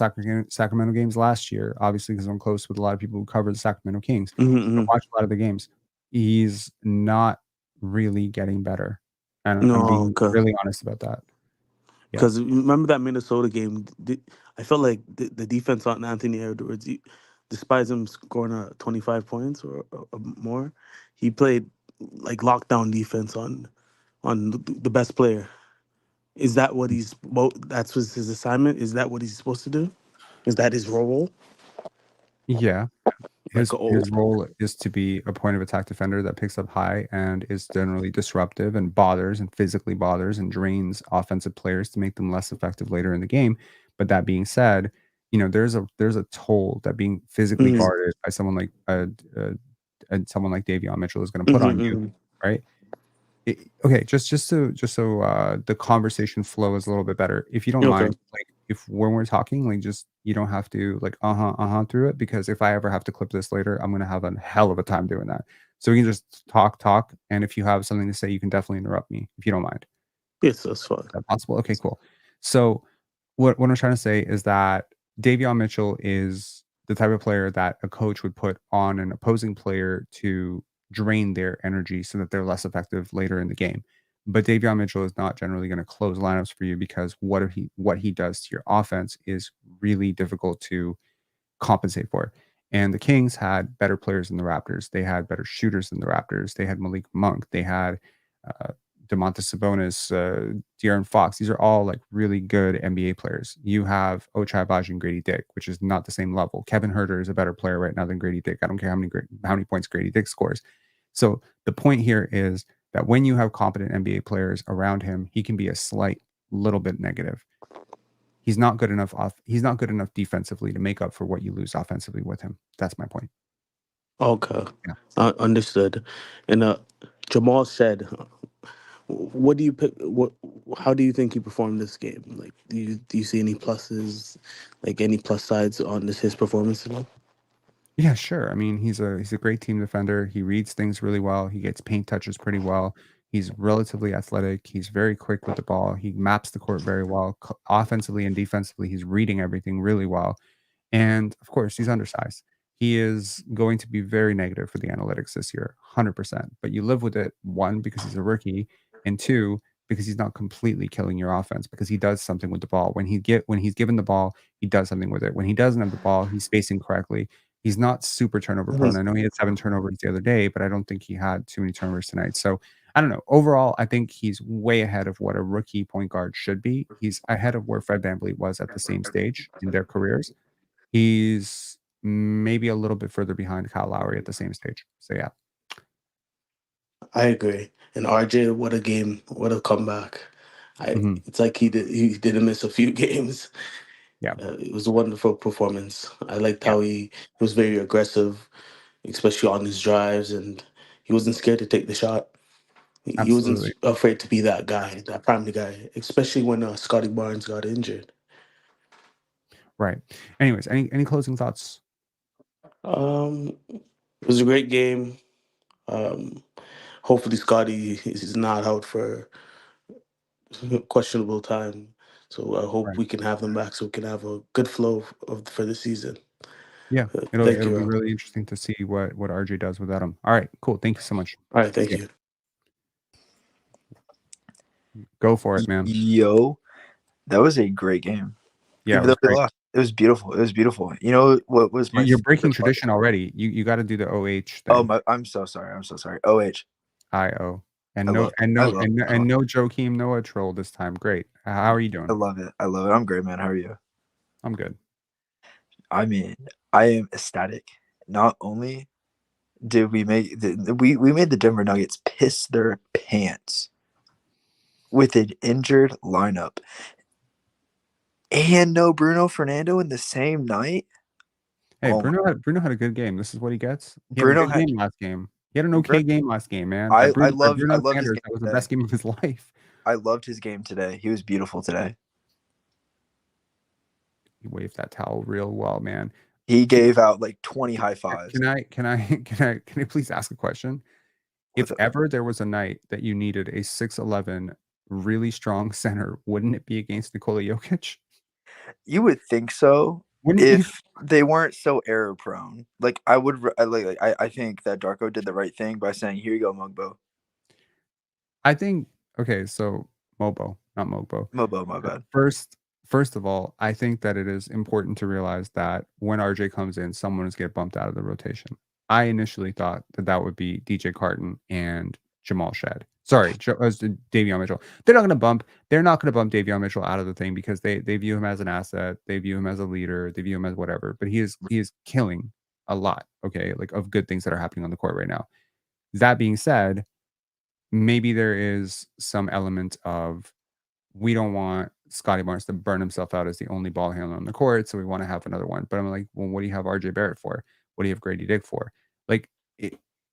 Sacramento games last year, obviously because I'm close with a lot of people who cover the Sacramento Kings. Mhm, I mhm. watched a lot of the games. He's not really getting better, and I'm No, being really honest about that. Yeah. because remember that Minnesota game? I felt like the defense on Anthony Edwards, despite him scoring 25 points or more, he played like lockdown defense on the best player. Is that what that's was his assignment? Is that what he's supposed to do? Is that his role? Yeah. Like His role is to be a point of attack defender that picks up high and is generally disruptive and bothers and physically bothers and drains offensive players to make them less effective later in the game. But that being said, there's a toll that being physically Mhm. guarded by someone like someone like Davion Mitchell is going to put Mhm, on you, mhm. right? Okay, just so the conversation flow is a little bit better. If you don't Okay. mind, like if when we're talking, like just you don't have to like through it because if I ever have to clip this later, I'm gonna have a hell of a time doing that. So we can just talk, and if you have something to say, you can definitely interrupt me if you don't mind. Yes, that's fine. Is that possible? Okay, cool. So what I'm trying to say is that Davion Mitchell is the type of player that a coach would put on an opposing player to drain their energy so that they're less effective later in the game. But Davion Mitchell is not generally going to close lineups for you because what he does to your offense is really difficult to compensate for. And the Kings had better players than the Raptors. They had better shooters than the Raptors. They had Malik Monk. They had uh, Domantas Sabonis, De'Aaron Fox. These are all like really good NBA players. You have Ochai, and Grady Dick, which is not the same level. Kevin Huerter is a better player right now than Grady Dick. I don't care how many points Grady Dick scores. So the point here is that when you have competent NBA players around him, he can be a slight little bit negative. He's not good enough defensively to make up for what you lose offensively with him. That's my point. Okay. Yeah. Understood. And Jamal said What do you pick? What? How do you think he performed this game? Like, do you see any pluses, like any plus sides on his performance tonight? Yeah, sure. I mean, he's a great team defender. He reads things really well. He gets paint touches pretty well. He's relatively athletic. He's very quick with the ball. He maps the court very well. Offensively and defensively, he's reading everything really well. And of course, he's undersized. He is going to be very negative for the analytics this year, 100%. But you live with it, one, because he's a rookie, and two, because he's not completely killing your offense, because he does something with the ball. When he's given the ball, he does something with it. When he doesn't have the ball, he's spacing correctly. He's not super turnover prone. I know he had 7 turnovers the other day, but I don't think he had too many turnovers tonight. So I don't know. Overall, I think he's way ahead of what a rookie point guard should be. He's ahead of where Fred VanVleet was at the same stage in their careers. He's maybe a little bit further behind Kyle Lowry at the same stage. So yeah. I agree. And RJ, what a game! What a comeback! It's like he didn't miss a few games. Yeah, it was a wonderful performance. I liked how he was very aggressive, especially on his drives, and he wasn't scared to take the shot. He wasn't Absolutely. afraid to be that guy, that primary guy, especially when Scottie Barnes got injured. Right. Anyways, any closing thoughts? It was a great game. Hopefully Scottie is not out for questionable time. So I hope Right. we can have them back so we can have a good flow for the season. Yeah, it'll Thank be you. really interesting to see what RJ does without him. All right, cool. Thank you so much. All right, thank you. Go for it, man. Yo, that was a great game. Yeah, Even though they lost, it was beautiful. It was beautiful. You know what was my? You're breaking tradition already. You got to do the OH thing. Oh, I'm so sorry. I'm so sorry. OH. IO. And I no love it. and I no love and, it. and no Joakim Noah troll this time. Great. How are you doing? I love it. I love it. I'm great, man. How are you? I'm good. I mean, I am ecstatic. Not only did we make we made the Denver Nuggets piss their pants with an injured lineup and no Bruno Fernando in the same night. Hey, Oh Bruno had a good game. This is what he gets. He Bruno had a good game last game. He had an okay game last game, man. I Bruno loved his Sanders, game that was the today. best game of his life. I loved his game today. He was beautiful today. He waved that towel real well, man. He gave out like 20 high fives. Can I please ask a question? If ever there was a night that you needed a 6'11", really strong center, wouldn't it be against Nikola Jokić? You would think so. If they weren't so error prone. Like I think that Darko did the right thing by saying, "Here you go, Mugbo." I think so Mobo, not Mogbo. Mobo, my bad. First of all, I think that it is important to realize that when RJ comes in, someone is get bumped out of the rotation. I initially thought that would be DJ Carton and Jamal Shed. Sorry, Davion Mitchell. They're not going to bump Davion Mitchell out of the thing because they view him as an asset. They view him as a leader. They view him as whatever. But he is killing a lot, like of good things that are happening on the court right now. That being said, maybe there is some element of we don't want Scottie Barnes to burn himself out as the only ball handler on the court, so we want to have another one. But I'm like, well, what do you have RJ Barrett for? What do you have Grady Dick for? Like,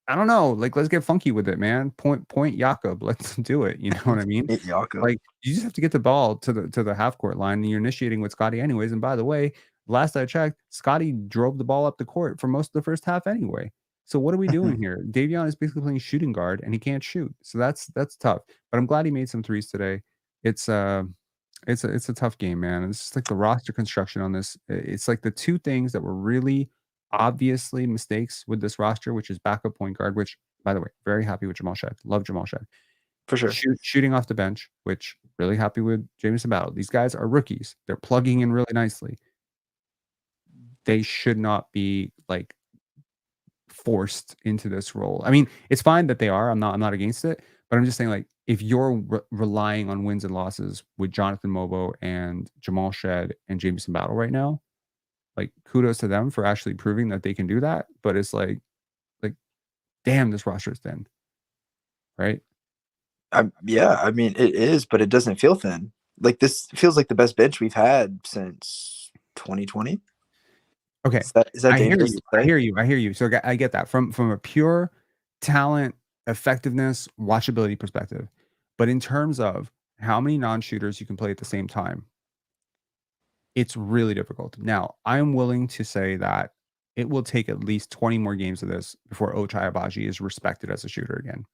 I don't know. Like, let's get funky with it, man. Point Jakob. Let's do it. You know what I mean? Like, you just have to get the ball to the half court line, and you're initiating with Scottie anyways. And by the way, last I checked, Scottie drove the ball up the court for most of the first half anyway. So what are we doing here? Davion is basically playing shooting guard, and he can't shoot. So that's tough. But I'm glad he made some threes today. It's a tough game, man. It's just like the roster construction on this. It's like the two things that were really obviously mistakes with this roster, which is backup point guard, which, by the way, very happy with Jamal Shed. Love Jamal Shed. For sure. Shooting off the bench, which really happy with Jamison Battle. These guys are rookies. They're plugging in really nicely. They should not be like forced into this role. I mean, it's fine that they are. I'm not against it, but I'm just saying, like, if you're relying on wins and losses with Jonathan Mobo and Jamal Shed and Jamison Battle right now, like, kudos to them for actually proving that they can do that. But it's like, damn, this roster is thin, right? Yeah, I mean, it is, but it doesn't feel thin. Like, this feels like the best bench we've had since 2020. Okay, is that dangerous? I hear you. So I get that from a pure talent, effectiveness, watchability perspective. But in terms of how many non-shooters you can play at the same time, it's really difficult. Now, I'm willing to say that it will take at least 20 more games of this before Ochai Agbaji is respected as a shooter again.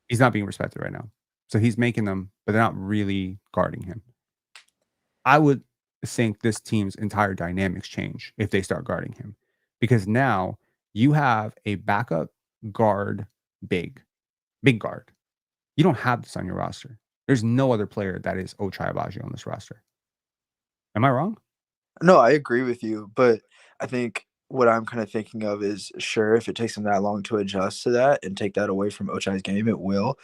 He's not being respected right now. So he's making them, but they're not really guarding him. I would think this team's entire dynamics change if they start guarding him, because now you have a backup guard, big guard. You don't have this on your roster. There's no other player that is Ochai Agbaji on this roster. Am I wrong? No, I agree with you, but I think what I'm kind of thinking of is, sure, if it takes him that long to adjust to that and take that away from Ochai's game, it will.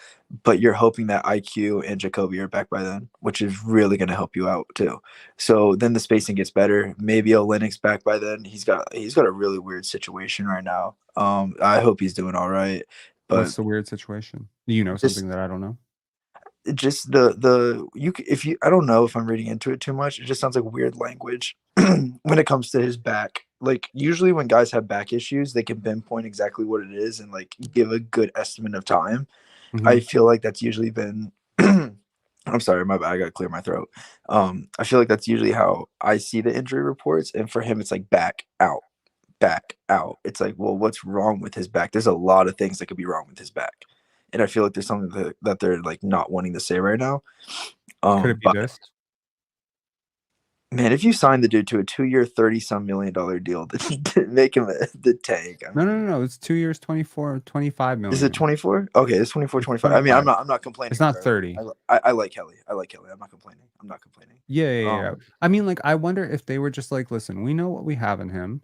But you're hoping that IQ and Jacoby are back by then, which is really going to help you out too. So then the spacing gets better. Maybe Olynyk's back by then. He's got a really weird situation right now. I hope he's doing all right. But what's the weird situation? Do you know something that I don't know? Just I don't know if I'm reading into it too much. It just sounds like weird language when it comes to his back. Like usually when guys have back issues, they can pinpoint exactly what it is and like give a good estimate of time. I feel like that's usually been I'm sorry, my bad, I gotta clear my throat. I feel like that's usually how I see the injury reports, and for him it's like back out. It's like, well, what's wrong with his back? There's a lot of things that could be wrong with his back. And I feel like there's something that they're like not wanting to say right now. Could it be this? Man, if you sign the dude to a 2-year, $30-some million deal, make him the tank. No. It's 2 years, 25 million. Is it 24? Okay, it's 24, 25. I mean, I'm not complaining. It's not 30. I like Kelly. I'm not complaining. Yeah. I mean, like, I wonder if they were just like, listen, we know what we have in him.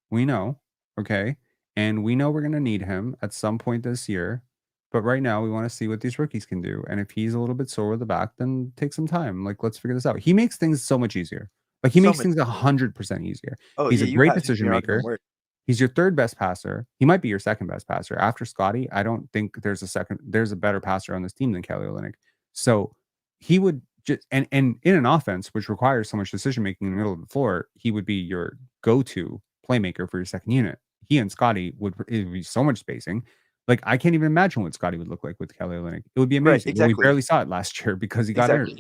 We know, okay? And we know we're going to need him at some point this year. But right now, we want to see what these rookies can do. And if he's a little bit sore with the back, then take some time. Like, let's figure this out. He makes things so much easier. Like, he makes things 100% easier. He's a great decision maker. He's your third best passer. He might be your second best passer. After Scottie, I don't think there's a better passer on this team than Kelly Olynyk. So he would just, and in an offense, which requires so much decision making in the middle of the floor, he would be your go-to playmaker for your second unit. He and Scottie it would be so much spacing. Like, I can't even imagine what Scottie would look like with Kelly Olynyk. It would be amazing. Right, exactly. We barely saw it last year because he got hurt.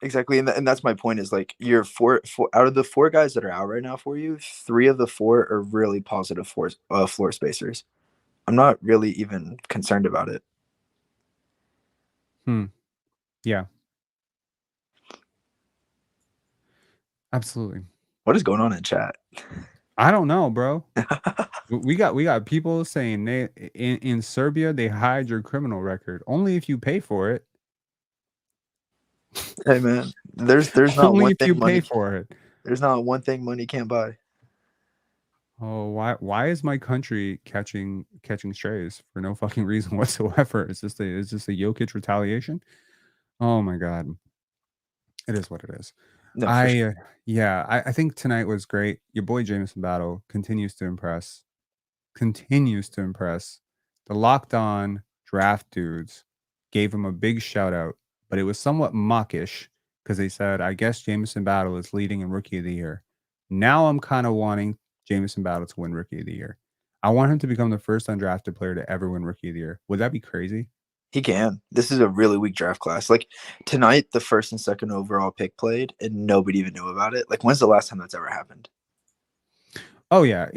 Exactly, and that's my point. Is like you're four out of the 4 guys that are out right now for you. 3 of the 4 are really positive floor spacers. I'm not really even concerned about it. Yeah. Absolutely. What is going on in chat? I don't know, bro. we got people saying they in Serbia they hide your criminal record only if you pay for it. Hey man, there's not only one if thing you money. pay for it. There's not one thing money can't buy. Oh, why is my country catching strays for no fucking reason whatsoever? Is this a Jokić retaliation? Oh my god. It is what it is. No, I think tonight was great. Your boy Jamison Battle continues to impress. The Locked On Draft dudes gave him a big shout out, but it was somewhat mockish because they said, I guess Jamison Battle is leading in Rookie of the Year. Now I'm kind of wanting Jamison Battle to win Rookie of the Year. I want him to become the first undrafted player to ever win Rookie of the Year. Would that be crazy? He can. This is a really weak draft class. Like tonight, the first and second overall pick played, and nobody even knew about it. Like, when's the last time that's ever happened? Oh yeah,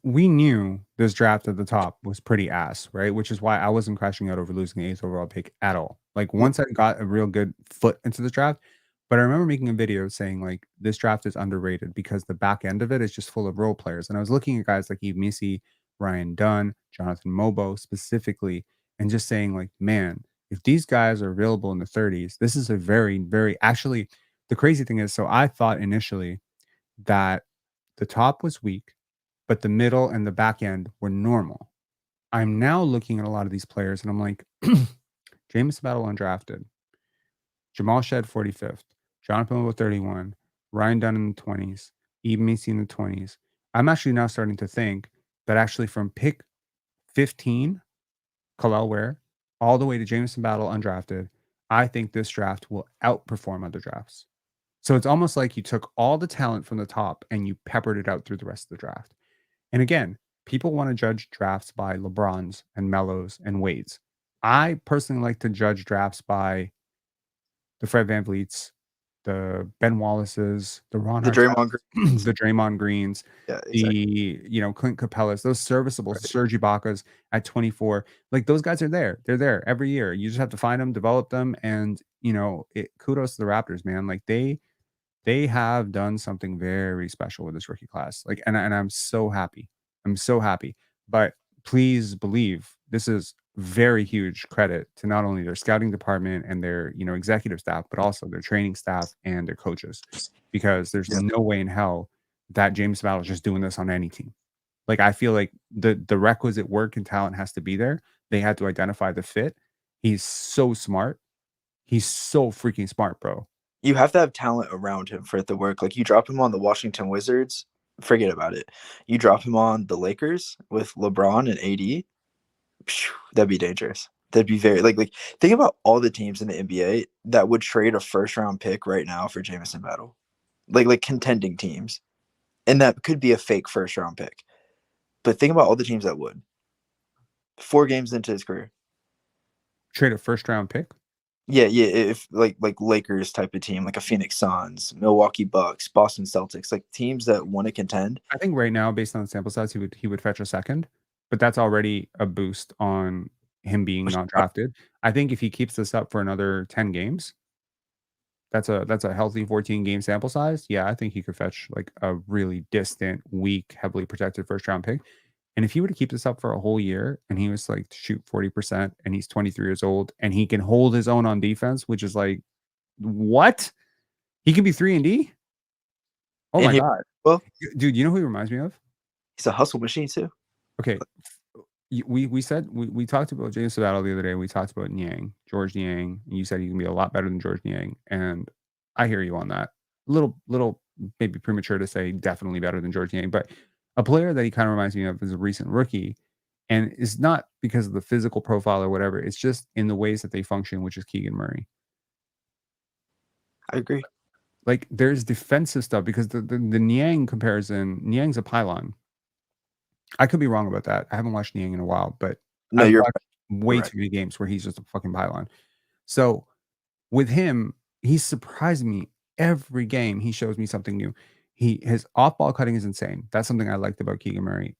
we knew this draft at the top was pretty ass, right? Which is why I wasn't crashing out over losing the 8th overall pick at all. Like once I got a real good foot into the draft, but I remember making a video saying like this draft is underrated because the back end of it is just full of role players. And I was looking at guys like Yves Missi, Ryan Dunn, Jonathan Mobo specifically, and just saying like, man, if these guys are available in the 30s, this is a very, very actually the crazy thing is, so I thought initially that the top was weak, but the middle and the back end were normal. I'm now looking at a lot of these players and I'm like, Jamison Battle undrafted, Jamal Shed 45th, Jonathan Mobo 31, Ryan Dunn in the 20s, Yves Missi in the 20s. I'm actually now starting to think that actually from pick 15, Kalel Ware, all the way to Jamison Battle undrafted, I think this draft will outperform other drafts. So it's almost like you took all the talent from the top and you peppered it out through the rest of the draft. And again, people want to judge drafts by LeBrons and Melos and Wades. I personally like to judge drafts by the Fred VanVleets, the Ben Wallaces, the Ron The Draymond Artests, the Draymond Greens, Yeah, exactly. the Clint Capellas, those serviceable Serge Ibaka's at 24. Like those guys are there. They're there every year. You just have to find them, develop them, and kudos to the Raptors, man. Like they have done something very special with this rookie class. Like, and I'm so happy. I'm so happy. But please believe this is very huge credit to not only their scouting department and their executive staff, but also their training staff and their coaches, because there's no way in hell that James Battle is just doing this on any team. Like I feel like the requisite work and talent has to be there. They had to identify the fit. He's so smart. He's so freaking smart, bro. You have to have talent around him for it to work. Like you drop him on the Washington Wizards, forget about it. You drop him on the Lakers with LeBron and AD, that'd be dangerous. That'd be very like think about all the teams in the NBA that would trade a first round pick right now for Jamison Battle. Like contending teams. And that could be a fake first round pick. But think about all the teams that would. 4 games into his career. Trade a first round pick? Yeah, if like Lakers type of team, like a Phoenix Suns, Milwaukee Bucks, Boston Celtics, like teams that want to contend. I think right now, based on the sample size, he would fetch a second, but that's already a boost on him being not drafted. I think if he keeps this up for another 10 games, that's a healthy 14 game sample size. Yeah, I think he could fetch like a really distant, weak, heavily protected first round pick. And if he were to keep this up for a whole year and he was like to shoot 40% and he's 23 years old and he can hold his own on defense, which is like, what? He can be 3-and-D? Oh my God. Well, dude, you know who he reminds me of? He's a hustle machine too. Okay. We said we talked about James Battle the other day. We talked about Niang, George Niang, and you said he can be a lot better than George Niang. And I hear you on that. Little maybe premature to say definitely better than George Niang, but a player that he kind of reminds me of is a recent rookie, and it's not because of the physical profile or whatever. It's just in the ways that they function, which is Keegan Murray. I agree. Like there's defensive stuff because the Niang comparison, Niang's a pylon. I could be wrong about that. I haven't watched Niang in a while, but no, I've you're watched way too many games where he's just a fucking pylon. So with him, he's surprised me every game. He shows me something new. His off-ball cutting is insane. That's something I liked about Keegan Murray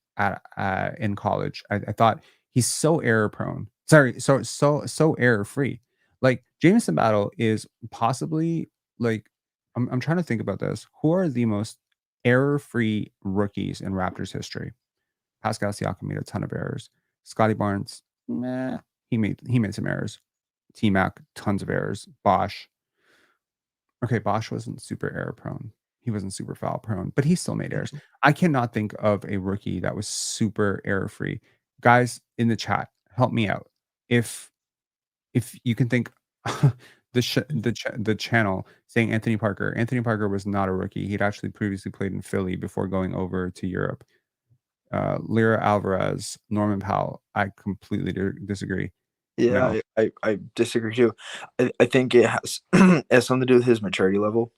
in college. I thought he's so error prone. Sorry, so error free. Like Jamison Battle is possibly like I'm trying to think about this. Who are the most error-free rookies in Raptors history? Pascal Siakam made a ton of errors. Scottie Barnes, meh, he made some errors. T-Mac, tons of errors. Bosch. Okay, Bosch wasn't super error prone. He wasn't super foul prone, but he still made errors. I cannot think of a rookie that was super error free. Guys in the chat, help me out. If you can think the channel saying Anthony Parker. Anthony Parker was not a rookie. He'd actually previously played in Philly before going over to Europe. Lyra Alvarez, Norman Powell. I completely disagree. Yeah, no. I disagree too. I think it has something to do with his maturity level.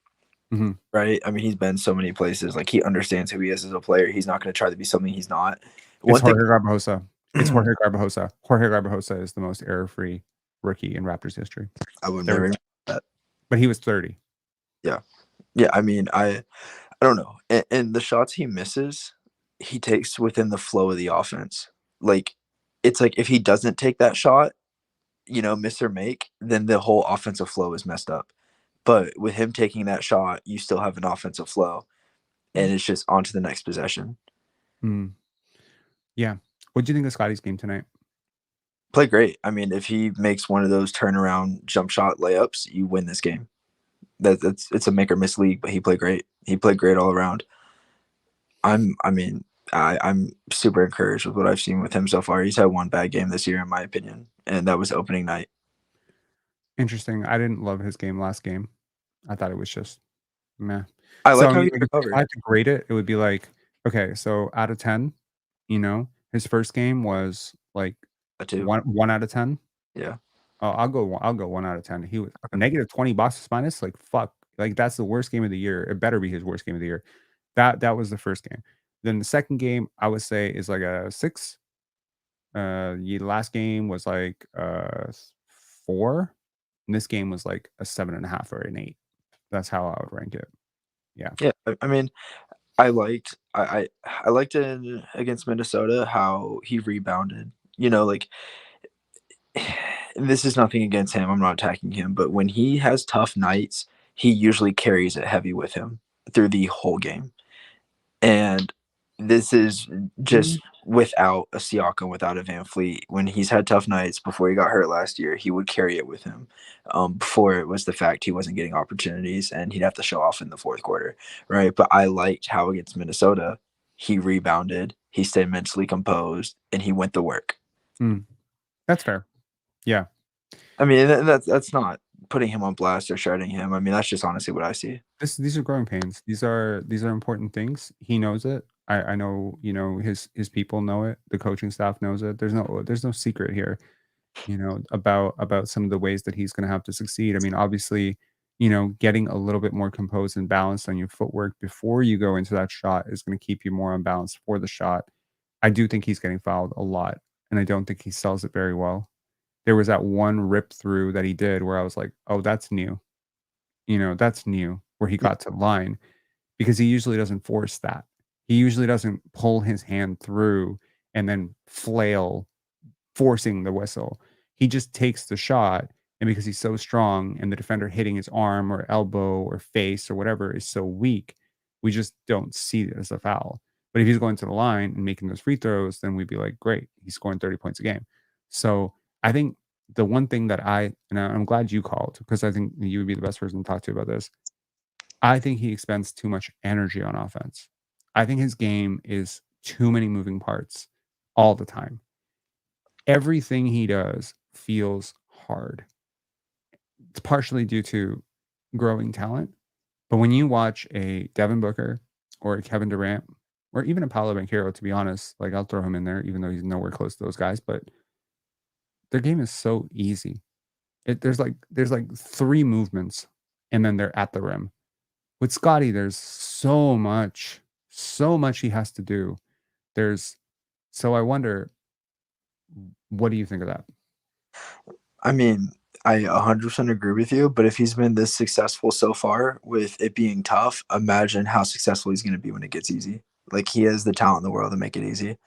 Mm-hmm. Right? I mean, he's been so many places. Like he understands who he is as a player. He's not going to try to be something he's not. It's Jorge Garbajosa. It's Jorge Garbajosa. Jorge Garbajosa is the most error-free rookie in Raptors history. I would never remember that. But he was 30. Yeah. I mean, I don't know. And the shots he misses, he takes within the flow of the offense. Like it's like if he doesn't take that shot, miss or make, then the whole offensive flow is messed up. But with him taking that shot, you still have an offensive flow, and it's just on to the next possession. Yeah. What do you think of Scottie's game tonight? Play great. I mean, if he makes one of those turnaround jump shot layups, you win this game. It's a make or miss league, but he played great. He played great all around. I'm super encouraged with what I've seen with him so far. He's had one bad game this year, in my opinion, and that was opening night. Interesting. I didn't love his game last game. I thought it was just meh. I like how he recovered. If I had to grade it, it would be like, okay, so out of 10, his first game was like a 2. 1 out of 10. Yeah. Oh, I'll go 1 out of 10. He was negative 20 boxes minus. Like fuck. Like that's the worst game of the year. It better be his worst game of the year. That was the first game. Then the second game, I would say, is like a 6. The last game was like 4, and this game was like a 7.5 or an 8. That's how I would rank it. Yeah. Yeah, I mean, I liked it against Minnesota how he rebounded. You know, like this is nothing against him. I'm not attacking him, but when he has tough nights, he usually carries it heavy with him through the whole game. And this is just without a Siakam, without a Van Fleet. When he's had tough nights before he got hurt last year, he would carry it with him. Before it was the fact he wasn't getting opportunities and he'd have to show off in the fourth quarter, right? But I liked how against Minnesota, he rebounded, he stayed mentally composed, and he went to work. That's fair. Yeah. I mean, that's not putting him on blast or shredding him. I mean, that's just honestly what I see. These are growing pains. These are important things. He knows it. I know, you know, his people know it. The coaching staff knows it. There's no secret here, you know, about some of the ways that he's going to have to succeed. I mean, obviously, you know, getting a little bit more composed and balanced on your footwork before you go into that shot is going to keep you more unbalanced for the shot. I do think he's getting fouled a lot, and I don't think he sells it very well. There was that one rip through that he did where I was like, oh, that's new. You know, that's new, where he got to the line, because he usually doesn't force that. He usually doesn't pull his hand through and then flail, forcing the whistle. He just takes the shot, and because he's so strong and the defender hitting his arm or elbow or face or whatever is so weak, we just don't see it as a foul. But if he's going to the line and making those free throws, then we'd be like, great, he's scoring 30 points a game. So I think the one thing that I'm glad you called, because I think you would be the best person to talk to about this. I think he expends too much energy on offense. I think his game is too many moving parts all the time. Everything he does feels hard. It's partially due to growing talent. But when you watch a Devin Booker or a Kevin Durant or even a Paolo Banchero, to be honest, like I'll throw him in there, even though he's nowhere close to those guys, but their game is so easy. There's like 3 movements and then they're at the rim. With Scottie, there's so much he has to do. So I wonder, what do you think of that? I mean, I 100% agree with you, but if he's been this successful so far with it being tough, imagine how successful he's going to be when it gets easy. Like, he has the talent in the world to make it easy.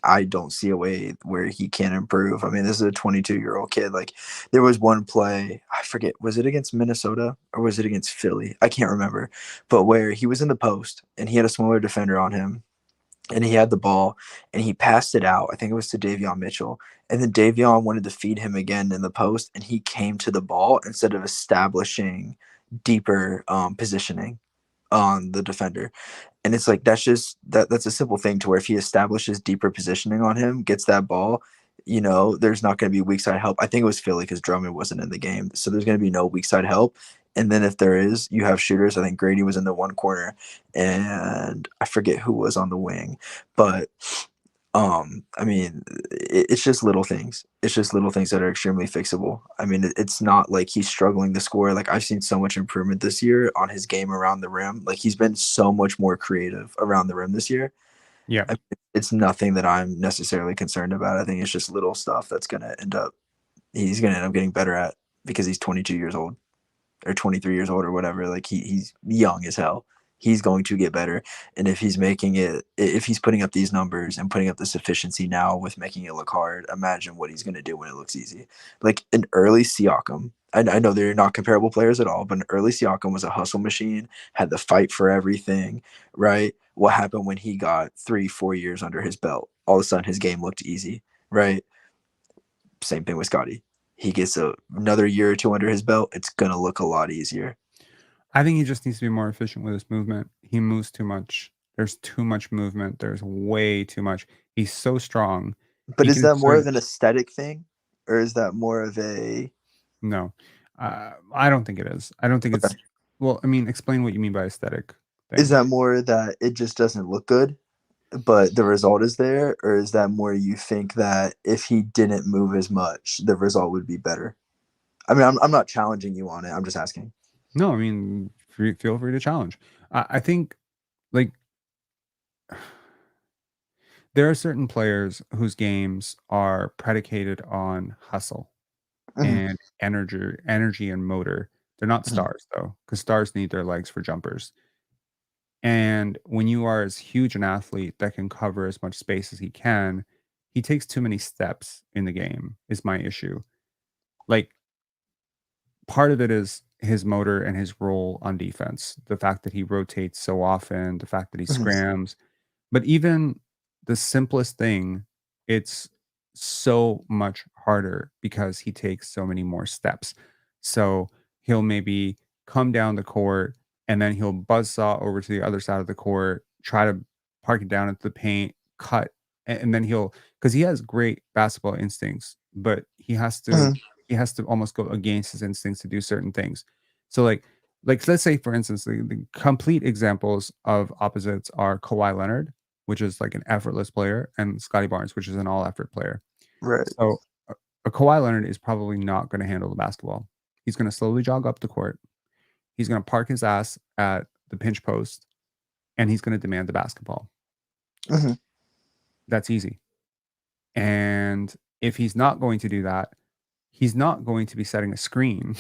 I don't see a way where he can improve. I mean, this is a 22-year-old kid. Like, there was one play, I forget, was it against Minnesota or was it against Philly? I can't remember. But where he was in the post and he had a smaller defender on him and he had the ball and he passed it out. I think it was to Davion Mitchell. And then Davion wanted to feed him again in the post and he came to the ball instead of establishing deeper positioning on the defender. And it's like, that's a simple thing to where if he establishes deeper positioning on him, gets that ball, you know, there's not going to be weak side help. I think it was Philly because Drummond wasn't in the game. So there's going to be no weak side help. And then if there is, you have shooters. I think Grady was in the one corner and I forget who was on the wing, but I mean, it's just little things. It's just little things that are extremely fixable. I mean, it's not like he's struggling to score. Like, I've seen so much improvement this year on his game around the rim. Like, he's been so much more creative around the rim this year. Yeah. I mean, it's nothing that I'm necessarily concerned about. I think it's just little stuff that's going to he's going to end up getting better at because he's 22 years old or 23 years old or whatever. Like, he's young as hell. He's going to get better. And if he's putting up these numbers and putting up this efficiency now with making it look hard, imagine what he's going to do when it looks easy. Like an early Siakam, I know they're not comparable players at all, but an early Siakam was a hustle machine, had the fight for everything, right? What happened when he got 3-4 years under his belt? All of a sudden his game looked easy, right? Same thing with Scottie. He gets another year or two under his belt, it's going to look a lot easier. I think he just needs to be more efficient with his movement. He moves too much. There's too much movement. There's way too much. He's so strong. But is that more of an aesthetic thing? Or is that more of a... No. I don't think it is. I don't think it's... Well, I mean, explain what you mean by aesthetic thing. Is that more that it just doesn't look good, but the result is there? Or is that more you think that if he didn't move as much, the result would be better? I mean, I'm not challenging you on it. I'm just asking. No, I mean, feel free to challenge. I think, like, There are certain players whose games are predicated on hustle and energy and motor. They're not stars though, because stars need their legs for jumpers. And when you are as huge an athlete that can cover as much space as he can, he takes too many steps in the game, is my issue. Like, part of it is his motor and his role on defense. The fact that he rotates so often, the fact that he scrams. But even the simplest thing, it's so much harder because he takes so many more steps. So he'll maybe come down the court and then he'll buzzsaw over to the other side of the court, try to park it down into the paint, cut, and then he'll, because he has great basketball instincts, but he has to almost go against his instincts to do certain things. So like let's say for instance, the complete examples of opposites are Kawhi Leonard, which is like an effortless player, and Scottie Barnes, which is an all-effort player. Right. So a Kawhi Leonard is probably not going to handle the basketball. He's going to slowly jog up the court. He's going to park his ass at the pinch post, and he's going to demand the basketball. That's easy. And if he's not going to do that, he's not going to be setting a screen.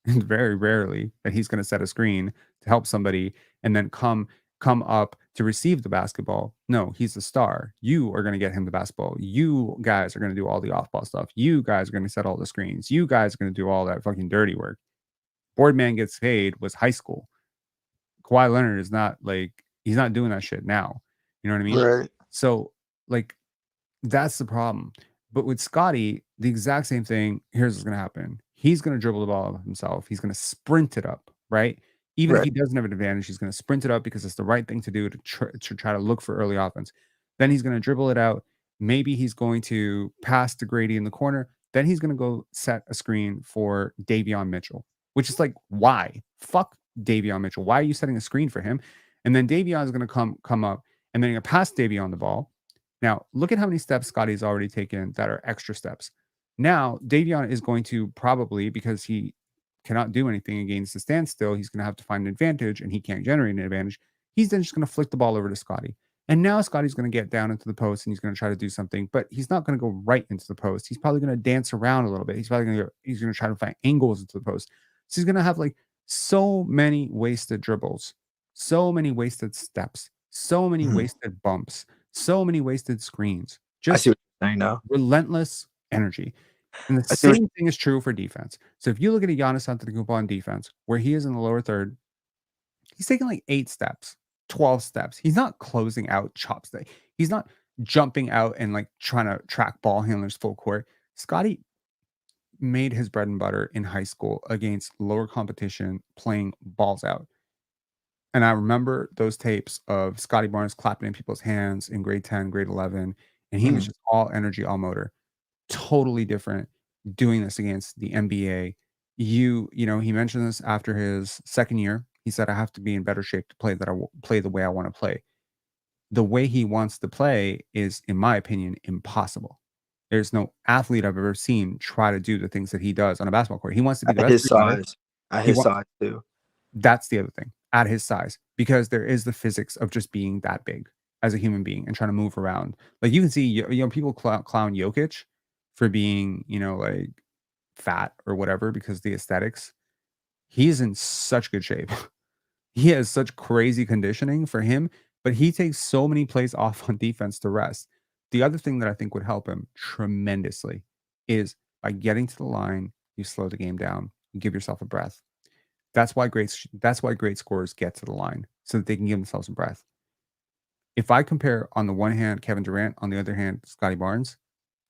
And very rarely that he's going to set a screen to help somebody and then come up to receive the basketball. No, he's the star. You are going to get him the basketball. You guys are going to do all the off-ball stuff. You guys are going to set all the screens. You guys are going to do all that fucking dirty work. Boardman Gets Paid was high school. Kawhi Leonard is not like, he's not doing that shit now. You know what I mean? Right. So like, that's the problem. But with Scottie, the exact same thing. Here's what's going to happen. He's going to dribble the ball himself. He's going to sprint it up, right? Even if he doesn't have an advantage, he's going to sprint it up because it's the right thing to do to try to look for early offense. Then he's going to dribble it out. Maybe he's going to pass to Grady in the corner. Then he's going to go set a screen for Davion Mitchell, which is like, why? Fuck Davion Mitchell. Why are you setting a screen for him? And then Davion is going to come up, and then you're going to pass Davion the ball. Now, look at how many steps Scottie's already taken that are extra steps. Now, Davion is going to probably, because he cannot do anything against the standstill, he's going to have to find an advantage, and he can't generate an advantage. He's then just going to flick the ball over to Scottie. And now Scottie's going to get down into the post, and he's going to try to do something, but he's not going to go right into the post. He's probably going to dance around a little bit. He's probably going to try to find angles into the post. So he's going to have like so many wasted dribbles, so many wasted steps, so many wasted bumps, so many wasted screens. I see what you're saying now. Relentless energy. And the same thing is true for defense. So if you look at a Giannis Antetokounmpo on defense, where he is in the lower third, he's taking like 8 steps, 12 steps. He's not closing out chopstick. He's not jumping out and like trying to track ball handlers full court. Scottie made his bread and butter in high school against lower competition, playing balls out. And I remember those tapes of Scottie Barnes clapping in people's hands in grade 10, grade 11, and he was just all energy, all motor. Totally different doing this against the NBA. You know, he mentioned this after his second year. He said, I have to be in better shape to play the way I want to play. The way he wants to play is, in my opinion, impossible. There's no athlete I've ever seen try to do the things that he does on a basketball court. He wants to be the best. His size. At his size too. That's the other thing. At his size, because there is the physics of just being that big as a human being and trying to move around. Like you can see, you know, people clown Jokić for being, you know, like fat or whatever because the aesthetics. He's in such good shape. He has such crazy conditioning for him, but he takes so many plays off on defense to rest. The other thing that I think would help him tremendously is by getting to the line, you slow the game down, you give yourself a breath. That's why great scorers get to the line so that they can give themselves a breath. If I compare on the one hand Kevin Durant, on the other hand Scottie Barnes,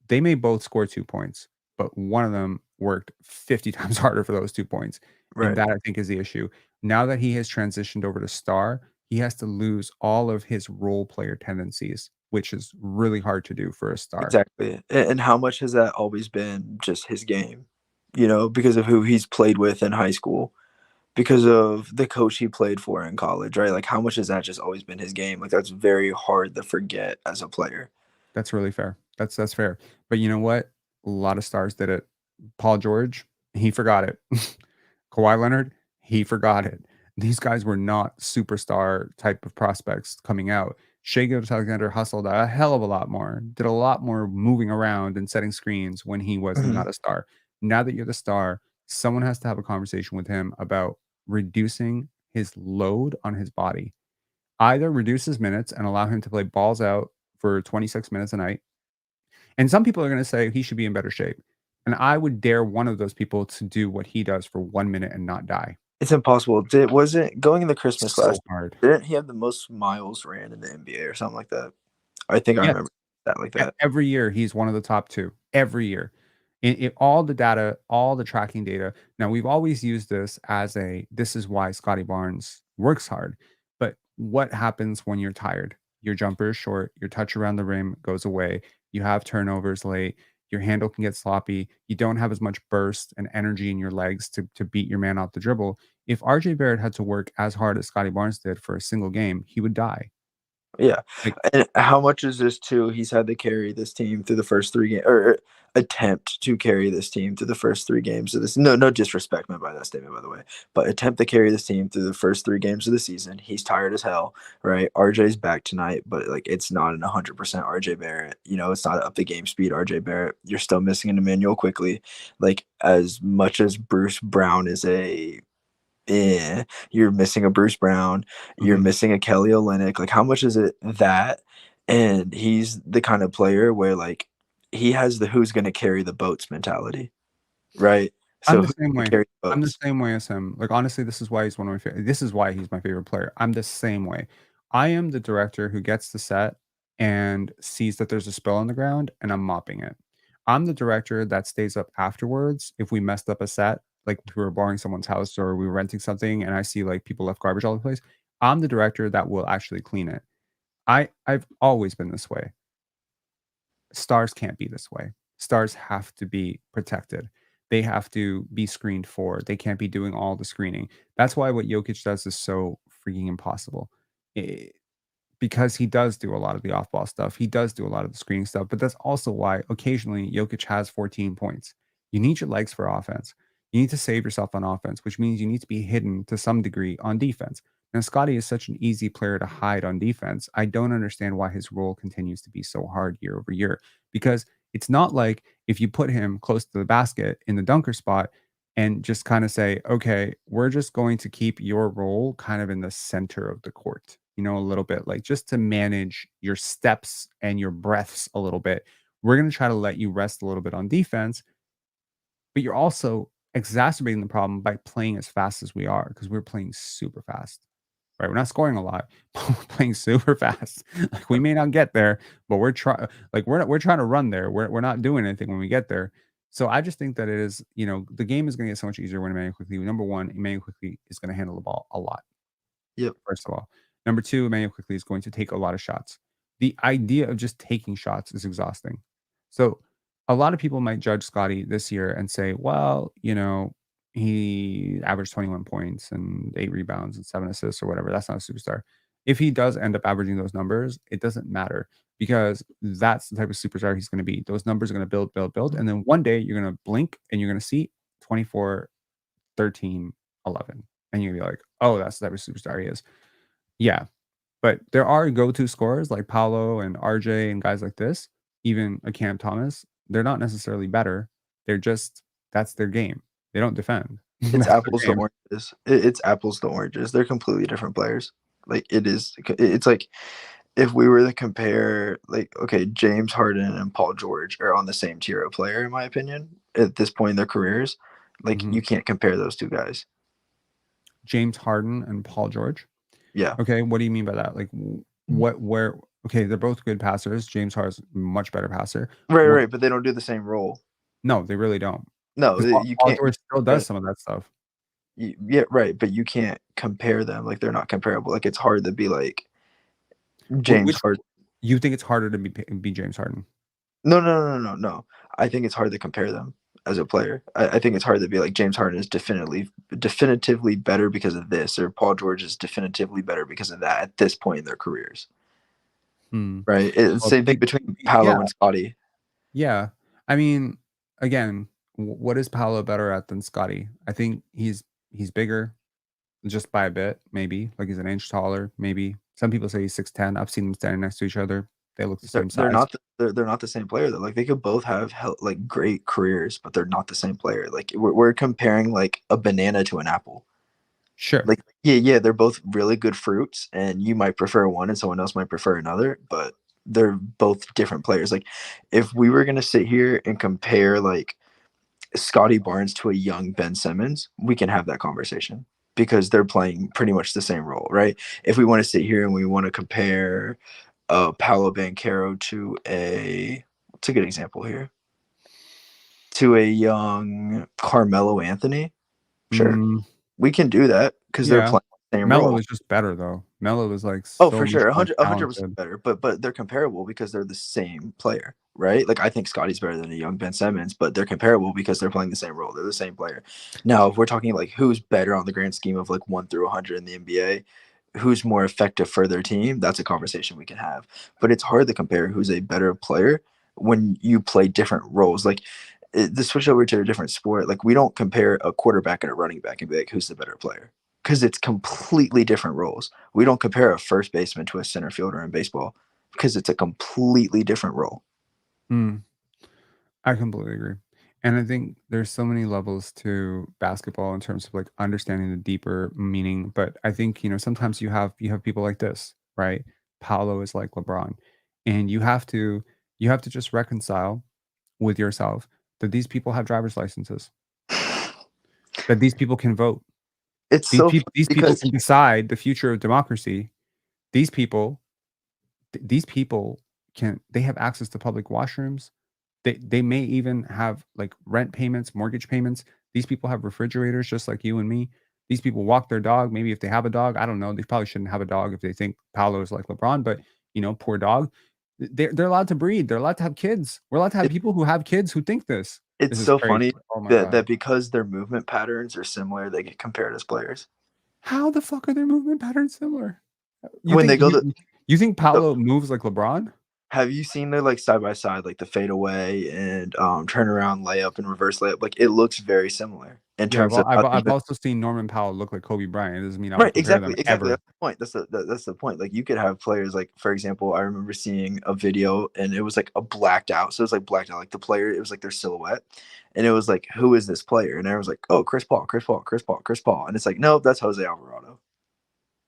they may both score 2 points, but one of them worked 50 times harder for those 2 points. Right. And that I think is the issue. Now that he has transitioned over to star, he has to lose all of his role player tendencies, which is really hard to do for a star. Exactly. And how much has that always been just his game? You know, because of who he's played with in high school, because of the coach he played for in college, right? Like how much has that just always been his game? Like that's very hard to forget as a player. That's really fair. That's fair. But you know what? A lot of stars did it. Paul George, he forgot it. Kawhi Leonard, he forgot it. These guys were not superstar type of prospects coming out. Shai Gilgeous-Alexander hustled a hell of a lot more, did a lot more moving around and setting screens when he was not a star. Now that you're the star, someone has to have a conversation with him about reducing his load on his body. Either reduce his minutes and allow him to play balls out for 26 minutes a night. And some people are going to say he should be in better shape. And I would dare one of those people to do what he does for 1 minute and not die. It's impossible. Was it going in the Christmas So class? hard. Didn't he have the most miles ran in the NBA or something like that? I think I Yes. remember that like that. Every year, he's one of the top 2. Every year. In all the data, all the tracking data. Now, we've always used this as this is why Scottie Barnes works hard. But what happens when you're tired? Your jumper is short. Your touch around the rim goes away. You have turnovers late. Your handle can get sloppy. You don't have as much burst and energy in your legs to beat your man off the dribble. If RJ Barrett had to work as hard as Scottie Barnes did for a single game, he would die. Yeah. Like, And how much is this too? He's had to carry this team through the first 3 games, or attempt to carry this team through the first 3 games of this. No disrespect meant by that statement, by the way. But attempt to carry this team through the first 3 games of the season. He's tired as hell, right? RJ's back tonight, but like it's not an 100% RJ Barrett. You know, it's not up to game speed RJ Barrett. You're still missing an Emmanuel quickly. Like as much as Bruce Brown is you're missing a Bruce Brown, you're missing a Kelly Olynyk. Like, how much is it that? And he's the kind of player where like he has the who's going to carry the boats mentality, right? So I'm the same way. carry I'm the boats? same way as him. Like honestly, this is why he's one of my favorite. This is why he's my favorite player. I'm the same way. I am the director who gets the set and sees that there's a spill on the ground, and I'm mopping it. I'm the director that stays up afterwards if we messed up a set, like if we were borrowing someone's house or we were renting something, and I see like people left garbage all over the place. I'm the director that will actually clean it. I've always been this way. Stars can't be this way. Stars have to be protected. They have to be screened for. They can't be doing all the screening. That's why what Jokić does is so freaking impossible. Because he does do a lot of the off-ball stuff. He does do a lot of the screening stuff, but that's also why occasionally Jokić has 14 points. You need your legs for offense. You need to save yourself on offense, which means you need to be hidden to some degree on defense. Now, Scottie is such an easy player to hide on defense. I don't understand why his role continues to be so hard year over year, because it's not like if you put him close to the basket in the dunker spot and just kind of say, okay, we're just going to keep your role kind of in the center of the court, you know, a little bit, like just to manage your steps and your breaths a little bit. We're going to try to let you rest a little bit on defense, but you're also exacerbating the problem by playing as fast as we are, because we're playing super fast, right? We're not scoring a lot, but we're playing super fast. Like we may not get there, but we're trying. Like we're trying to run there. We're not doing anything when we get there. So I just think that it is, you know, the game is going to get so much easier when Emmanuel Quickly. Number one, Emmanuel Quickly is going to handle the ball a lot. Yep. First of all. Number two, Emmanuel Quickly is going to take a lot of shots. The idea of just taking shots is exhausting. So a lot of people might judge Scottie this year and say, well, you know, he averaged 21 points and 8 rebounds and 7 assists or whatever. That's not a superstar. If he does end up averaging those numbers, it doesn't matter, because that's the type of superstar he's going to be. Those numbers are going to build. And then one day you're going to blink and you're going to see 24, 13, 11. And you're going to be like, oh, that's the type of superstar he is. Yeah. But there are go-to scorers like Paolo and RJ and guys like this, even a Cam Thomas. They're not necessarily better. They're just, that's their game. They don't defend. It's apples to oranges. It's apples to oranges. They're completely different players. Like it is. It's like if we were to compare, like, okay, James Harden and Paul George are on the same tier of player, in my opinion, at this point in their careers. Like you can't compare those two guys. James Harden and Paul George. Yeah. Okay. What do you mean by that? Like where? Okay, they're both good passers. James Harden's much better passer. Right. But they don't do the same role. No, they really don't. No, you can't. George still does some of that stuff. Yeah, right. But you can't compare them. Like they're not comparable. Like it's hard to be like James Harden. You think it's harder to be James Harden? No. I think it's hard to compare them as a player. I think it's hard to be like James Harden is definitively better because of this, or Paul George is definitively better because of that at this point in their careers. Right. It's the same thing between Paolo and Scottie. Yeah. I mean, again, what is Paolo better at than Scottie? I think he's bigger just by a bit, maybe. Like he's an inch taller, maybe. Some people say he's 6'10". I've seen them standing next to each other. They look the They're, same they're size. not they're not the same player though. Like they could both have like great careers, but they're not the same player. Like we're comparing like a banana to an apple. Sure. Like yeah, they're both really good fruits, and you might prefer one, and someone else might prefer another, but they're both different players. Like if we were gonna sit here and compare like Scottie Barnes to a young Ben Simmons, we can have that conversation because they're playing pretty much the same role, right? If we want to sit here and we want to compare Paolo Banchero to what's a good example here? To a young Carmelo Anthony, sure. We can do that because they're Yeah. playing the same Melo role. is just better though. Melo is like Oh, so for much sure, more 100% talented. better. But they're comparable because they're the same player, right? Like I think Scottie's better than a young Ben Simmons, but they're comparable because they're playing the same role. They're the same player. Now, if we're talking like who's better on the grand scheme of like 1 through 100 in the NBA, who's more effective for their team, that's a conversation we can have. But it's hard to compare who's a better player when you play different roles. Like the switch over to a different sport, like we don't compare a quarterback and a running back and be like, who's the better player? Because it's completely different roles. We don't compare a first baseman to a center fielder in baseball because it's a completely different role. I completely agree. And I think there's so many levels to basketball in terms of like understanding the deeper meaning. But I think, sometimes you have people like this, right? Paolo is like LeBron. And you have to just reconcile with yourself that these people have driver's licenses. That these people can vote. It's These so people because can decide the future of democracy. These people they have access to public washrooms. They may even have like rent payments, mortgage payments. These people have refrigerators just like you and me. These people walk their dog. Maybe if they have a dog, I don't know. They probably shouldn't have a dog if they think Paolo is like LeBron, but poor dog. They're allowed to breed. They're allowed to have kids. We're allowed to have people who have kids who think this. it's This is so crazy. funny Oh my that God. because their movement patterns are similar, they get compared as players. How the fuck are their movement patterns similar? When they go to You think Paolo moves like LeBron? Have you seen their like side by side, like the fadeaway and turnaround layup and reverse layup? Like it looks very similar in Yeah, terms well, of how I've also seen Norman Powell look like Kobe Bryant. It doesn't mean I would right, compare exactly. them ever. That's the point. That's the point. Like you could have players like, for example, I remember seeing a video and it was like a blacked out. So it was like blacked out, like the player, it was like their silhouette, and it was like, who is this player? And everyone's like, oh, Chris Paul, and it's like, no, that's Jose Alvarado.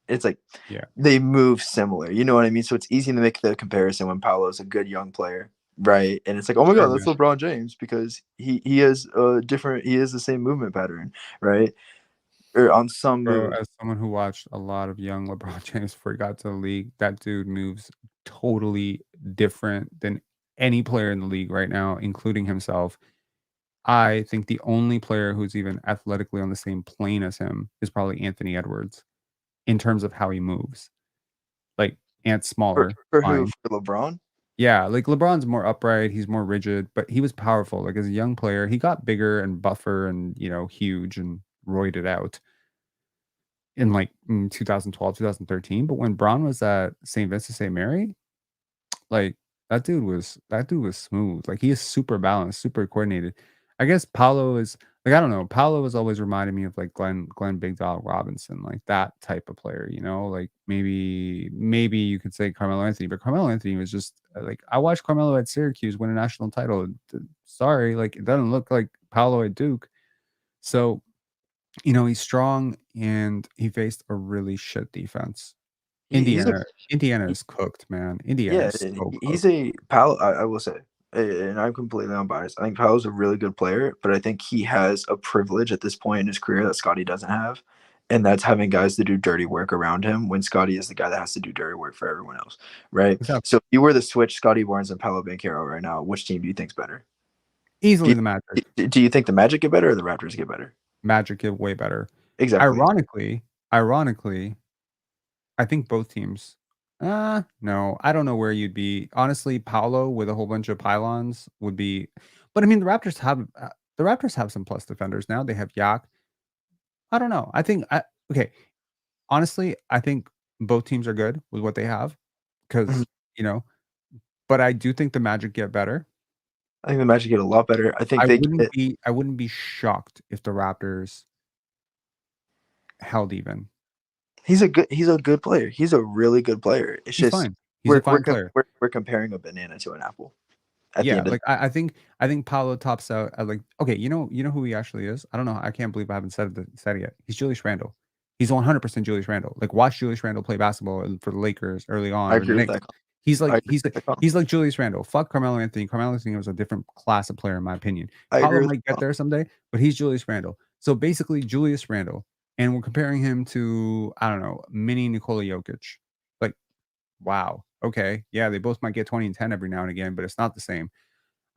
It's like, yeah, they move similar. You know what I mean? So it's easy to make the comparison when Paolo's a good young player, right? And it's like, oh my God, that's LeBron James because he has the same movement pattern, right? Or on some Bro, move. as someone who watched a lot of young LeBron James before he got to the league, that dude moves totally different than any player in the league right now, including himself. I think the only player who's even athletically on the same plane as him is probably Anthony Edwards in terms of how he moves. Like Ant's smaller. For fine. who? For LeBron? Yeah, like LeBron's more upright, he's more rigid, but he was powerful. Like as a young player, he got bigger and buffer and, huge and roided out in like 2012, 2013. But when Bron was at St. Vincent St. Mary, like that dude was smooth. Like he is super balanced, super coordinated. I guess Paolo is like, I don't know. Paolo has always reminded me of like Glenn Big Dog Robinson, like that type of player, like maybe you could say Carmelo Anthony, but Carmelo Anthony was just like, I watched Carmelo at Syracuse win a national title. Sorry, like it doesn't look like Paolo at Duke. So, he's strong and he faced a really shit defense. Indiana is cooked, man. Indiana Yeah, is so he's cooked. a Paolo. I will say, and I'm completely unbiased. I think Paolo's a really good player, but I think he has a privilege at this point in his career that Scottie doesn't have, and that's having guys to do dirty work around him when Scottie is the guy that has to do dirty work for everyone else, right? Exactly. So if you were to switch Scottie Barnes and Paolo Banchero right now, which team do you think's better? Easily the Magic. Do you think the Magic get better or the Raptors get better? Magic get way better. Exactly. Ironically, I think both teams. No, I don't know where you'd be. Honestly, Paolo with a whole bunch of pylons would be. But I mean, the Raptors have some plus defenders now. They have Yak. I don't know. Okay. Honestly, I think both teams are good with what they have because But I do think the Magic get better. I think the Magic get a lot better. I think I wouldn't be shocked if the Raptors held even. He's a good player. He's a really good player. It's He's just fine. He's a fine player. we're comparing a banana to an apple. At the Yeah, end of like I think Paolo tops out at like okay, you know who he actually is? I don't know. I can't believe I haven't said it yet. He's Julius Randle. He's 100% Julius Randle. Like watch Julius Randle play basketball for the Lakers early on I or the agree with Knicks. that. He's I like agree with that call. he's like Julius Randle. Fuck Carmelo Anthony. Carmelo Anthony was a different class of player in my opinion. I agree Paolo with might get there someday, but he's Julius Randle. So basically Julius Randle, and we're comparing him to I don't know, mini Nikola Jokic. Like wow. Okay. Yeah, they both might get 20 and 10 every now and again, but it's not the same.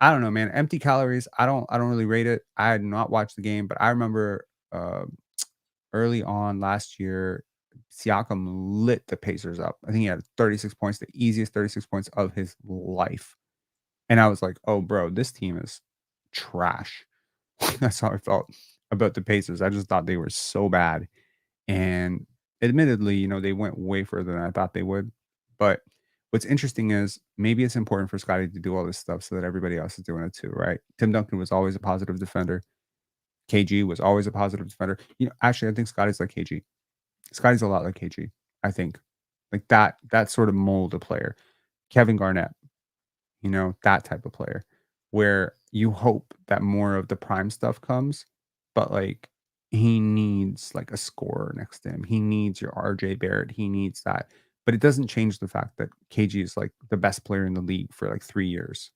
I don't know, man. Empty calories. I don't really rate it. I had not watched the game, but I remember early on last year, Siakam lit the Pacers up. I think he had 36 points, the easiest 36 points of his life. And I was like, oh, bro, this team is trash. That's how I felt about the Pacers. I just thought they were so bad. And admittedly, they went way further than I thought they would. But what's interesting is maybe it's important for Scottie to do all this stuff so that everybody else is doing it too, right? Tim Duncan was always a positive defender. KG was always a positive defender. Actually, I think Scottie's like KG. Scottie's a lot like KG, I think. Like that sort of mold of player. Kevin Garnett, that type of player where you hope that more of the prime stuff comes, but like he needs like a scorer next to him. He needs your RJ Barrett. He needs that. But it doesn't change the fact that KG is like the best player in the league for like 3 years,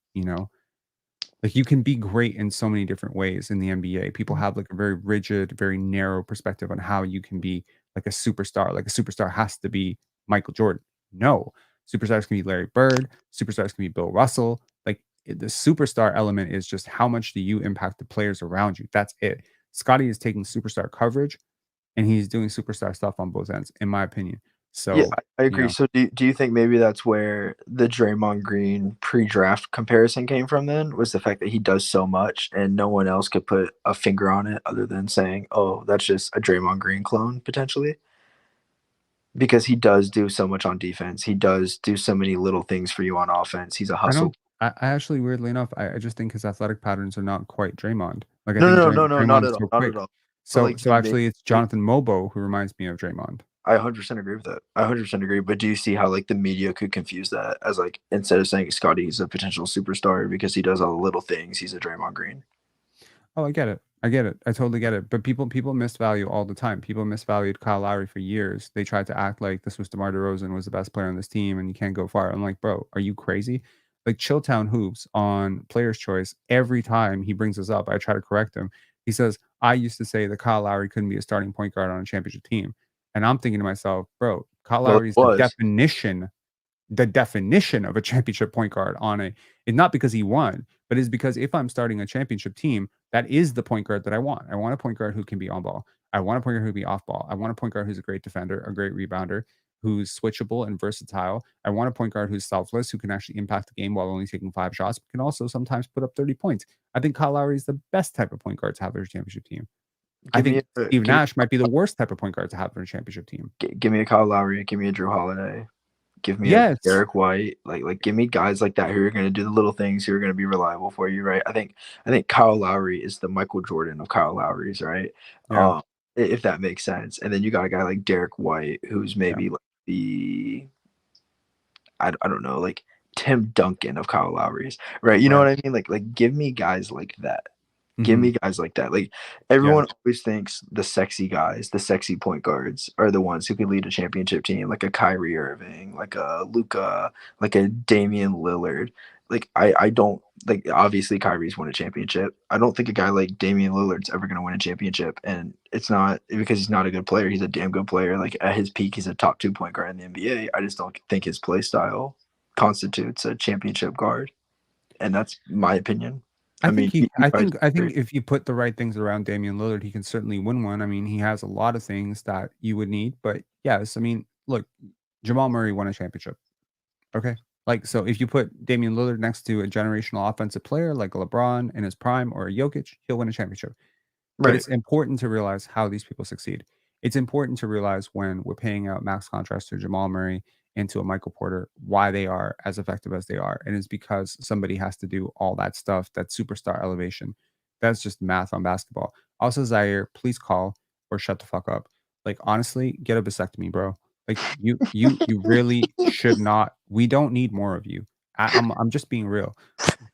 Like you can be great in so many different ways in the NBA. People have like a very rigid, very narrow perspective on how you can be like a superstar. Like a superstar has to be Michael Jordan. No, superstars can be Larry Bird. Superstars can be Bill Russell. Like the superstar element is just how much do you impact the players around you? That's it. Scottie is taking superstar coverage and he's doing superstar stuff on both ends, in my opinion. So yeah, I agree. So do you think maybe that's where the Draymond Green pre-draft comparison came from then? Was the fact that he does so much and no one else could put a finger on it other than saying, oh, that's just a Draymond Green clone potentially? Because he does do so much on defense. He does do so many little things for you on offense. He's a hustle. I actually, weirdly enough, I just think his athletic patterns are not quite Draymond. Like I No, think no, not Draymond is at so all. Not quick. at all. So like, actually, it's Jonathan Mobo who reminds me of Draymond. I 100% agree with that. I 100% agree. But do you see how like the media could confuse that as like instead of saying Scottie's a potential superstar because he does all the little things, he's a Draymond Green? Oh, I get it. I totally get it. But people misvalue all the time. People misvalued Kyle Lowry for years. They tried to act like this was DeMar DeRozan was the best player on this team and you can't go far. I'm like, bro, are you crazy? Like Chilltown Hoops on Player's Choice, every time he brings us up, I try to correct him. He says, I used to say that Kyle Lowry couldn't be a starting point guard on a championship team. And I'm thinking to myself, bro, Kyle Lowry is the definition of a championship point guard on it's not because he won, but it's because if I'm starting a championship team, that is the point guard that I want. I want a point guard who can be on ball. I want a point guard who can be off ball. I want a point guard who's a great defender, a great rebounder, who's switchable and versatile. I want a point guard who's selfless, who can actually impact the game while only taking 5 shots, but can also sometimes put up 30 points. I think Kyle Lowry is the best type of point guard to have for a championship team. I think Steve Nash might be the worst type of point guard to have for a championship team. Give me a Kyle Lowry. Give me a Drew Holiday. Give me a Derek White. Like give me guys like that who are going to do the little things, who are going to be reliable for you, right? I think Kyle Lowry is the Michael Jordan of Kyle Lowry's, right? Yeah. If that makes sense. And then you got a guy like Derek White, who's maybe like the I don't know, like Tim Duncan of Kyle Lowry's, right? You know what I mean? Like give me guys like that. Give me guys like that. Like everyone always thinks the sexy guys, the sexy point guards are the ones who can lead a championship team, like a Kyrie Irving, like a Luka, like a Damian Lillard. Like I don't like, obviously Kyrie's won a championship. I don't think a guy like Damian Lillard's ever going to win a championship, and it's not because he's not a good player. He's a damn good player. Like at his peak, he's a top 2 point guard in the NBA. I just don't think his play style constitutes a championship guard, and that's my opinion. I think if you put the right things around Damian Lillard, he can certainly win one. I mean, he has a lot of things that you would need, but yes, I mean, look, Jamal Murray won a championship. Okay. Like, so if you put Damian Lillard next to a generational offensive player like LeBron in his prime or a Jokic, he'll win a championship. But it's important to realize how these people succeed. It's important to realize when we're paying out max contracts to Jamal Murray and to a Michael Porter, why they are as effective as they are. And it's because somebody has to do all that stuff, that superstar elevation. That's just math on basketball. Also, Zaire, please call or shut the fuck up. Like, honestly, get a vasectomy, bro. Like, you really should not. We don't need more of you. I'm just being real.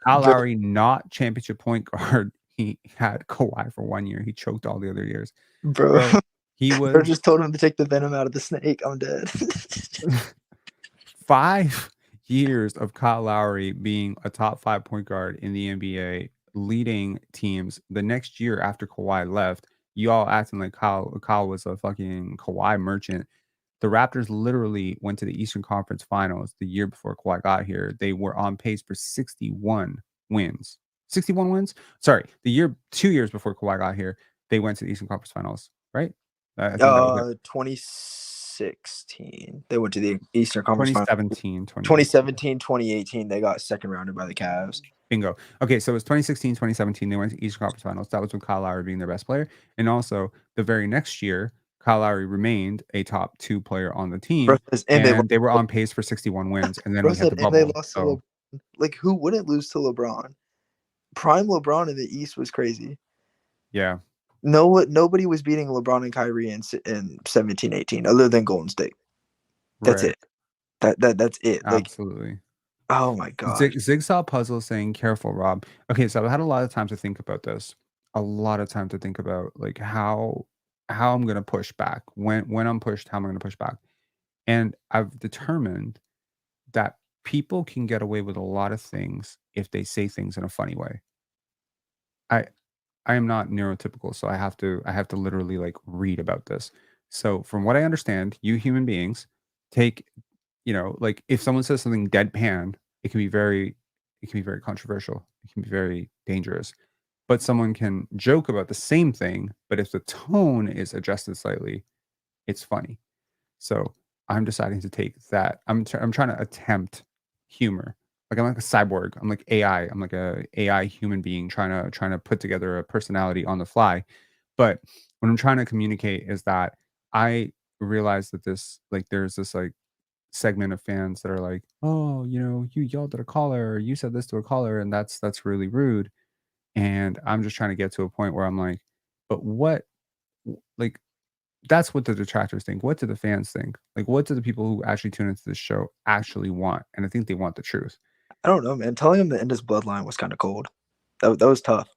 Kyle Bro, Lowry, not championship point guard. He had Kawhi for 1 year. He choked all the other years. bro, Bro, he bro was just told him to take the venom out of the snake. I'm dead. 5 years of Kyle Lowry being a top 5 point guard in the NBA, leading teams. The next year after Kawhi left, you all acting like Kyle was a fucking Kawhi merchant. The Raptors literally went to the Eastern Conference Finals the year before Kawhi got here. They were on pace for 61 wins. 61 wins? Sorry, 2 years before Kawhi got here, they went to the Eastern Conference Finals, right? I think that was it. 2016. They went to the Eastern Conference Finals. 2017, 2017, 2018. They got second rounded by the Cavs. Bingo. Okay, so it was 2016, 2017. They went to Eastern Conference Finals. That was with Kyle Lowry being their best player. And also, the very next year, Kyle Lowry remained a top 2 player on the team. Bro, and they were on pace for 61 wins. And then we had the bubble. They lost to LeBron. Like, who wouldn't lose to LeBron? Prime LeBron in the East was crazy. Yeah. Nobody was beating LeBron and Kyrie in 17, 18, other than Golden State. That's Right. it. That's it. Like, absolutely. Oh my god. Zigsaw Puzzle saying, "Careful, Rob." Okay, so I've had a lot of time to think about this. A lot of time to think about like how I'm gonna push back. When I'm pushed, how am I gonna push back? And I've determined that people can get away with a lot of things if they say things in a funny way. I am not neurotypical, so I have to literally like read about this. So from what I understand, you human beings take, like if someone says something deadpan, it can be very controversial. It can be very dangerous. But someone can joke about the same thing, but if the tone is adjusted slightly, it's funny. So I'm deciding to take that. I'm trying to attempt humor. Like I'm like a cyborg. I'm like AI. I'm like a AI human being trying to put together a personality on the fly. But what I'm trying to communicate is that I realize that there's this like segment of fans that are like, oh, you yelled at a caller, or you said this to a caller, and that's really rude. And I'm just trying to get to a point where I'm like, but what, like, that's what the detractors think. What do the fans think? Like, what do the people who actually tune into this show actually want? And I think they want the truth. I don't know, man. Telling him to end his bloodline was kind of cold. That was tough.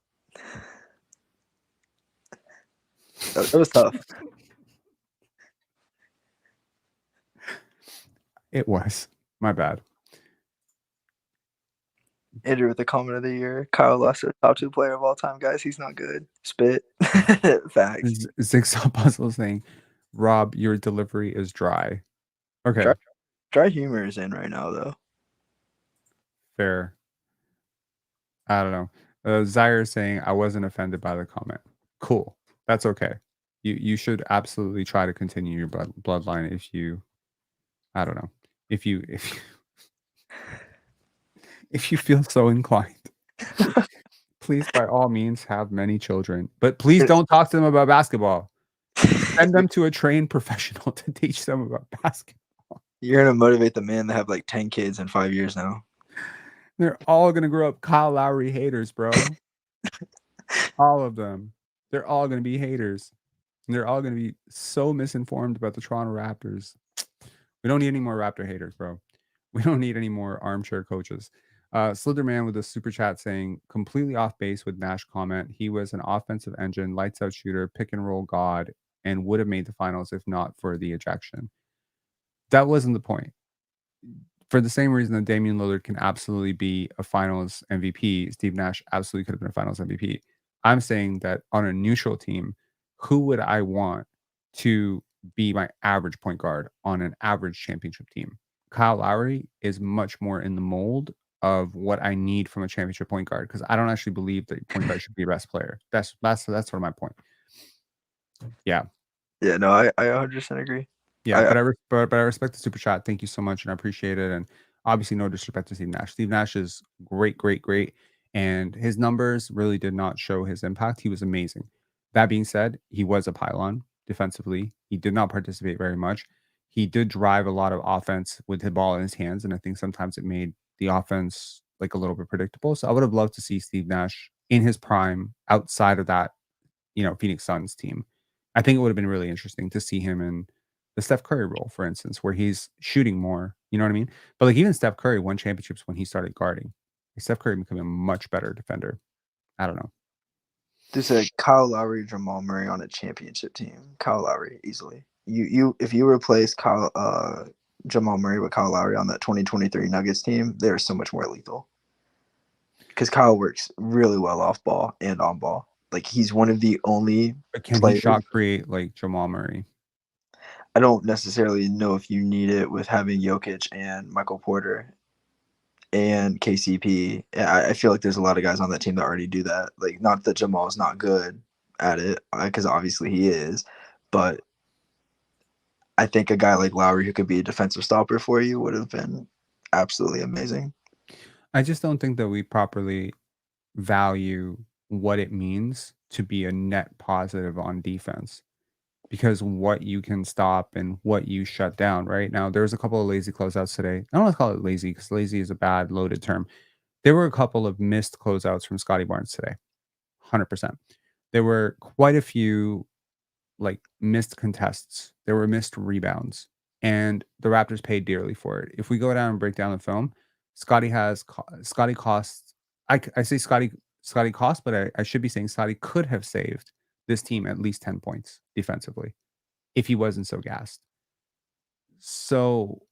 That was tough. It was. My bad. Andrew with the comment of the year. Kyle Lester, top 2 player of all time, guys. He's not good. Spit. Facts. Zigsaw Puzzle saying, Rob, your delivery is dry. Okay. Dry humor is in right now, though. Fair. I don't know. Zaire is saying, I wasn't offended by the comment. Cool. That's okay. You should absolutely try to continue your bloodline if you, I don't know, if you feel so inclined. Please, by all means, have many children, but please don't talk to them about basketball. Send them to a trained professional to teach them about basketball. You're gonna motivate the man to have like 10 kids in 5 years now. They're all gonna grow up Kyle Lowry haters, bro. All of them. They're all gonna be haters. And they're all gonna be so misinformed about the Toronto Raptors. We don't need any more Raptor haters, bro. We don't need any more armchair coaches. Slytherman with a super chat saying, completely off base with Nash comment. He was an offensive engine, lights out shooter, pick and roll god, and would have made the finals if not for the ejection. That wasn't the point. For the same reason that Damian Lillard can absolutely be a finals MVP, Steve Nash absolutely could have been a finals MVP. I'm saying that on a neutral team, who would I want to be my average point guard on an average championship team? Kyle Lowry is much more in the mold of what I need from a championship point guard, because I don't actually believe that point guard should be the best player. That's sort of my point. Yeah. Yeah, no, I 100% agree. Yeah, but I respect the super chat. Thank you so much, and I appreciate it. And obviously, no disrespect to Steve Nash. Steve Nash is great, and his numbers really did not show his impact. He was amazing. That being said, he was a pylon defensively. He did not participate very much. He did drive a lot of offense with the ball in his hands, and I think sometimes it made the offense like a little bit predictable. So I would have loved to see Steve Nash in his prime outside of that, Phoenix Suns team. I think it would have been really interesting to see him in the Steph Curry role, for instance, where he's shooting more. You know what I mean? But like even Steph Curry won championships when he started guarding. Steph Curry became a much better defender. I don't know. There's a Kyle Lowry, Jamal Murray on a championship team. Kyle Lowry easily. If you replace Jamal Murray with Kyle Lowry on that 2023 Nuggets team, they're so much more lethal. Because Kyle works really well off ball and on ball. Like he's one of the only But can players. he shot create like Jamal Murray? I don't necessarily know if you need it with having Jokić and Michael Porter and KCP. I feel like there's a lot of guys on that team that already do that. Like, not that Jamal's not good at it, because obviously he is, but I think a guy like Lowry who could be a defensive stopper for you would have been absolutely amazing. I just don't think that we properly value what it means to be a net positive on defense, because what you can stop and what you shut down. Right now, there's a couple of lazy closeouts today. I don't want to call it lazy because lazy is a bad loaded term. There were a couple of missed closeouts from Scottie Barnes today. 100%. There were quite a few like missed contests. There were missed rebounds, and the Raptors paid dearly for it. If we go down and break down the film, Scottie costs. I say Scottie cost, but I should be saying Scottie could have saved this team at least 10 points defensively if he wasn't so gassed. So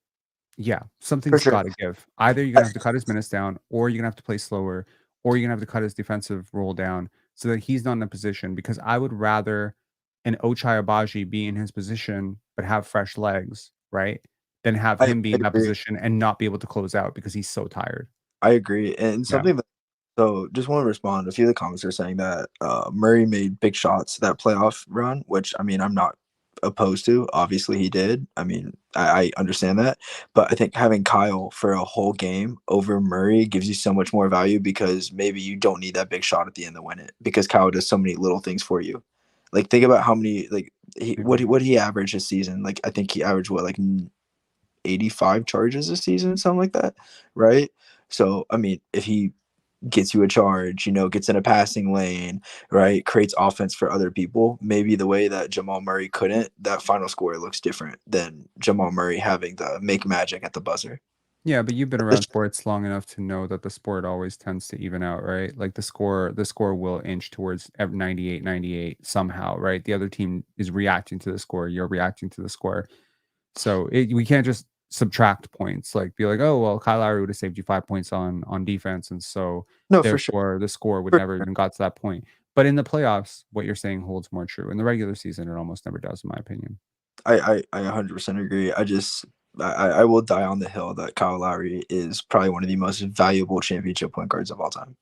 yeah, something's got to give. Either you're gonna have to cut his minutes down, or you're gonna have to play slower, or you're gonna have to cut his defensive role down so that he's not in a position. Because I would rather an Ochai Abaji be in his position but have fresh legs, right? Than have him be in that position and not be able to close out because he's so tired. I agree. And something that, so just want to respond. A few of the comments are saying that Murray made big shots that playoff run, which I mean, I'm not opposed to. Obviously he did. I mean, I understand that, but I think having Kyle for a whole game over Murray gives you so much more value, because maybe you don't need that big shot at the end to win it, because Kyle does so many little things for you. Like, think about how many, like, what he averaged this season. Like, I think he averaged what, like 85 charges a season, something like that, right? So I mean, if he gets you a charge, gets in a passing lane, right, creates offense for other people, maybe the way that Jamal Murray couldn't, that final score looks different than Jamal Murray having the make magic at the buzzer. Yeah, but you've been around sports long enough to know that the sport always tends to even out, right? Like the score will inch towards 98 somehow, right? The other team is reacting to the score, you're reacting to the score. So we can't just subtract points, like be like, oh well, Kyle Lowry would have saved you 5 points on defense, and so therefore the score would never even got to that point. But in the playoffs, what you're saying holds more true. In the regular season, it almost never does, in my opinion. I 100% agree. I will die on the hill that Kyle Lowry is probably one of the most valuable championship point guards of all time.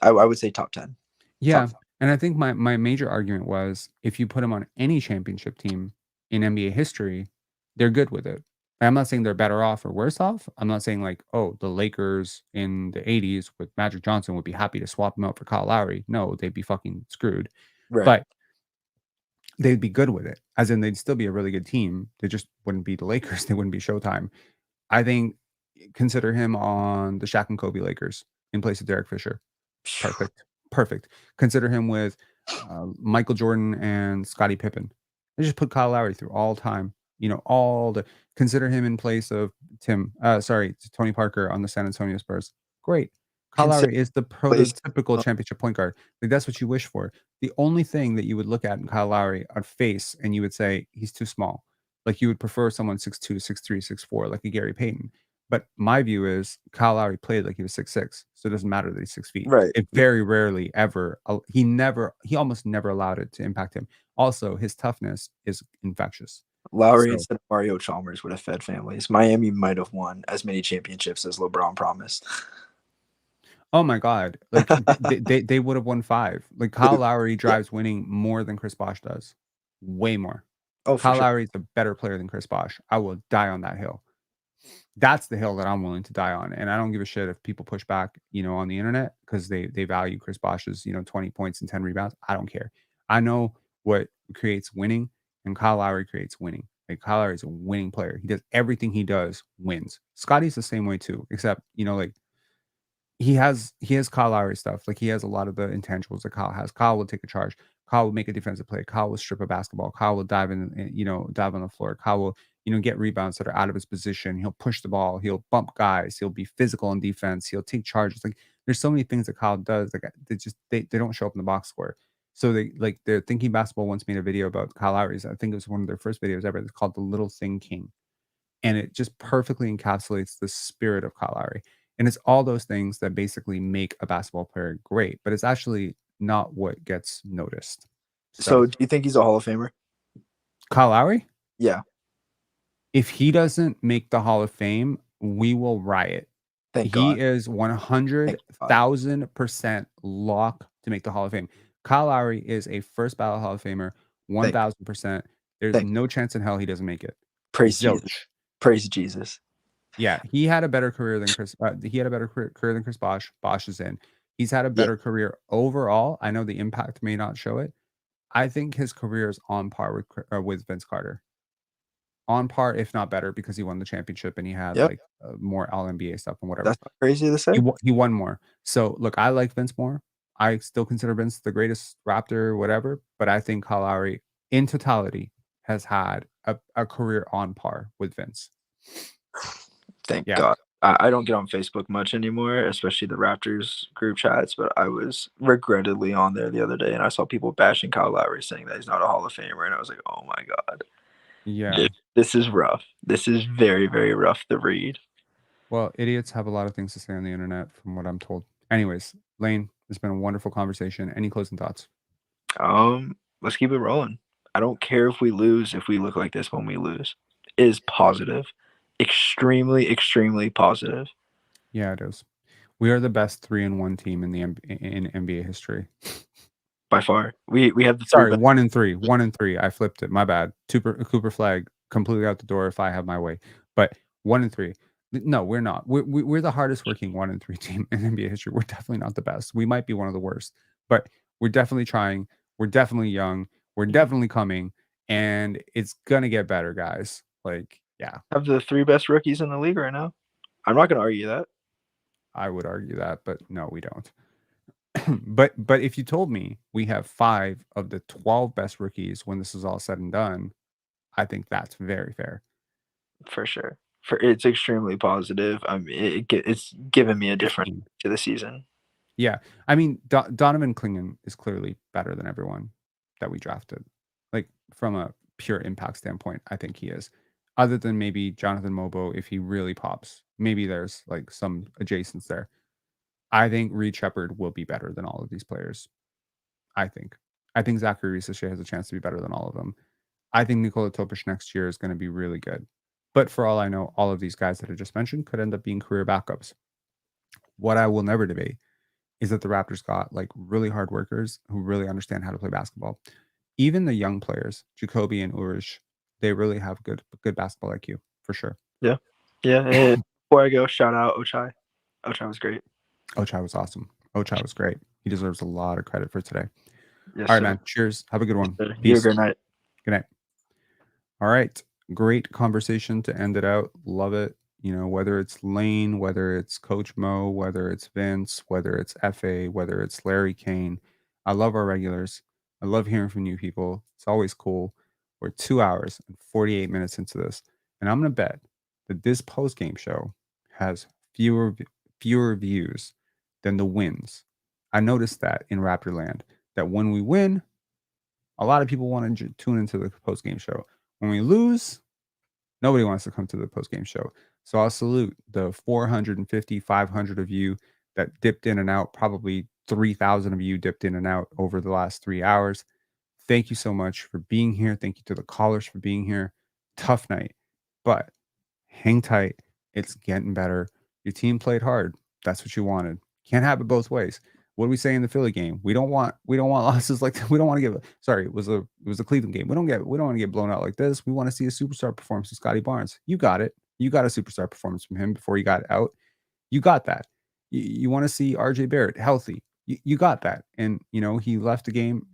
I would say top 10. Yeah, and I think my major argument was, if you put him on any championship team in NBA history, they're good with it. I'm not saying they're better off or worse off. I'm not saying like, oh, the Lakers in the 80s with Magic Johnson would be happy to swap him out for Kyle Lowry. No, they'd be fucking screwed. Right. But they'd be good with it. As in, they'd still be a really good team. They just wouldn't be the Lakers. They wouldn't be Showtime. I think consider him on the Shaq and Kobe Lakers in place of Derek Fisher. Perfect. Consider him with Michael Jordan and Scottie Pippen. They just put Kyle Lowry through all time. Consider him in place of Tony Parker on the San Antonio Spurs. Great. Kyle Lowry is the prototypical championship point guard. Like, that's what you wish for. The only thing that you would look at in Kyle Lowry on face, and you would say he's too small. Like, you would prefer someone 6'2", 6'3", 6'4", like a Gary Payton. But my view is Kyle Lowry played like he was 6'6", so it doesn't matter that he's 6 feet. Right. It very rarely ever. He almost never allowed it to impact him. Also, his toughness is infectious. Lowry instead of Mario Chalmers would have fed families. Miami might have won as many championships as LeBron promised. Oh my God! Like they would have won 5. Like, Kyle Lowry drives winning more than Chris Bosh does, way more. Oh, Kyle Lowry is a better player than Chris Bosh. I will die on that hill. That's the hill that I'm willing to die on, and I don't give a shit if people push back, on the internet, because they value Chris Bosh's 20 points and 10 rebounds. I don't care. I know what creates winning, and Kyle Lowry creates winning. Like, Kyle Lowry is a winning player. He does everything he does wins. Scottie's the same way too, except like he has Kyle Lowry stuff. Like, he has a lot of the intangibles that Kyle has. Kyle will take a charge. Kyle will make a defensive play. Kyle will strip a basketball. Kyle will dive dive on the floor. Kyle will, get rebounds that are out of his position. He'll push the ball. He'll bump guys. He'll be physical on defense. He'll take charges. Like, there's so many things that Kyle does. Like, they don't show up in the box score. So they're Thinking Basketball once made a video about Kyle Lowry's. I think it was one of their first videos ever. It's called The Little Thing King. And it just perfectly encapsulates the spirit of Kyle Lowry. And it's all those things that basically make a basketball player great, but it's actually not what gets noticed. So do you think he's a Hall of Famer? Kyle Lowry? Yeah. If he doesn't make the Hall of Fame, we will riot. Thank He God. is 100,000% lock to make the Hall of Fame. Kyle Lowry is a first ballot Hall of Famer, 1,000%. There's no chance in hell he doesn't make it. Praise Zilch. Jesus. Praise Jesus. Yeah, he had a better career than Chris. He had a better career than Chris Bosh. Bosh is in. He's had a better career overall. I know the impact may not show it. I think his career is on par with Vince Carter. On par, if not better, because he won the championship and he had more All NBA stuff and whatever. That's not crazy to say. He won more. So look, I like Vince more. I still consider Vince the greatest Raptor, whatever. But I think Kyle Lowry, in totality, has had a career on par with Vince. Thank God. I don't get on Facebook much anymore, especially the Raptors group chats, but I was regrettably on there the other day and I saw people bashing Kyle Lowry, saying that he's not a Hall of Famer, and I was like, oh my God. Yeah. This is rough. This is very, very rough to read. Well, idiots have a lot of things to say on the internet, from what I'm told. Anyways, Layne, it's been a wonderful conversation. Any closing thoughts? Let's keep it rolling. I don't care if we lose, if we look like this when we lose. It is positive. Extremely, extremely positive. Yeah, it is. We are the best 3-1 team in the in NBA history. By far. We have the Sorry, 1-3. 1-3. I flipped it. My bad. Cooper Flag completely out the door if I have my way. But 1-3. No, we're not. We're the hardest working 1-3 team in NBA history. We're definitely not the best. We might be one of the worst, but we're definitely trying. We're definitely young. We're definitely coming, and it's gonna get better, guys. Like, yeah. Have the 3 best rookies in the league right now. I'm not gonna argue that. I would argue that, but no, we don't. but if you told me we have 5 of the 12 best rookies when this is all said and done, I think that's very fair. For sure. It's extremely positive. I mean, it's given me a different to the season. Yeah, I mean, Donovan Clingan is clearly better than everyone that we drafted. Like, from a pure impact standpoint, I think he is. Other than maybe Jonathan Mobo, if he really pops, maybe there's like some adjacents there. I think Reed Shepherd will be better than all of these players. I think Zachary Risache has a chance to be better than all of them. I think Nikola Topic next year is going to be really good. But for all I know, all of these guys that I just mentioned could end up being career backups. What I will never debate is that the Raptors got like really hard workers who really understand how to play basketball. Even the young players, Jacoby and Urish, they really have good basketball IQ, for sure. Yeah. Yeah. Before I go, shout out Ochai. Ochai was great. Ochai was awesome. Ochai was great. He deserves a lot of credit for today. Yes, all right, sir. man. Cheers. Have a good one. You have a good night. Good night. All right. Great conversation to end it out. Love it. You know, whether it's Layne, whether it's Coach Mo, whether it's Vince, whether it's FA, whether it's Larry Kane. I love our regulars. I love hearing from new people. It's always cool. We're 2 hours and 48 minutes into this. And I'm going to bet that this post-game show has fewer views than the wins. I noticed that in Raptorland, that when we win, a lot of people want to tune into the post-game show. When we lose, nobody wants to come to the post-game show. So I'll salute the 450, 500 of you that dipped in and out. Probably 3,000 of you dipped in and out over the last 3 hours. Thank you so much for being here. Thank you to the callers for being here. Tough night, but hang tight. It's getting better. Your team played hard. That's what you wanted. Can't have it both ways. What do we say in the Philly game? We don't want losses like that. We don't want to it was a Cleveland game. We don't want to get blown out like this. We want to see a superstar performance from Scottie Barnes. You got it. You got a superstar performance from him before he got out. You got that. You want to see RJ Barrett healthy. You got that. And he left the game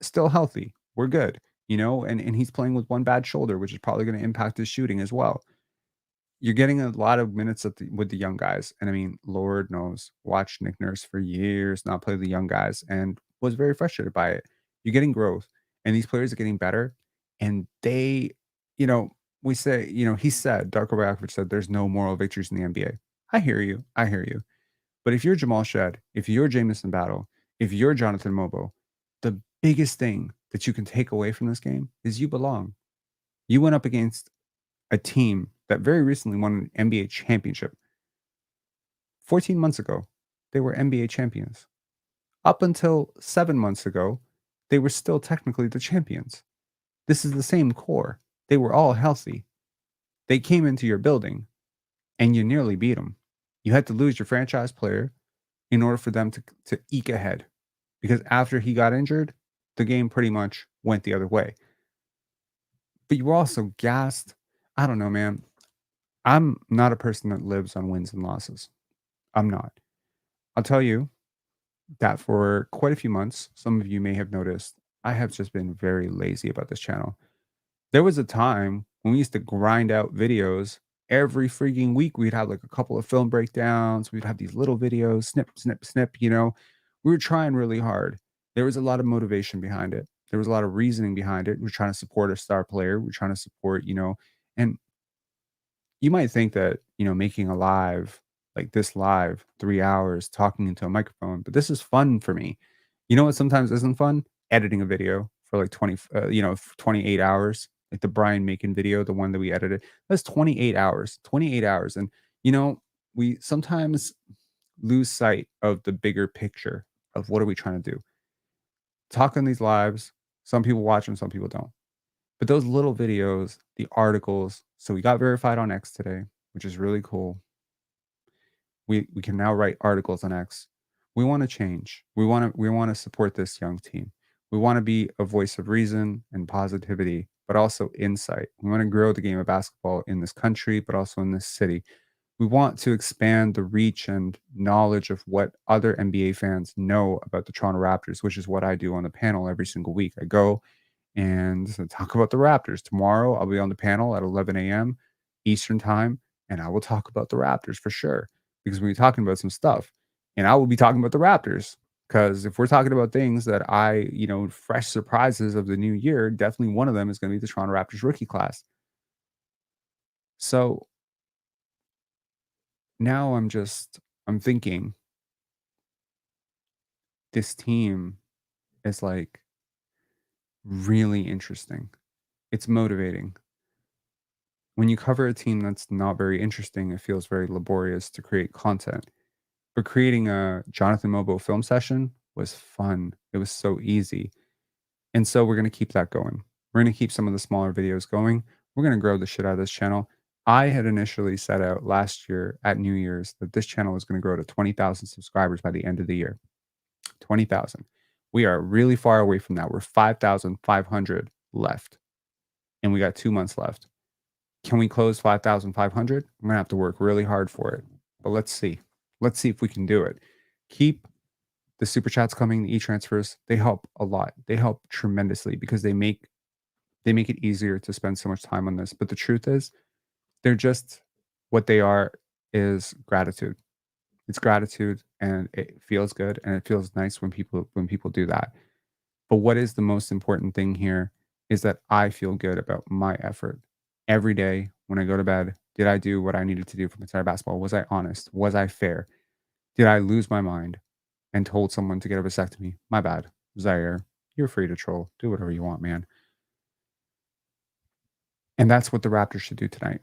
still healthy. We're good. And he's playing with one bad shoulder, which is probably going to impact his shooting as well. You're getting a lot of minutes with the young guys. And I mean, Lord knows, watched Nick Nurse for years not play the young guys and was very frustrated by it. You're getting growth, and these players are getting better. And they, you know, we say, he said, Darko Rajakovic said, there's no moral victories in the NBA. I hear you. I hear you. But if you're Jamal Shed, if you're Jamison Battle, if you're Jonathan Mobo, the biggest thing that you can take away from this game is you belong. You went up against a team that very recently won an NBA championship. 14 months ago, they were NBA champions. Up until 7 months ago, they were still technically the champions. This is the same core. They were all healthy. They came into your building and you nearly beat them. You had to lose your franchise player in order for them to eke ahead. Because after he got injured, the game pretty much went the other way. But you were also gassed. I don't know, man. I'm not a person that lives on wins and losses. I'm not. I'll tell you that for quite a few months, some of you may have noticed, I have just been very lazy about this channel. There was a time when we used to grind out videos every freaking week. We'd have like a couple of film breakdowns. We'd have these little videos, snip, snip, snip, We were trying really hard. There was a lot of motivation behind it. There was a lot of reasoning behind it. We're trying to support a star player. We're trying to support, and you might think that, making a live like this live 3 hours talking into a microphone, but this is fun for me. You know what sometimes isn't fun? Editing a video for like 28 hours, like the Brian Macon video, the one that we edited. That's 28 hours, 28 hours. And, we sometimes lose sight of the bigger picture of what are we trying to do. Talk on these lives, some people watch them, some people don't. But those little videos, the articles, so we got verified on X today, which is really cool. We can now write articles on X. We want to change. We want to support this young team. We want to be a voice of reason and positivity, but also insight. We want to grow the game of basketball in this country, but also in this city. We want to expand the reach and knowledge of what other NBA fans know about the Toronto Raptors, which is what I do on the panel every single week. I go and talk about the Raptors. Tomorrow, I'll be on the panel at 11 a.m. Eastern time, and I will talk about the Raptors for sure, because we'll be talking about some stuff, and I will be talking about the Raptors, because if we're talking about things that fresh surprises of the new year, definitely one of them is going to be the Toronto Raptors rookie class. So now I'm thinking this team is like really interesting. It's motivating. When you cover a team that's not very interesting, it feels very laborious to create content. But creating a Jonathan Mobo film session was fun. It was so easy. And so we're going to keep that going. We're going to keep some of the smaller videos going. We're going to grow the shit out of this channel. I had initially set out last year at New Year's that this channel was going to grow to 20,000 subscribers by the end of the year. 20,000. We are really far away from that. We're 5,500 left. And we got 2 months left. Can we close 5,500? I'm going to have to work really hard for it. But let's see. Let's see if we can do it. Keep the super chats coming, the e-transfers. They help a lot. They help tremendously because they make it easier to spend so much time on this. But the truth is, they're just what they are is gratitude. It's gratitude, and it feels good, and it feels nice when people do that. But what is the most important thing here is that I feel good about my effort. Every day when I go to bed, did I do what I needed to do for Messiah basketball? Was I honest? Was I fair? Did I lose my mind and told someone to get a vasectomy? My bad. Zaire, you're free to troll. Do whatever you want, man. And that's what the Raptors should do tonight.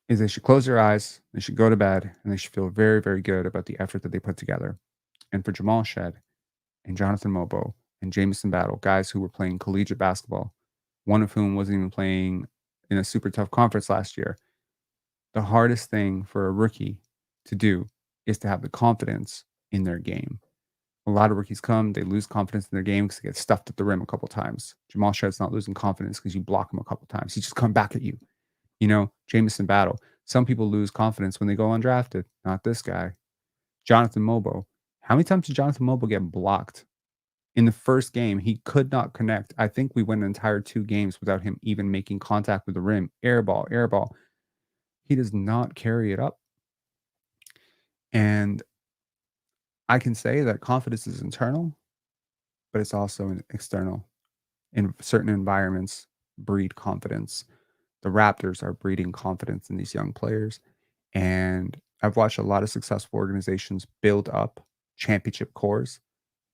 Is they should close their eyes, they should go to bed, and they should feel very, very good about the effort that they put together. And for Jamal Shed and Jonathan Mobo and Jamison Battle, guys who were playing collegiate basketball, one of whom wasn't even playing in a super tough conference last year, the hardest thing for a rookie to do is to have the confidence in their game. A lot of rookies they lose confidence in their game because they get stuffed at the rim a couple times. Jamal Shed's not losing confidence because you block him a couple times. He just come back at you. Jamison Battle. Some people lose confidence when they go undrafted. Not this guy. Jonathan Mobo. How many times did Jonathan Mobo get blocked? In the first game, he could not connect. I think we went an entire 2 games without him even making contact with the rim. Air ball. He does not carry it up. And I can say that confidence is internal, but it's also external. in certain environments breed confidence. The Raptors are breeding confidence in these young players. And I've watched a lot of successful organizations build up championship cores.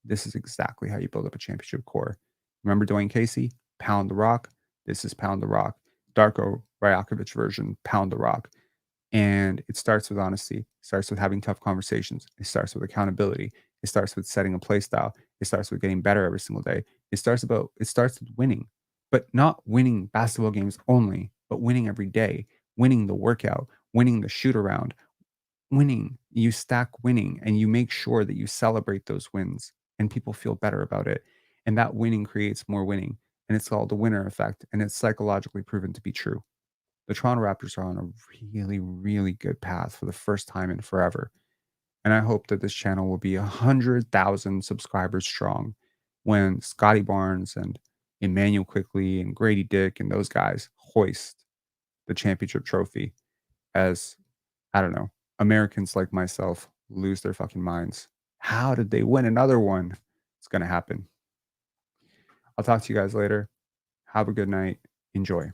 This is exactly how you build up a championship core. Remember Dwayne Casey? Pound the rock. This is Pound the Rock. Darko Rajakovic version, Pound the Rock. And it starts with honesty. It starts with having tough conversations. It starts with accountability. It starts with setting a play style. It starts with getting better every single day. It starts with winning, but not winning basketball games only, but winning every day, winning the workout, winning the shoot around, winning. You stack winning and you make sure that you celebrate those wins and people feel better about it. And that winning creates more winning. And it's called the winner effect. And it's psychologically proven to be true. The Toronto Raptors are on a really, really good path for the first time in forever. And I hope that this channel will be 100,000 subscribers strong when Scottie Barnes and Emmanuel Quickley and Grady Dick and those guys hoist the championship trophy as, I don't know, Americans like myself lose their fucking minds. How did they win another one? It's going to happen. I'll talk to you guys later. Have a good night. Enjoy.